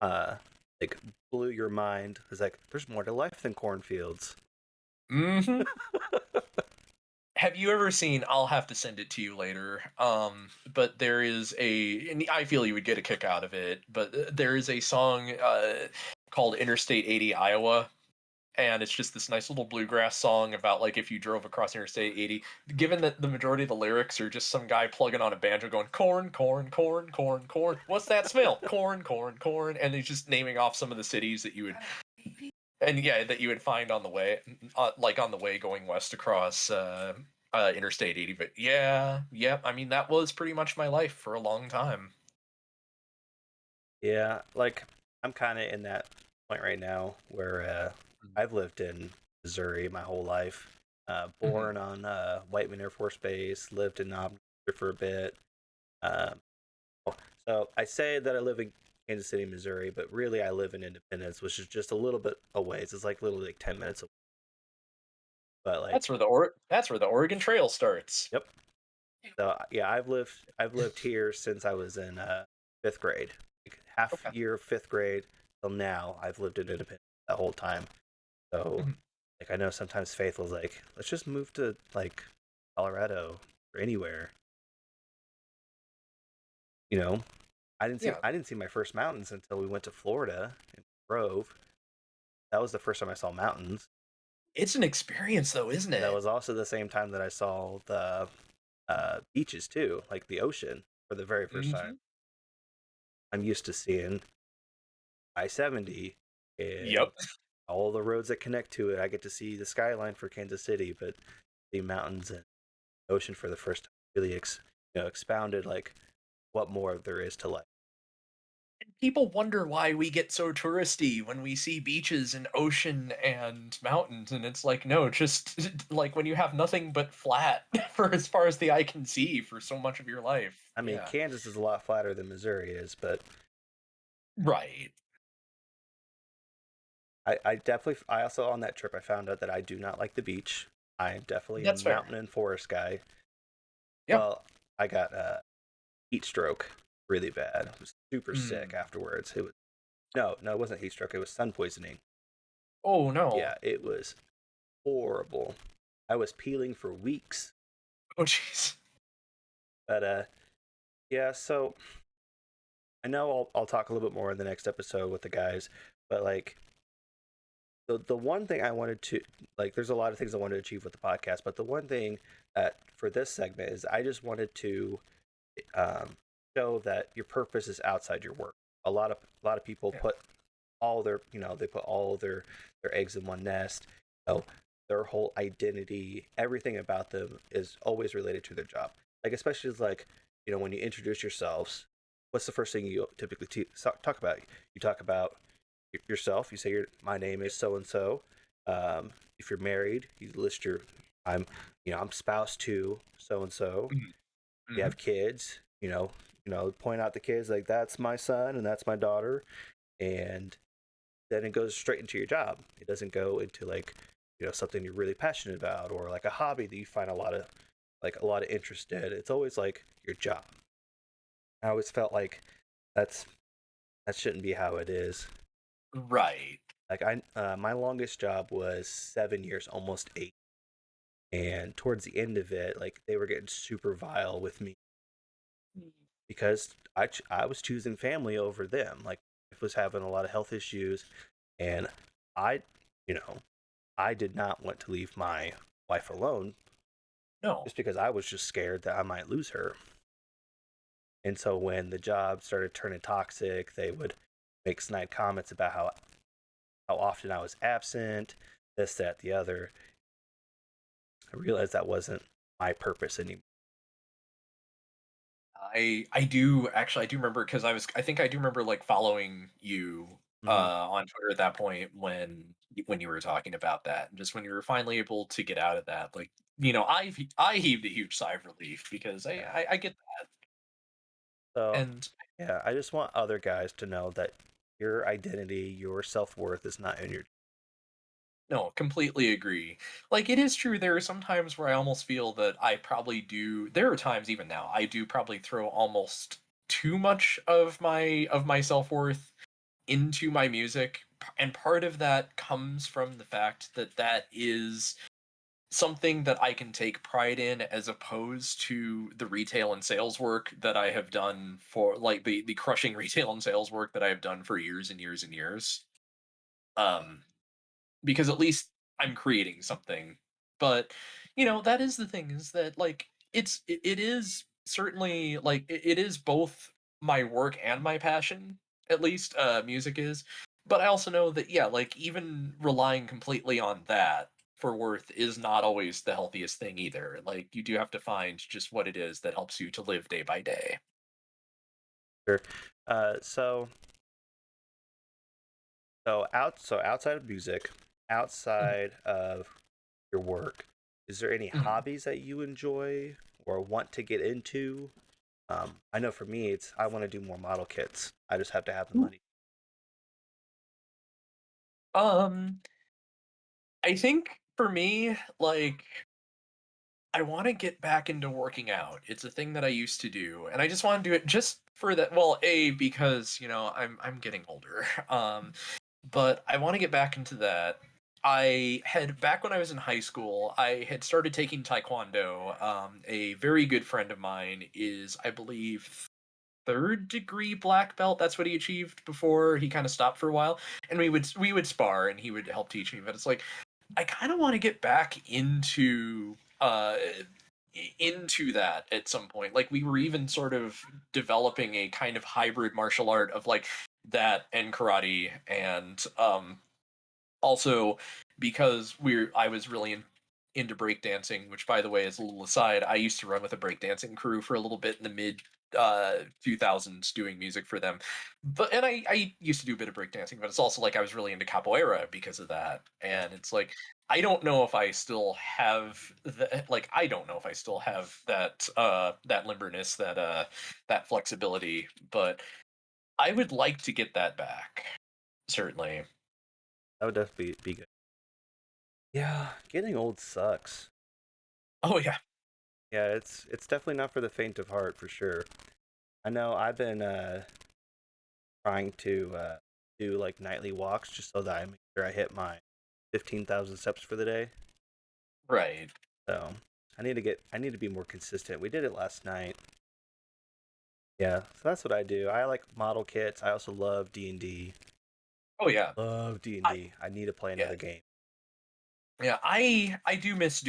Speaker 1: uh like blew your mind. It's like there's more to life than cornfields.
Speaker 2: Hmm. Have you ever seen? I'll have to send it to you later. But there is and I feel you would get a kick out of it. But there is a song called "Interstate 80 Iowa," and it's just this nice little bluegrass song about like if you drove across Interstate 80. Given that the majority of the lyrics are just some guy plugging on a banjo going corn, corn, corn, corn, corn. What's that smell? Corn, corn, corn, and he's just naming off some of the cities that you would and yeah, that you would find on the way, like on the way going west across Interstate 80. But yeah, yeah, I mean that was pretty much my life for a long time.
Speaker 1: Yeah, like I'm kind of in that point right now where I've lived in Missouri my whole life.
Speaker 2: Mhm.
Speaker 1: Born on Whiteman Air Force Base, lived in Knob for a bit. Um, so I say that I live in Kansas City, Missouri, but really I live in Independence, which is just a little bit away. It's like literally like 10 minutes away. But like,
Speaker 2: That's where the Oregon Trail starts.
Speaker 1: yep. So yeah, I've lived here since I was in fifth grade. Like half
Speaker 2: Okay.
Speaker 1: year of fifth grade till now, I've lived in Independence that whole time. So
Speaker 2: Mhm.
Speaker 1: like I know sometimes Faith was like, let's just move to like Colorado or anywhere. You know,
Speaker 2: Yeah,
Speaker 1: I didn't see my first mountains until we went to Florida in Grove. That was the first time I saw mountains.
Speaker 2: it's an experience though, isn't
Speaker 1: And that
Speaker 2: it?
Speaker 1: was also the same time that I saw the beaches too, like the ocean for the very first time.
Speaker 2: Hmm.
Speaker 1: I'm used to seeing I-70 and
Speaker 2: Yep.
Speaker 1: all the roads that connect to it. I get to see the skyline for Kansas City, but the mountains and ocean for the first time really expounded like what more there is to life.
Speaker 2: People wonder why we get so touristy when we see beaches and ocean and mountains, and it's like, no, just like when you have nothing but flat for as far as the eye can see for so much of your life.
Speaker 1: I mean,
Speaker 2: Yeah.
Speaker 1: Kansas is a lot flatter than Missouri is, but
Speaker 2: Right.
Speaker 1: I also on that trip I found out that I do not like the beach. I am definitely a
Speaker 2: That's fair.
Speaker 1: mountain and forest guy.
Speaker 2: Yeah.
Speaker 1: Well, I got heat stroke really bad. I was super sick
Speaker 2: Mm.
Speaker 1: afterwards. It was no, it wasn't heat stroke. It was sun poisoning.
Speaker 2: Oh no.
Speaker 1: Yeah, it was horrible. I was peeling for weeks.
Speaker 2: Oh jeez.
Speaker 1: But yeah, so I know I'll talk a little bit more in the next episode with the guys, but like the one thing I wanted to like there's a lot of things I wanted to achieve with the podcast, but the one thing that for this segment is I just wanted to um, show that your purpose is outside your work. A lot of people
Speaker 2: Yeah.
Speaker 1: put all their they put all their eggs in one nest. So their whole identity, everything about them is always related to their job. Like especially like when you introduce yourselves, what's the first thing you typically talk about? You talk about yourself. You say my name is so and so. If you're married, you list your I'm I'm spouse to so and so.
Speaker 2: Mhm.
Speaker 1: You
Speaker 2: Mhm.
Speaker 1: have kids. Point out the kids like that's my son and that's my daughter, and then it goes straight into your job. It doesn't go into like something you're really passionate about or like a hobby that you find a lot of interest in. It's always like your job. I always felt like that's that shouldn't be how it is.
Speaker 2: Right.
Speaker 1: Like my longest job was 7 years, almost eight, and towards the end of it, like they were getting super vile with me because I was choosing family over them. Like I was having a lot of health issues, and I, you know, I did not want to leave my wife alone
Speaker 2: No.
Speaker 1: just because I was just scared that I might lose her. And so when the job started turning toxic, they would make snide comments about how often I was absent, this, that, the other. I realized that wasn't my purpose anymore.
Speaker 2: I do actually, I do remember because I think I do remember like following you
Speaker 1: Mm-hmm.
Speaker 2: on Twitter at that point when you were talking about that, and just when you were finally able to get out of that, like I heaved a huge sigh of relief because
Speaker 1: Yeah.
Speaker 2: I get that.
Speaker 1: So,
Speaker 2: And
Speaker 1: yeah, I just want other guys to know that your identity, your self worth is not in your.
Speaker 2: no, completely agree. Like, it is true, there are some times where I almost feel that I probably do there are times even now, I do probably throw almost too much of my self-worth into my music, and part of that comes from the fact that that is something that I can take pride in as opposed to the retail and sales work that I have done for like the crushing retail and sales work that I have done for years and years and years. Um because at least I'm creating something. But that is the thing is that like it is certainly like it is both my work and my passion. At least music is. But I also know that yeah, like even relying completely on that for worth is not always the healthiest thing either. Like you do have to find just what it is that helps you to live day by day.
Speaker 1: Sure. Uh, so so outside of music,
Speaker 2: Mhm,
Speaker 1: outside of your work, is there any
Speaker 2: mhm.
Speaker 1: hobbies that you enjoy or want to get into? I know for me, it's I want to do more model kits. I just have to have the
Speaker 2: Ooh.
Speaker 1: money.
Speaker 2: Um I think for me, like I want to get back into working out. It's a thing that I used to do, and I just want to do it just for that. Well, a because I'm getting older, but I want to get back into that. I had back when I was in high school, I had started taking taekwondo. A very good friend of mine is, I believe, third degree black belt. That's what he achieved before he kind of stopped for a while. And we would spar, and he would help teach me. But it's like I kind of want to get back into that at some point. Like we were even sort of developing a kind of hybrid martial art of like that and karate and also because I was really into breakdancing, which by the way is a little aside, I used to run with a breakdancing crew for a little bit in the mid 2000s doing music for them. But and I used to do a bit of breakdancing, but it's also like I was really into capoeira because of that.
Speaker 1: Yeah,
Speaker 2: And it's like I don't know if I still have I don't know if I still have that limberness, that flexibility, but I would like to get that back. Certainly.
Speaker 1: that would definitely be good. Yeah, getting old sucks.
Speaker 2: Oh yeah.
Speaker 1: Yeah, it's definitely not for the faint of heart for sure. I know I've been trying to do like nightly walks just so that I make sure I hit my 15,000 steps for the day.
Speaker 2: Right.
Speaker 1: So I need to be more consistent. We did it last night. Yeah, so that's what I do. I like model kits. I also love D&D.
Speaker 2: Oh yeah.
Speaker 1: Love D and
Speaker 2: I
Speaker 1: D. I need to play
Speaker 2: yeah.
Speaker 1: another game.
Speaker 2: Yeah, I do miss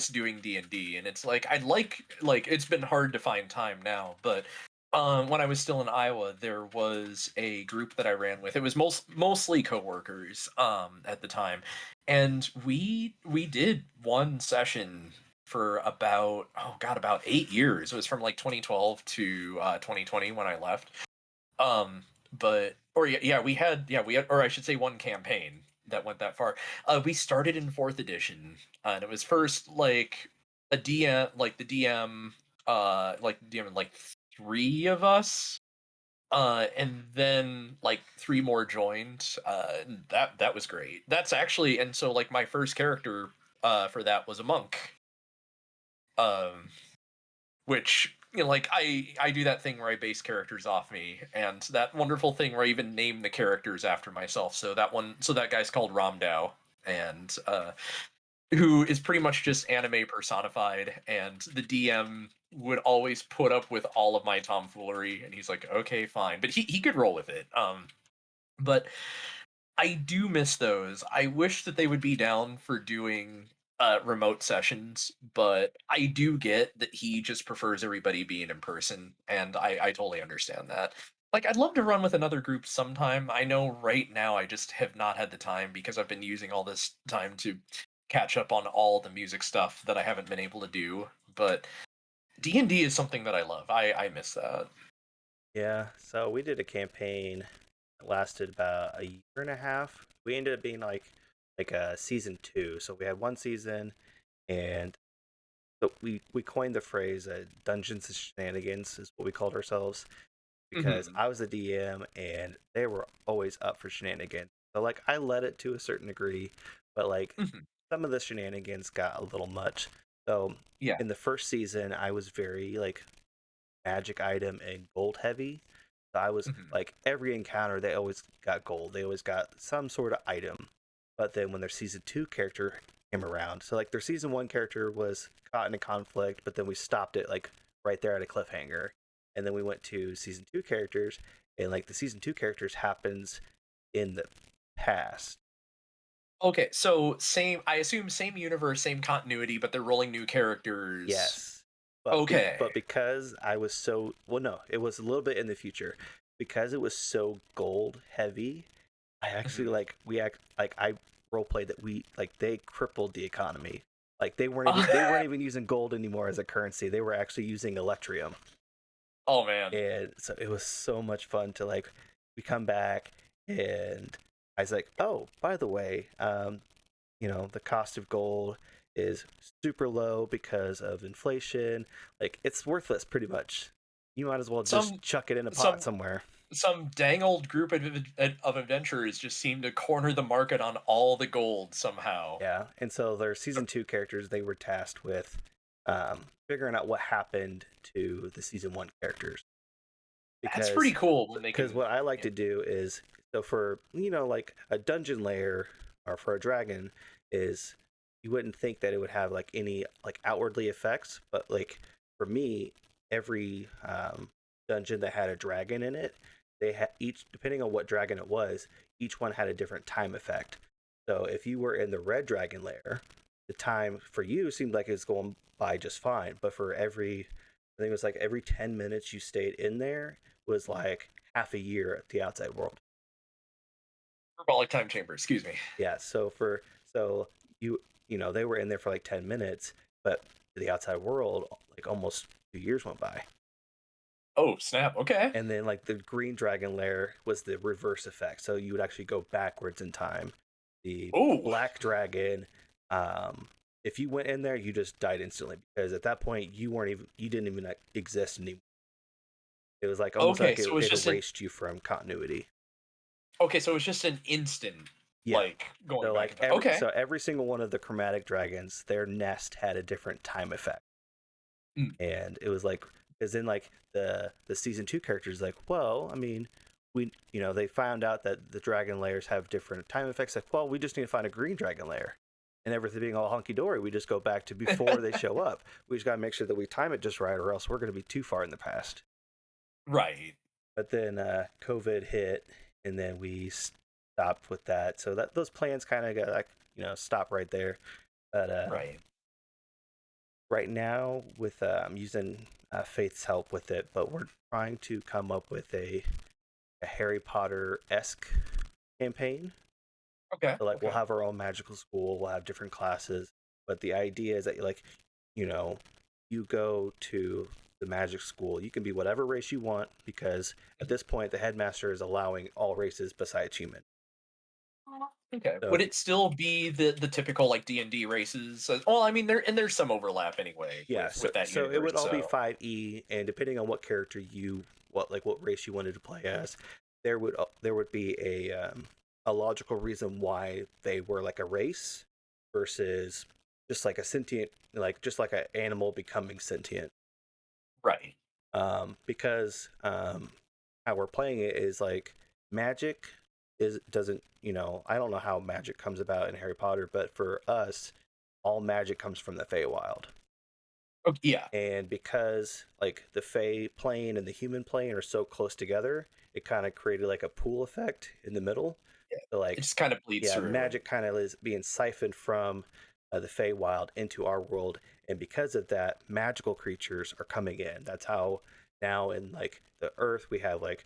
Speaker 2: doing D&D, and it's like I'd like it's been hard to find time now, but when I was still in Iowa, there was a group that I ran with. It was mostly coworkers at the time. And we did one session for about oh god, about 8 years. It was from like 2012 to 2020 when I left. Um, but or yeah, we had, or I should say, one campaign that went that far. We started in fourth edition, and it was first like a DM, like the DM, like the DM, and like three of us, and then like three more joined. And that was great. That's actually, and so like my first character, for that was a monk. Um, which like I do that thing where I base characters off me, and that wonderful thing where I even name the characters after myself. So that guy's called Ramdao, and who is pretty much just anime personified, and the DM would always put up with all of my tomfoolery, and he's like, okay, fine, but he could roll with it. But I do miss those. I wish that they would be down for doing remote sessions, but I do get that he just prefers everybody being in person, and I totally understand that. Like, I'd love to run with another group sometime. I know right now I just have not had the time because I've been using all this time to catch up on all the music stuff that I haven't been able to do. But D&D is something that I love. I miss that.
Speaker 1: Yeah, so we did a campaign that lasted about a year and a half. We ended up being like a season two. So we had one season and so we coined the phrase "Dungeons and Shenanigans" is what we called ourselves because
Speaker 2: Hmm.
Speaker 1: I was the DM and they were always up for shenanigans. So like I led it to a certain degree, but like
Speaker 2: Hmm.
Speaker 1: some of the shenanigans got a little much. So
Speaker 2: Yeah.
Speaker 1: in the first season, I was very like magic item and gold heavy. So I was
Speaker 2: Hmm.
Speaker 1: like every encounter they always got gold. They always got some sort of item. But then when their season 2 character came around, so like their season 1 character was caught in a conflict, but then we stopped it like right there at a cliffhanger. And then we went to season 2 characters, and like the season 2 characters happens in the past.
Speaker 2: Okay, so same. I assume same universe, same continuity, but they're rolling new characters.
Speaker 1: Yes. But
Speaker 2: Okay.
Speaker 1: because I was so well, no, it was a little bit in the future. Because it was so gold heavy, I actually
Speaker 2: Mhm.
Speaker 1: like we act like I role played that we like they crippled the economy. Like they weren't even using gold anymore as a currency. They were actually using electrium.
Speaker 2: Oh man.
Speaker 1: And so it was so much fun to like we come back and I was like, "Oh, by the way, the cost of gold is super low because of inflation. Like it's worthless pretty much. You might as well just
Speaker 2: Some
Speaker 1: chuck it in a pot
Speaker 2: some
Speaker 1: somewhere."
Speaker 2: some dang old group of adventurers just seem to corner the market on all the gold somehow.
Speaker 1: Yeah, and so their season 2 characters, they were tasked with figuring out what happened to the season 1 characters
Speaker 2: That's pretty
Speaker 1: because
Speaker 2: cool when they
Speaker 1: because
Speaker 2: can.
Speaker 1: what I like
Speaker 2: Yeah.
Speaker 1: to do is so for like a dungeon layer or for a dragon is you wouldn't think that it would have like any like outwardly effects, but like for me, every dungeon that had a dragon in it, they had each depending on what dragon it was, each one had a different time effect. So if you were in the red dragon layer, the time for you seemed like it was going by just fine, but for I think it was like every 10 minutes you stayed in there was like half a year at the outside world.
Speaker 2: Hyperbolic time chamber. Excuse me.
Speaker 1: Yeah, so they were in there for like 10 minutes, but the outside world like almost 2 years went by.
Speaker 2: Oh snap. Okay.
Speaker 1: And then like the green dragon lair was the reverse effect. So you would actually go backwards in time. The
Speaker 2: Oh.
Speaker 1: black dragon, um, if you went in there, you just died instantly because at that point you didn't even like, exist anymore. It was like almost
Speaker 2: Okay.
Speaker 1: like
Speaker 2: So it's
Speaker 1: it
Speaker 2: just an.
Speaker 1: erased you from continuity.
Speaker 2: Okay. So it's just an instant,
Speaker 1: Yeah.
Speaker 2: like going
Speaker 1: So
Speaker 2: back
Speaker 1: like
Speaker 2: in time. Okay.
Speaker 1: every single one of the chromatic dragons, their nest had a different time effect.
Speaker 2: Mm.
Speaker 1: And it was like because then like the season 2 characters like, well, I mean, they found out that the dragon layers have different time effects. Like, well, we just need to find a green dragon layer. And everything being all hunky dory, we just go back to before they show up. We just gotta make sure that we time it just right, or else we're gonna be too far in the past.
Speaker 2: Right.
Speaker 1: But then COVID hit, and then we stopped with that. So that those plans kind of got like stop right there. But
Speaker 2: Right.
Speaker 1: right now, with I'm using Faith's help with it, but we're trying to come up with a Harry Potter esque campaign.
Speaker 2: Okay.
Speaker 1: So like we'll
Speaker 2: Okay.
Speaker 1: have our own magical school, we'll have different classes, but the idea is that like you know you go to the magic school, you can be whatever race you want because at this point the headmaster is allowing all races besides human.
Speaker 2: Okay.
Speaker 1: So
Speaker 2: Would
Speaker 1: if
Speaker 2: it still be the typical like D&D races? Well, I mean, there's some overlap anyway
Speaker 1: yeah,
Speaker 2: with that
Speaker 1: so it
Speaker 2: universe.
Speaker 1: would all be
Speaker 2: So
Speaker 1: 5e, and depending on what character what race you wanted to play as, there would be a logical reason why they were like a race versus just like a sentient, like just like an animal becoming sentient.
Speaker 2: right.
Speaker 1: Because how we're playing it is like magic is doesn't I don't know how magic comes about in Harry Potter, but for us, all magic comes from the Feywild.
Speaker 2: Oh, yeah.
Speaker 1: And because like the Fey plane and the human plane are so close together, it kind of created like a pool effect in the middle.
Speaker 2: Yeah.
Speaker 1: So
Speaker 2: It
Speaker 1: like,
Speaker 2: just kind of bleeds
Speaker 1: yeah,
Speaker 2: through and
Speaker 1: magic kind of is being siphoned from the Feywild into our world, and because of that, magical creatures are coming in. That's how now in like the Earth we have like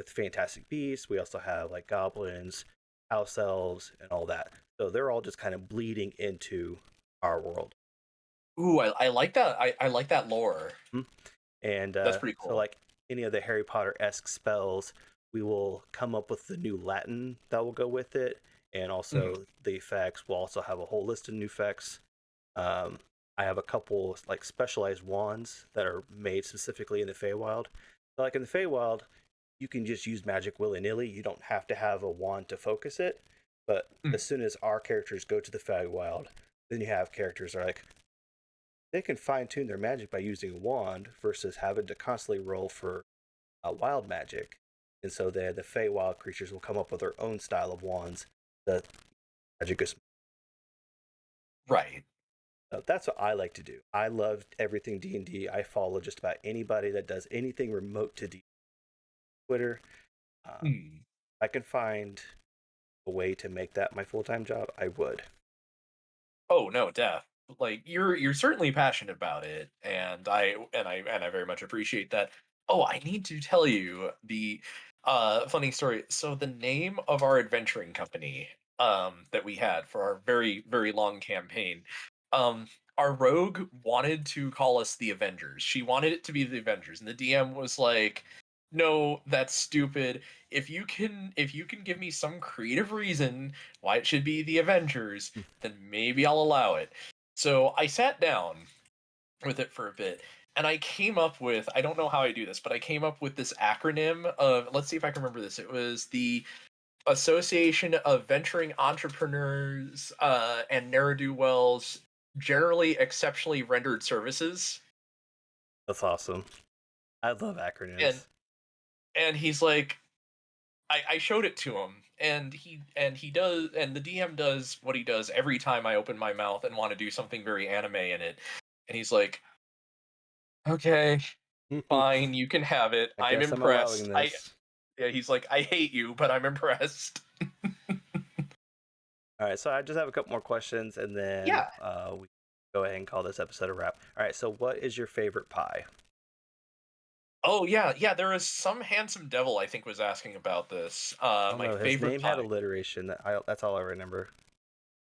Speaker 1: fantastic beasts. We also have like goblins, house elves, and all that. So they're all just kind of bleeding into our world.
Speaker 2: ooh, I like that. I like that lore.
Speaker 1: Mhm. And
Speaker 2: That's pretty
Speaker 1: so,
Speaker 2: cool.
Speaker 1: like any of the Harry Potter esque spells, we will come up with the new Latin that will go with it, and
Speaker 2: Mhm.
Speaker 1: also the effects. We'll also have a whole list of new effects. Um, I have a couple like specialized wands that are made specifically in the Feywild. So, like in the Feywild, you can just use magic willy nilly. You don't have to have a wand to focus it. But
Speaker 2: Mm.
Speaker 1: as soon as our characters go to the Feywild, then you have characters that are like they can fine tune their magic by using a wand versus having to constantly roll for wild magic. And so the Feywild creatures will come up with their own style of wands that magic is.
Speaker 2: Right.
Speaker 1: That's what I like to do. I love everything D&D. I follow just about anybody that does anything remote to D. Twitter. Uh,
Speaker 2: Mm.
Speaker 1: I can find a way to make that my full-time job, I would.
Speaker 2: Oh no, Def. Like you're certainly passionate about it, and I very much appreciate that. Oh, I need to tell you the funny story. So the name of our adventuring company that we had for our very long campaign, um our rogue wanted to call us the Avengers. She wanted it to be the Avengers, and the DM was like, "No, that's stupid. If you can give me some creative reason why it should be the Avengers, then maybe I'll allow it." So I sat down with it for a bit, and I came up with, I don't know how I do this, but I came up with this acronym of, let's see if I can remember this. It was the Association of Venturing Entrepreneurs and Ne'er-do-wells Generally Exceptionally Rendered Services.
Speaker 1: That's awesome. I love
Speaker 2: And
Speaker 1: acronyms.
Speaker 2: he's like, I showed it to him, and he does, and the DM does what he does every time I open my mouth and want to do something very anime in it, and he's like, "Okay, fine, you can have it.
Speaker 1: I
Speaker 2: I'm
Speaker 1: guess I'm allowing
Speaker 2: impressed."
Speaker 1: this.
Speaker 2: Yeah, he's like, "I hate you, but I'm impressed."
Speaker 1: All right, so I just have a couple more questions, and then
Speaker 2: Yeah.
Speaker 1: we go ahead and call this episode a wrap. All right, so what is your favorite pie?
Speaker 2: Oh yeah, yeah. There is some handsome devil I think was asking about this.
Speaker 1: I don't
Speaker 2: My
Speaker 1: know. His
Speaker 2: favorite
Speaker 1: name had
Speaker 2: pie.
Speaker 1: alliteration. That's all I remember.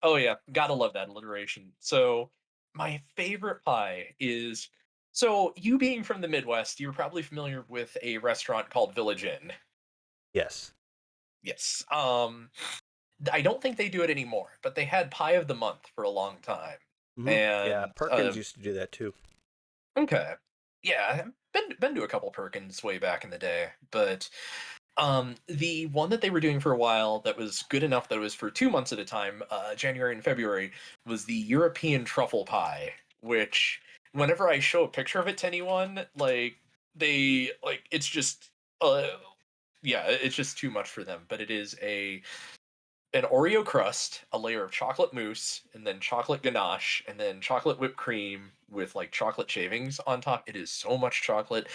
Speaker 2: Oh yeah, gotta love that alliteration. So my favorite pie is, so you being from the Midwest, you're probably familiar with a restaurant called Village Inn.
Speaker 1: Yes.
Speaker 2: Yes. I don't think they do it anymore, but they had pie of the month for a long time.
Speaker 1: Yeah,
Speaker 2: And
Speaker 1: Perkins used to do that too.
Speaker 2: okay. Yeah, I've been to a couple Perkins way back in the day, but the one that they were doing for a while that was good enough that it was for 2 months at a time, January and February, was the European truffle pie, which whenever I show a picture of it to anyone, like they like it's just uh yeah, it's just too much for them. But it is an Oreo crust, a layer of chocolate mousse, and then chocolate ganache, and then chocolate whipped cream with like chocolate shavings on top. It is so much chocolate.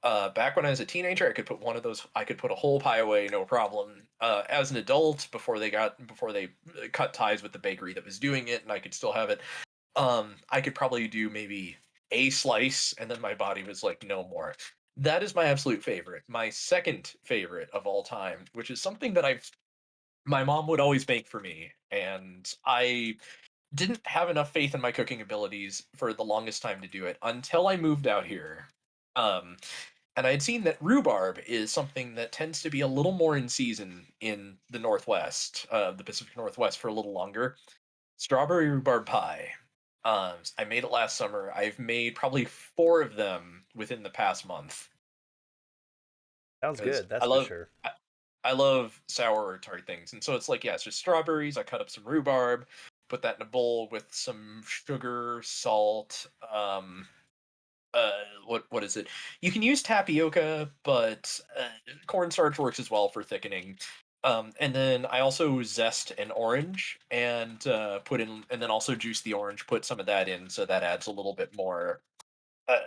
Speaker 2: Back when I was a teenager, I could put one of those. I could put a whole pie away, no problem. As an adult, before they cut ties with the bakery that was doing it, and I could still have it. I could probably do maybe a slice, and then my body was like, no more. That is my absolute favorite. My second favorite of all time, which is something that my mom would always make for me, and I didn't have enough faith in my cooking abilities for the longest time to do it until I moved out here. Um, and I had seen that rhubarb is something that tends to be a little more in season in the Northwest, the Pacific Northwest, for a little longer. Strawberry rhubarb pie. I made it last summer. I've made probably four of them within the past month
Speaker 1: Sounds
Speaker 2: because
Speaker 1: good. That's for sure.
Speaker 2: I love sour or tart things, and so it's like, yeah, it's just strawberries. I cut up some rhubarb, put that in a bowl with some sugar, salt, what is it? You can use tapioca, but cornstarch works as well for thickening. And then I also zest an orange and put in, and then also juice the orange, put some of that in, so that adds a little bit more. Uh,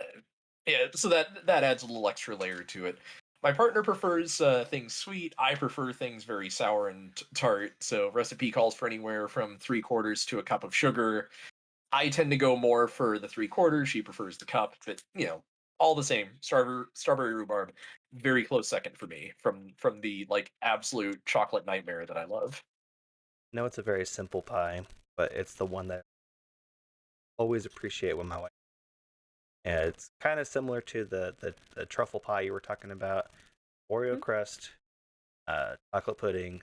Speaker 2: yeah, so that adds a little extra layer to it. My partner prefers things sweet. I prefer things very sour and tart. So recipe calls for anywhere from 3/4 to a cup of sugar. I tend to go more for the 3/4. She prefers the cup, but all the same. Strawberry rhubarb, very close second for me from the like absolute chocolate nightmare that I love.
Speaker 1: I know it's a very simple pie, but it's the one that I always appreciate when my wife. Yeah, it's kind of similar to the truffle pie you were talking about. Oreo
Speaker 2: Mhm.
Speaker 1: crust, chocolate pudding,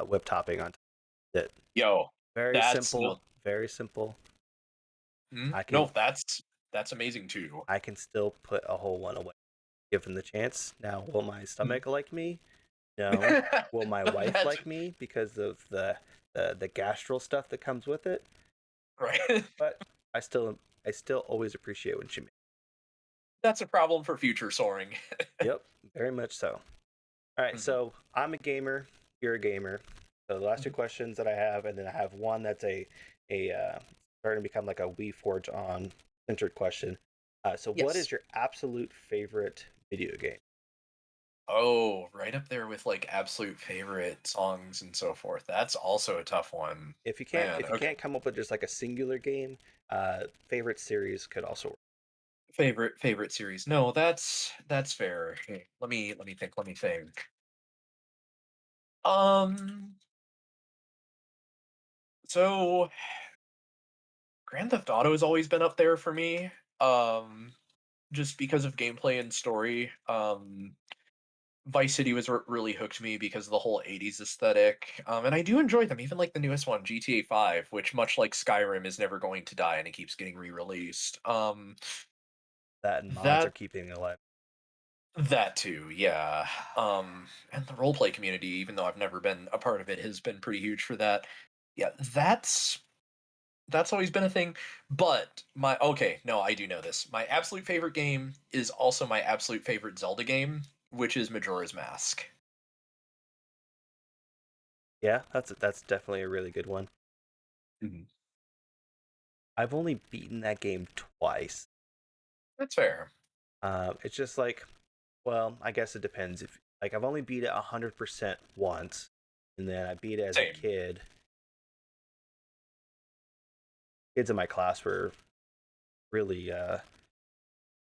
Speaker 1: whipped topping on top. It
Speaker 2: Yo,
Speaker 1: very
Speaker 2: that's
Speaker 1: simple,
Speaker 2: no.
Speaker 1: very simple. I can
Speaker 2: No, that's amazing too.
Speaker 1: I can still put a whole one away given the chance. Now, will my
Speaker 2: Mhm.
Speaker 1: stomach like me? No. Will my wife
Speaker 2: That's
Speaker 1: like me because of the gastral stuff that comes with it?
Speaker 2: right.
Speaker 1: But I still always appreciate when she makes.
Speaker 2: That's a problem for future soaring.
Speaker 1: Yep, very much so. All right,
Speaker 2: Mhm,
Speaker 1: so I'm a gamer. You're a gamer. So the last two
Speaker 2: mhm.
Speaker 1: questions that I have, and then I have one that's a starting to become like a We Forge on centered question. So what
Speaker 2: Yes.
Speaker 1: is your absolute favorite video game?
Speaker 2: Oh, right up there with like absolute favorite songs and so forth. That's also a tough one. Man,
Speaker 1: If you
Speaker 2: okay.
Speaker 1: can't come up with just like a singular game, favorite series could also work.
Speaker 2: Favorite series. No, that's fair. Okay, let me think. Um so Grand Theft Auto has always been up there for me. Um just because of gameplay and story. Vice City was what really hooked me because of the whole 80s aesthetic. And I do enjoy them, even like the newest one, GTA 5, which much like Skyrim is never going to die and it keeps getting re-released.
Speaker 1: That and mods are
Speaker 2: That
Speaker 1: keeping it alive.
Speaker 2: that too, yeah. And the roleplay community, even though I've never been a part of it, has been pretty huge for that. Yeah, that's always been a thing. But my okay, no, I do know this. My absolute favorite game is also my absolute favorite Zelda game, which is Majora's Mask.
Speaker 1: Yeah, that's definitely a really good one.
Speaker 2: Mhm.
Speaker 1: I've only beaten that game twice.
Speaker 2: That's fair.
Speaker 1: It's just like, well, I guess it depends. If like I've only beat it 100% once, and then I beat it as a
Speaker 2: Same.
Speaker 1: kid. Kids in my class were really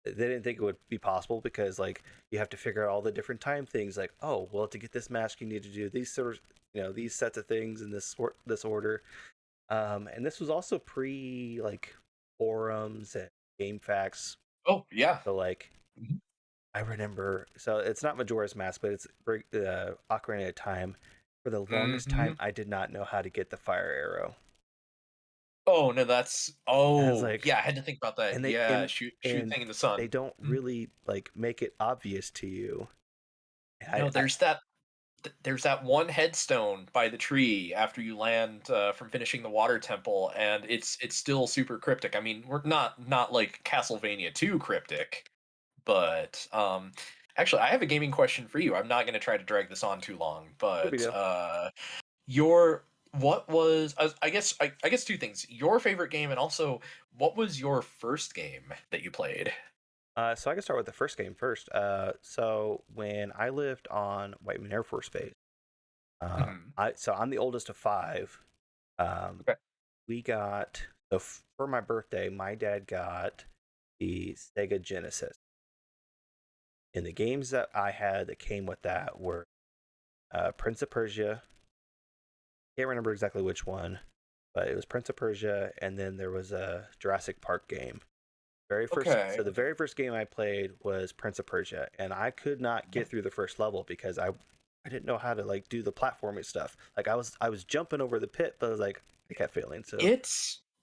Speaker 1: they didn't think it would be possible because like you have to figure out all the different time things. Like, oh, well, to get this mask, you need to do these sort of these sets of things in this order. And this was also pre like forums and game facts.
Speaker 2: Oh, yeah.
Speaker 1: So like
Speaker 2: Mhm.
Speaker 1: I remember, so it's not Majora's Mask, but it's Ocarina of Time. For the longest time,
Speaker 2: Mhm.
Speaker 1: I did not know how to get the fire arrow.
Speaker 2: Oh, no, that's
Speaker 1: And I was
Speaker 2: oh,
Speaker 1: like,
Speaker 2: yeah, I had to think about that.
Speaker 1: and they
Speaker 2: Yeah, shoot
Speaker 1: and
Speaker 2: thing in the
Speaker 1: they
Speaker 2: sun.
Speaker 1: don't
Speaker 2: Mhm.
Speaker 1: really like make it obvious to you.
Speaker 2: No,
Speaker 1: I
Speaker 2: there's that one headstone by the tree after you land, from finishing the water temple, and it's still super cryptic. I mean, we're not like Castlevania 2 cryptic, but, actually, I have a gaming question for you. I'm not gonna try to drag this on too long,
Speaker 1: no big
Speaker 2: but,
Speaker 1: deal.
Speaker 2: your what was I guess 2 things. Your favorite game and also what was your first game that you played?
Speaker 1: So I can start with the first game first. So when I lived on Whiteman Air Force Base,
Speaker 2: Mhm.
Speaker 1: I'm the oldest of five. Um,
Speaker 2: Okay.
Speaker 1: we got for my birthday, my dad got the Sega Genesis, and the games that I had that came with that were Prince of Persia. Can't remember exactly which one, but it was Prince of Persia, and then there was a Jurassic Park game.
Speaker 2: Okay,
Speaker 1: The
Speaker 2: okay.
Speaker 1: very first game I played was Prince of Persia, and I could not
Speaker 2: Yeah.
Speaker 1: get through the first level because I didn't know how to like do the platforming stuff. Like I was jumping over the pit, but I was like I kept failing. So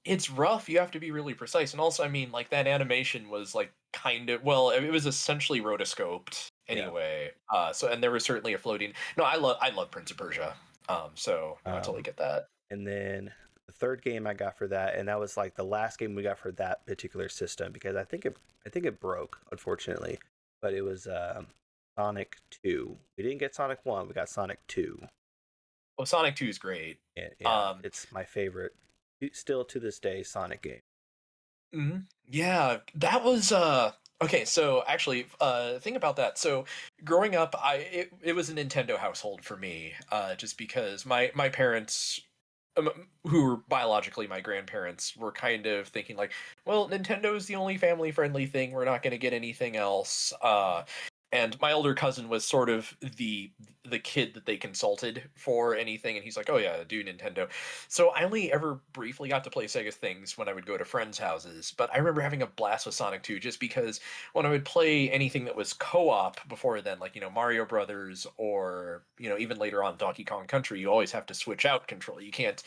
Speaker 2: It's rough, you have to be really precise, and also, I mean, like, that animation was, like, kind of well, it was essentially rotoscoped
Speaker 1: yeah.
Speaker 2: anyway, so and there was certainly a floating no, I love Prince of Persia, so, no, I totally
Speaker 1: Um,
Speaker 2: get that.
Speaker 1: and then the third game I got for that, and that was like the last game we got for that particular system because I think it broke unfortunately, but it was Sonic 2. We didn't get Sonic 1, we got Sonic 2.
Speaker 2: Well, Sonic 2 is great.
Speaker 1: And yeah,
Speaker 2: Um,
Speaker 1: it's my favorite still to this day Sonic game.
Speaker 2: yeah, that was, okay, so, actually, think about that, so, growing up, it was a Nintendo household for me, just because my parents who were biologically my grandparents were kind of thinking like, well, Nintendo's the only family friendly thing. We're not going to get anything else. And my older cousin was sort of the kid that they consulted for anything, and he's like, "Oh yeah, do Nintendo." So I only ever briefly got to play Sega things when I would go to friends' houses, but I remember having a blast with Sonic 2 just because when I would play anything that was co-op before then, like Mario Brothers or even later on Donkey Kong Country, you always have to switch out control. You can't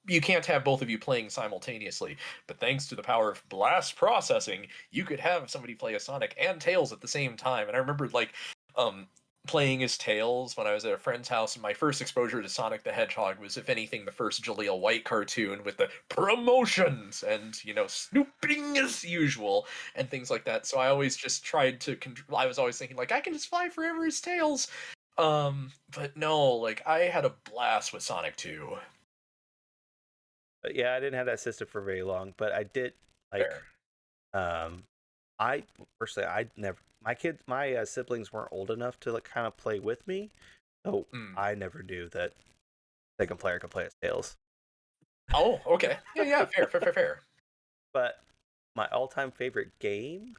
Speaker 2: you can't have both of you playing simultaneously. But thanks to the power of blast processing, you could have somebody play a Sonic and Tails at the same time. And I remember like um playing as Tails when I was at a friend's house, and my first exposure to Sonic the Hedgehog was, if anything, the first Jaleel White cartoon with the promotions and, snooping as usual and things like that. So I always just tried to I was always thinking like I can just fly forever as Tails. But no, like I had a blast with Sonic 2.
Speaker 1: But yeah, I didn't have that system for very long, but I did like.
Speaker 2: Fair.
Speaker 1: Um, I personally, I never. My siblings weren't old enough to like kind of play with me, so
Speaker 2: Mm.
Speaker 1: I never knew that second player could play as Tails.
Speaker 2: Oh, okay. Yeah, yeah, fair, fair, fair, fair.
Speaker 1: But my all-time favorite game.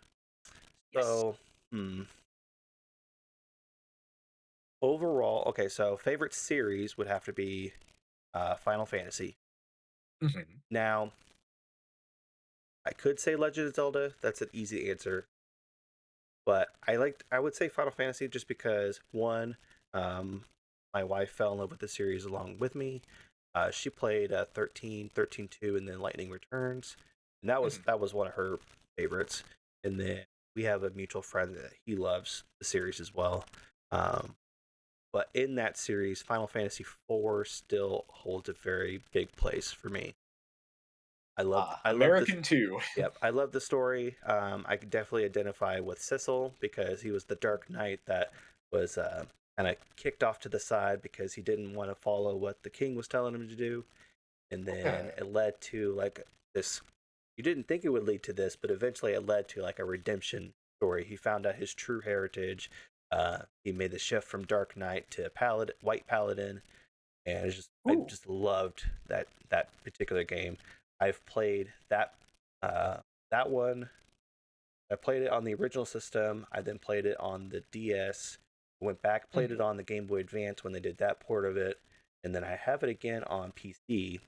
Speaker 2: Yes.
Speaker 1: So, overall, okay. So favorite series would have to be Final Fantasy.
Speaker 2: Hmm.
Speaker 1: Now, I could say Legend of Zelda. That's an easy answer. But I would say Final Fantasy just because one, um, my wife fell in love with the series along with me. She played 13, 13-2, and then Lightning Returns, and
Speaker 2: Hmm.
Speaker 1: that was one of her favorites. And then we have a mutual friend that he loves the series as well. Um, but in that series, Final Fantasy IV still holds a very big place for me. I love this.
Speaker 2: American 2.
Speaker 1: Yep, I love the story. I could definitely identify with Sissel because he was the Dark Knight that was kind of kicked off to the side because he didn't want to follow what the king was telling him to do, and then
Speaker 2: Okay.
Speaker 1: it led to like this. You didn't think it would lead to this, but eventually it led to like a redemption story. He found out his true heritage. He made the shift from Dark Knight to White Paladin, and I
Speaker 2: Ooh.
Speaker 1: just loved that particular game. I've played uh, that one. I played it on the original system. I then played it on the DS. Went back, played it
Speaker 2: Mhm.
Speaker 1: on the Game Boy Advance when they did that port of it, and then I have it again on PC.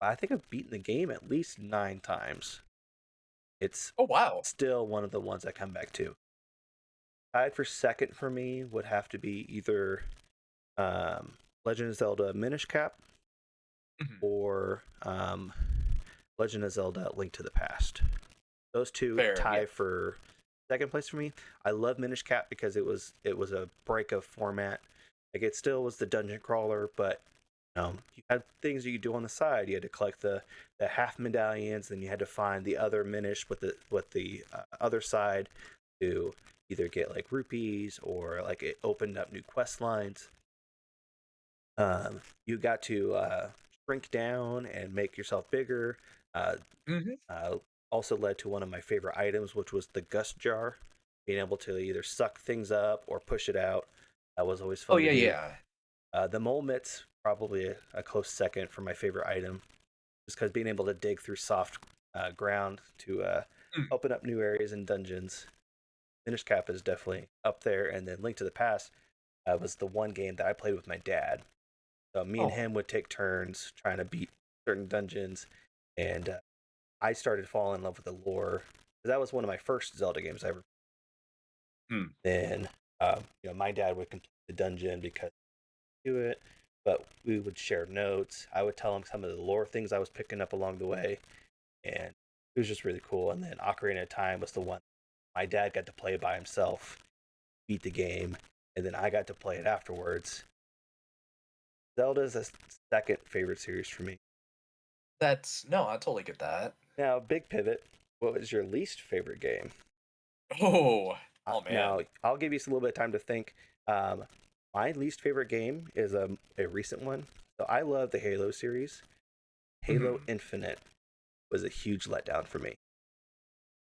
Speaker 1: I think I've beaten the game at least 9 times. It's
Speaker 2: Oh, wow.
Speaker 1: still one of the ones I come back to. Tied for second for me would have to be either Legend of Zelda Minish Cap
Speaker 2: Mhm.
Speaker 1: or Legend of Zelda Link to the Past. Those two
Speaker 2: Fair, yeah.
Speaker 1: tie for second place for me. I love Minish Cap because it was a break of format. Like it still was the dungeon crawler, but you had things you could do on the side. You had to collect the half medallions, then you had to find the other Minish with the other side to either get like rupees or like it opened up new quest lines. You got to shrink down and make yourself bigger. Uh,
Speaker 2: Mhm.
Speaker 1: uh, Also led to one of my favorite items, which was the gust jar, being able to either suck things up or push it out. That was always
Speaker 2: Oh,
Speaker 1: fun to
Speaker 2: yeah,
Speaker 1: do.
Speaker 2: yeah.
Speaker 1: The mole mitts probably a close second for my favorite item, just because being able to dig through soft ground to
Speaker 2: Mm.
Speaker 1: open up new areas and dungeons. Finish Cap is definitely up there, and then Link to the Past was the one game that I played with my dad. So me and
Speaker 2: Oh.
Speaker 1: him would take turns trying to beat certain dungeons, and I started falling in love with the lore. That was one of my first Zelda games I ever.
Speaker 2: Mm.
Speaker 1: Then, my dad would complete the dungeon because he do it, but we would share notes. I would tell him some of the lore things I was picking up along the way, and it was just really cool. And then Ocarina of Time was the one my dad got to play by himself, beat the game, and then I got to play it afterwards. Zelda's a second favorite series for me.
Speaker 2: That's no, I totally get that.
Speaker 1: Now, big pivot. What was your least favorite game?
Speaker 2: Oh. Oh,
Speaker 1: Now,
Speaker 2: man.
Speaker 1: I'll give you a little bit of time to think. Um, my least favorite game is a recent one. So I love the Halo series. Halo
Speaker 2: Mhm.
Speaker 1: Infinite was a huge letdown for me.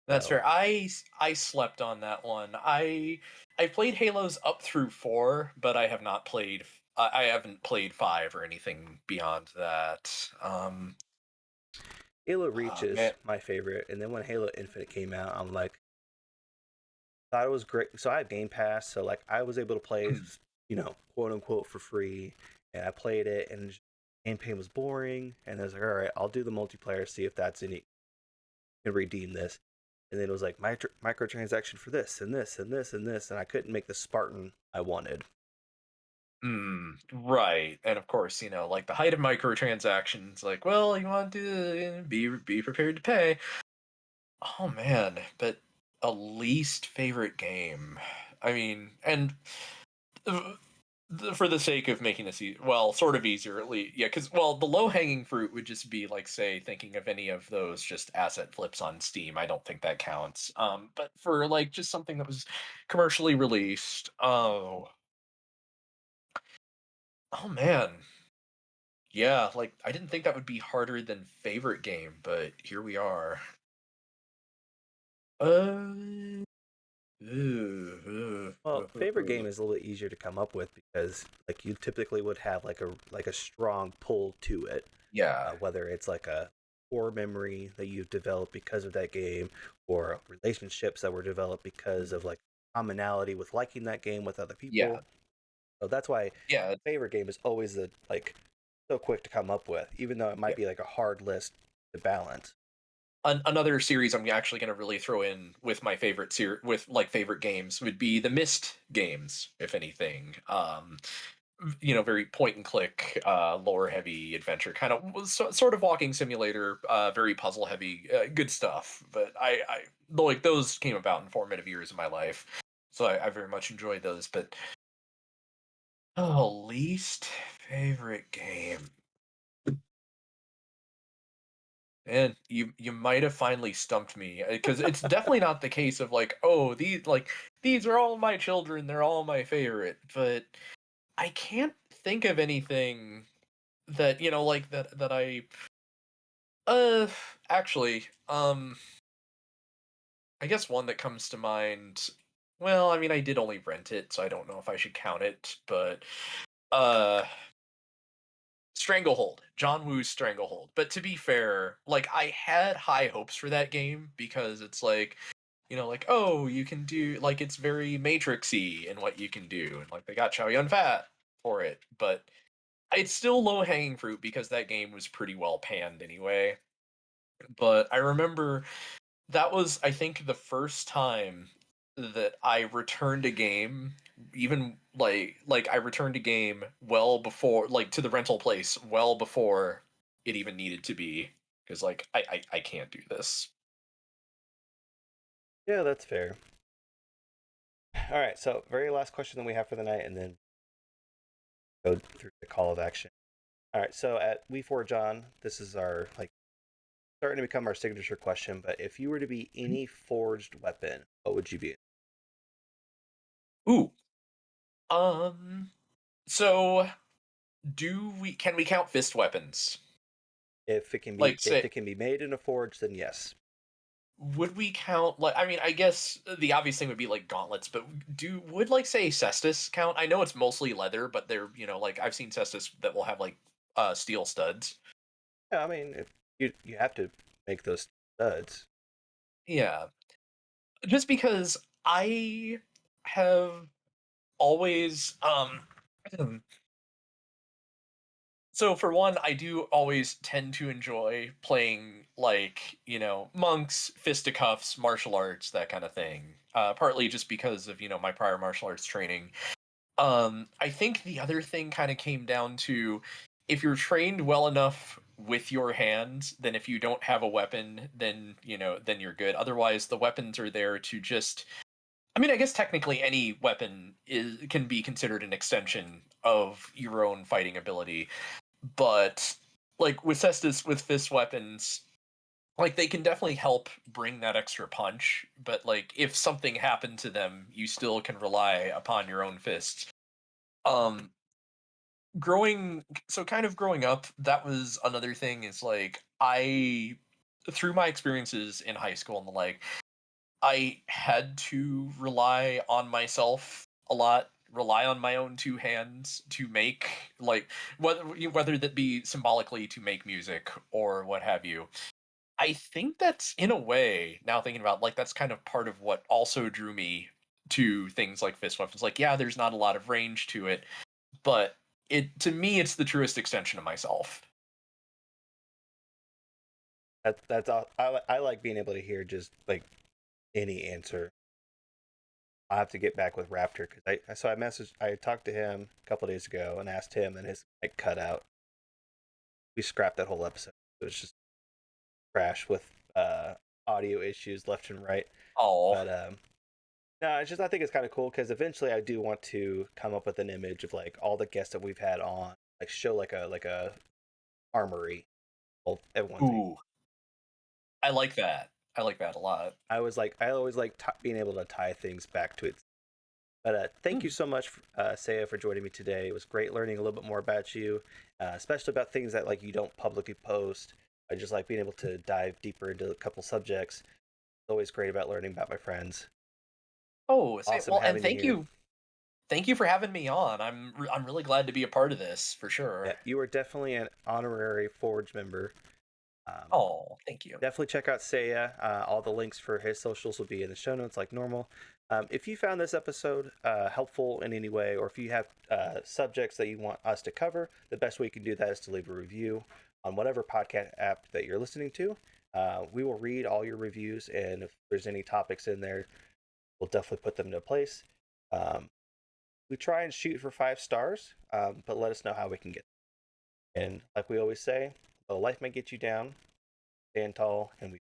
Speaker 2: That's
Speaker 1: So
Speaker 2: fair. I slept on that one. I played Halos up through 4, but I have not played I haven't played 5 or anything beyond that.
Speaker 1: Halo Reach
Speaker 2: Man.
Speaker 1: is my favorite, and then when Halo Infinite came out, I'm like, thought it was great. So I have Game Pass, so like I was able to play,
Speaker 2: Mhm.
Speaker 1: quote unquote, for free, and I played it, and campaign was boring, and I was like, all right, I'll do the multiplayer, see if that's any can redeem this. And then it was like microtransaction for this and this and this and this, and I couldn't make the Spartan I wanted.
Speaker 2: Right. And of course, like the height of microtransactions, like, well, you want to be prepared to pay. Oh man, but a least favorite game. I mean, and uh, for the sake of making this well, sort of easier, at least, yeah, because well, the low hanging fruit would just be like, say, thinking of any of those just asset flips on Steam. I don't think that counts. But for like just something that was commercially released, oh man, yeah, like I didn't think that would be harder than favorite game, but here we are. Uh,
Speaker 1: Well, favorite game is a little bit easier to come up with because like you typically would have like a strong pull to it,
Speaker 2: yeah,
Speaker 1: whether it's like a core memory that you've developed because of that game, or relationships that were developed because of like commonality with liking that game with other
Speaker 2: yeah,
Speaker 1: people. So that's why
Speaker 2: yeah,
Speaker 1: favorite game is always the like so quick to come up with, even though it might
Speaker 2: yeah.
Speaker 1: be like a hard list to balance.
Speaker 2: Another series I'm actually going to really throw in with my with like favorite games would be the Myst games, if anything. Very point and click, lore heavy adventure, kind of sort of walking simulator, very puzzle heavy, good stuff. But I like those came about in formative years of my life, so I very much enjoyed those. But oh, least favorite game. And you might have finally stumped me because it's definitely not the case of like, oh, these are all my children, they're all my favorite, but I can't think of anything that like that I uh actually I guess one that comes to mind. Well, I mean, I did only rent it, so I don't know if I should count it, but uh Stranglehold, John Woo's Stranglehold. But to be fair, like I had high hopes for that game because it's like, like, oh, you can do like it's very Matrixy in what you can do, and like they got Chow Yun Fat for it, but it's still low hanging fruit because that game was pretty well panned anyway. But I remember that was, I think, the first time that I returned a game, even like I returned a game well before, like to the rental place well before it even needed to be, because like I can't do this.
Speaker 1: Yeah, that's fair. All right, so very last question that we have for the night, and then go through the call of action. All right, so at We For John, this is our like starting to become our signature question. But if you were to be any forged weapon, what would you be?
Speaker 2: Ooh, um, so do we can we count fist weapons? Like
Speaker 1: If
Speaker 2: say,
Speaker 1: it can be made in a forge, then yes.
Speaker 2: would we count like I mean I guess the obvious thing would be like gauntlets, but would like say cestus count? I know it's mostly leather, but they're like I've seen cestus that will have like steel studs.
Speaker 1: Yeah, I mean, if you have to make those studs.
Speaker 2: Yeah. Just because I have always so for one, I do always tend to enjoy playing like, monks, fisticuffs, martial arts, that kind of thing. Partly just because of, my prior martial arts training. I think the other thing kind of came down to if you're trained well enough with your hands, then if you don't have a weapon, then then you're good. Otherwise, the weapons are there to just. I mean, I guess technically any weapon can be considered an extension of your own fighting ability, but like with Cestus with fist weapons, like they can definitely help bring that extra punch. But like if something happened to them, you still can rely upon your own fists. um kind of growing up, that was another thing, is like I through my experiences in high school and the like, I had to rely on myself a lot, rely on my own two hands to make, like, whether that be symbolically to make music or what have you. I think that's, in a way, now thinking about, like, that's kind of part of what also drew me to things like fist weapons. Like, yeah, there's not a lot of range to it, but to me it's the truest extension of myself.
Speaker 1: That's all. I like being able to hear just like any answer. I'll have to get back with Raptor because I talked to him a couple days ago and asked him, and his mic cut out. We scrapped that whole episode. It was just crash with audio issues left and right.
Speaker 2: Oh,
Speaker 1: But no, it's just I think it's kind of cool because eventually I do want to come up with an image of like all the guests that we've had on, like show like a armory at one thing.
Speaker 2: ooh, I like that. I like that a lot.
Speaker 1: I always like being able to tie things back to it. But thank you
Speaker 2: Hmm.
Speaker 1: so much, Saya, for joining me today. It was great learning a little bit more about you, especially about things that like you don't publicly post. I just like being able to dive deeper into a couple subjects. It's always great about learning about my friends.
Speaker 2: Oh,
Speaker 1: Awesome
Speaker 2: well, and
Speaker 1: having you here.
Speaker 2: thank you for having me on. I'm really glad to be a part of this for
Speaker 1: Yeah,
Speaker 2: sure.
Speaker 1: you are definitely an honorary Forge member. Um,
Speaker 2: Oh, thank you.
Speaker 1: Definitely check out Seiya. All the links for his socials will be in the show notes, like normal. If you found this episode helpful in any way, or if you have subjects that you want us to cover, the best way you can do that is to leave a review on whatever podcast app that you're listening to. We will read all your reviews, and if there's any topics in there, we'll definitely put them into place. Um, we try and shoot for 5 stars, but let us know how we can get. And like we always say, though life may get you down, stand tall, and we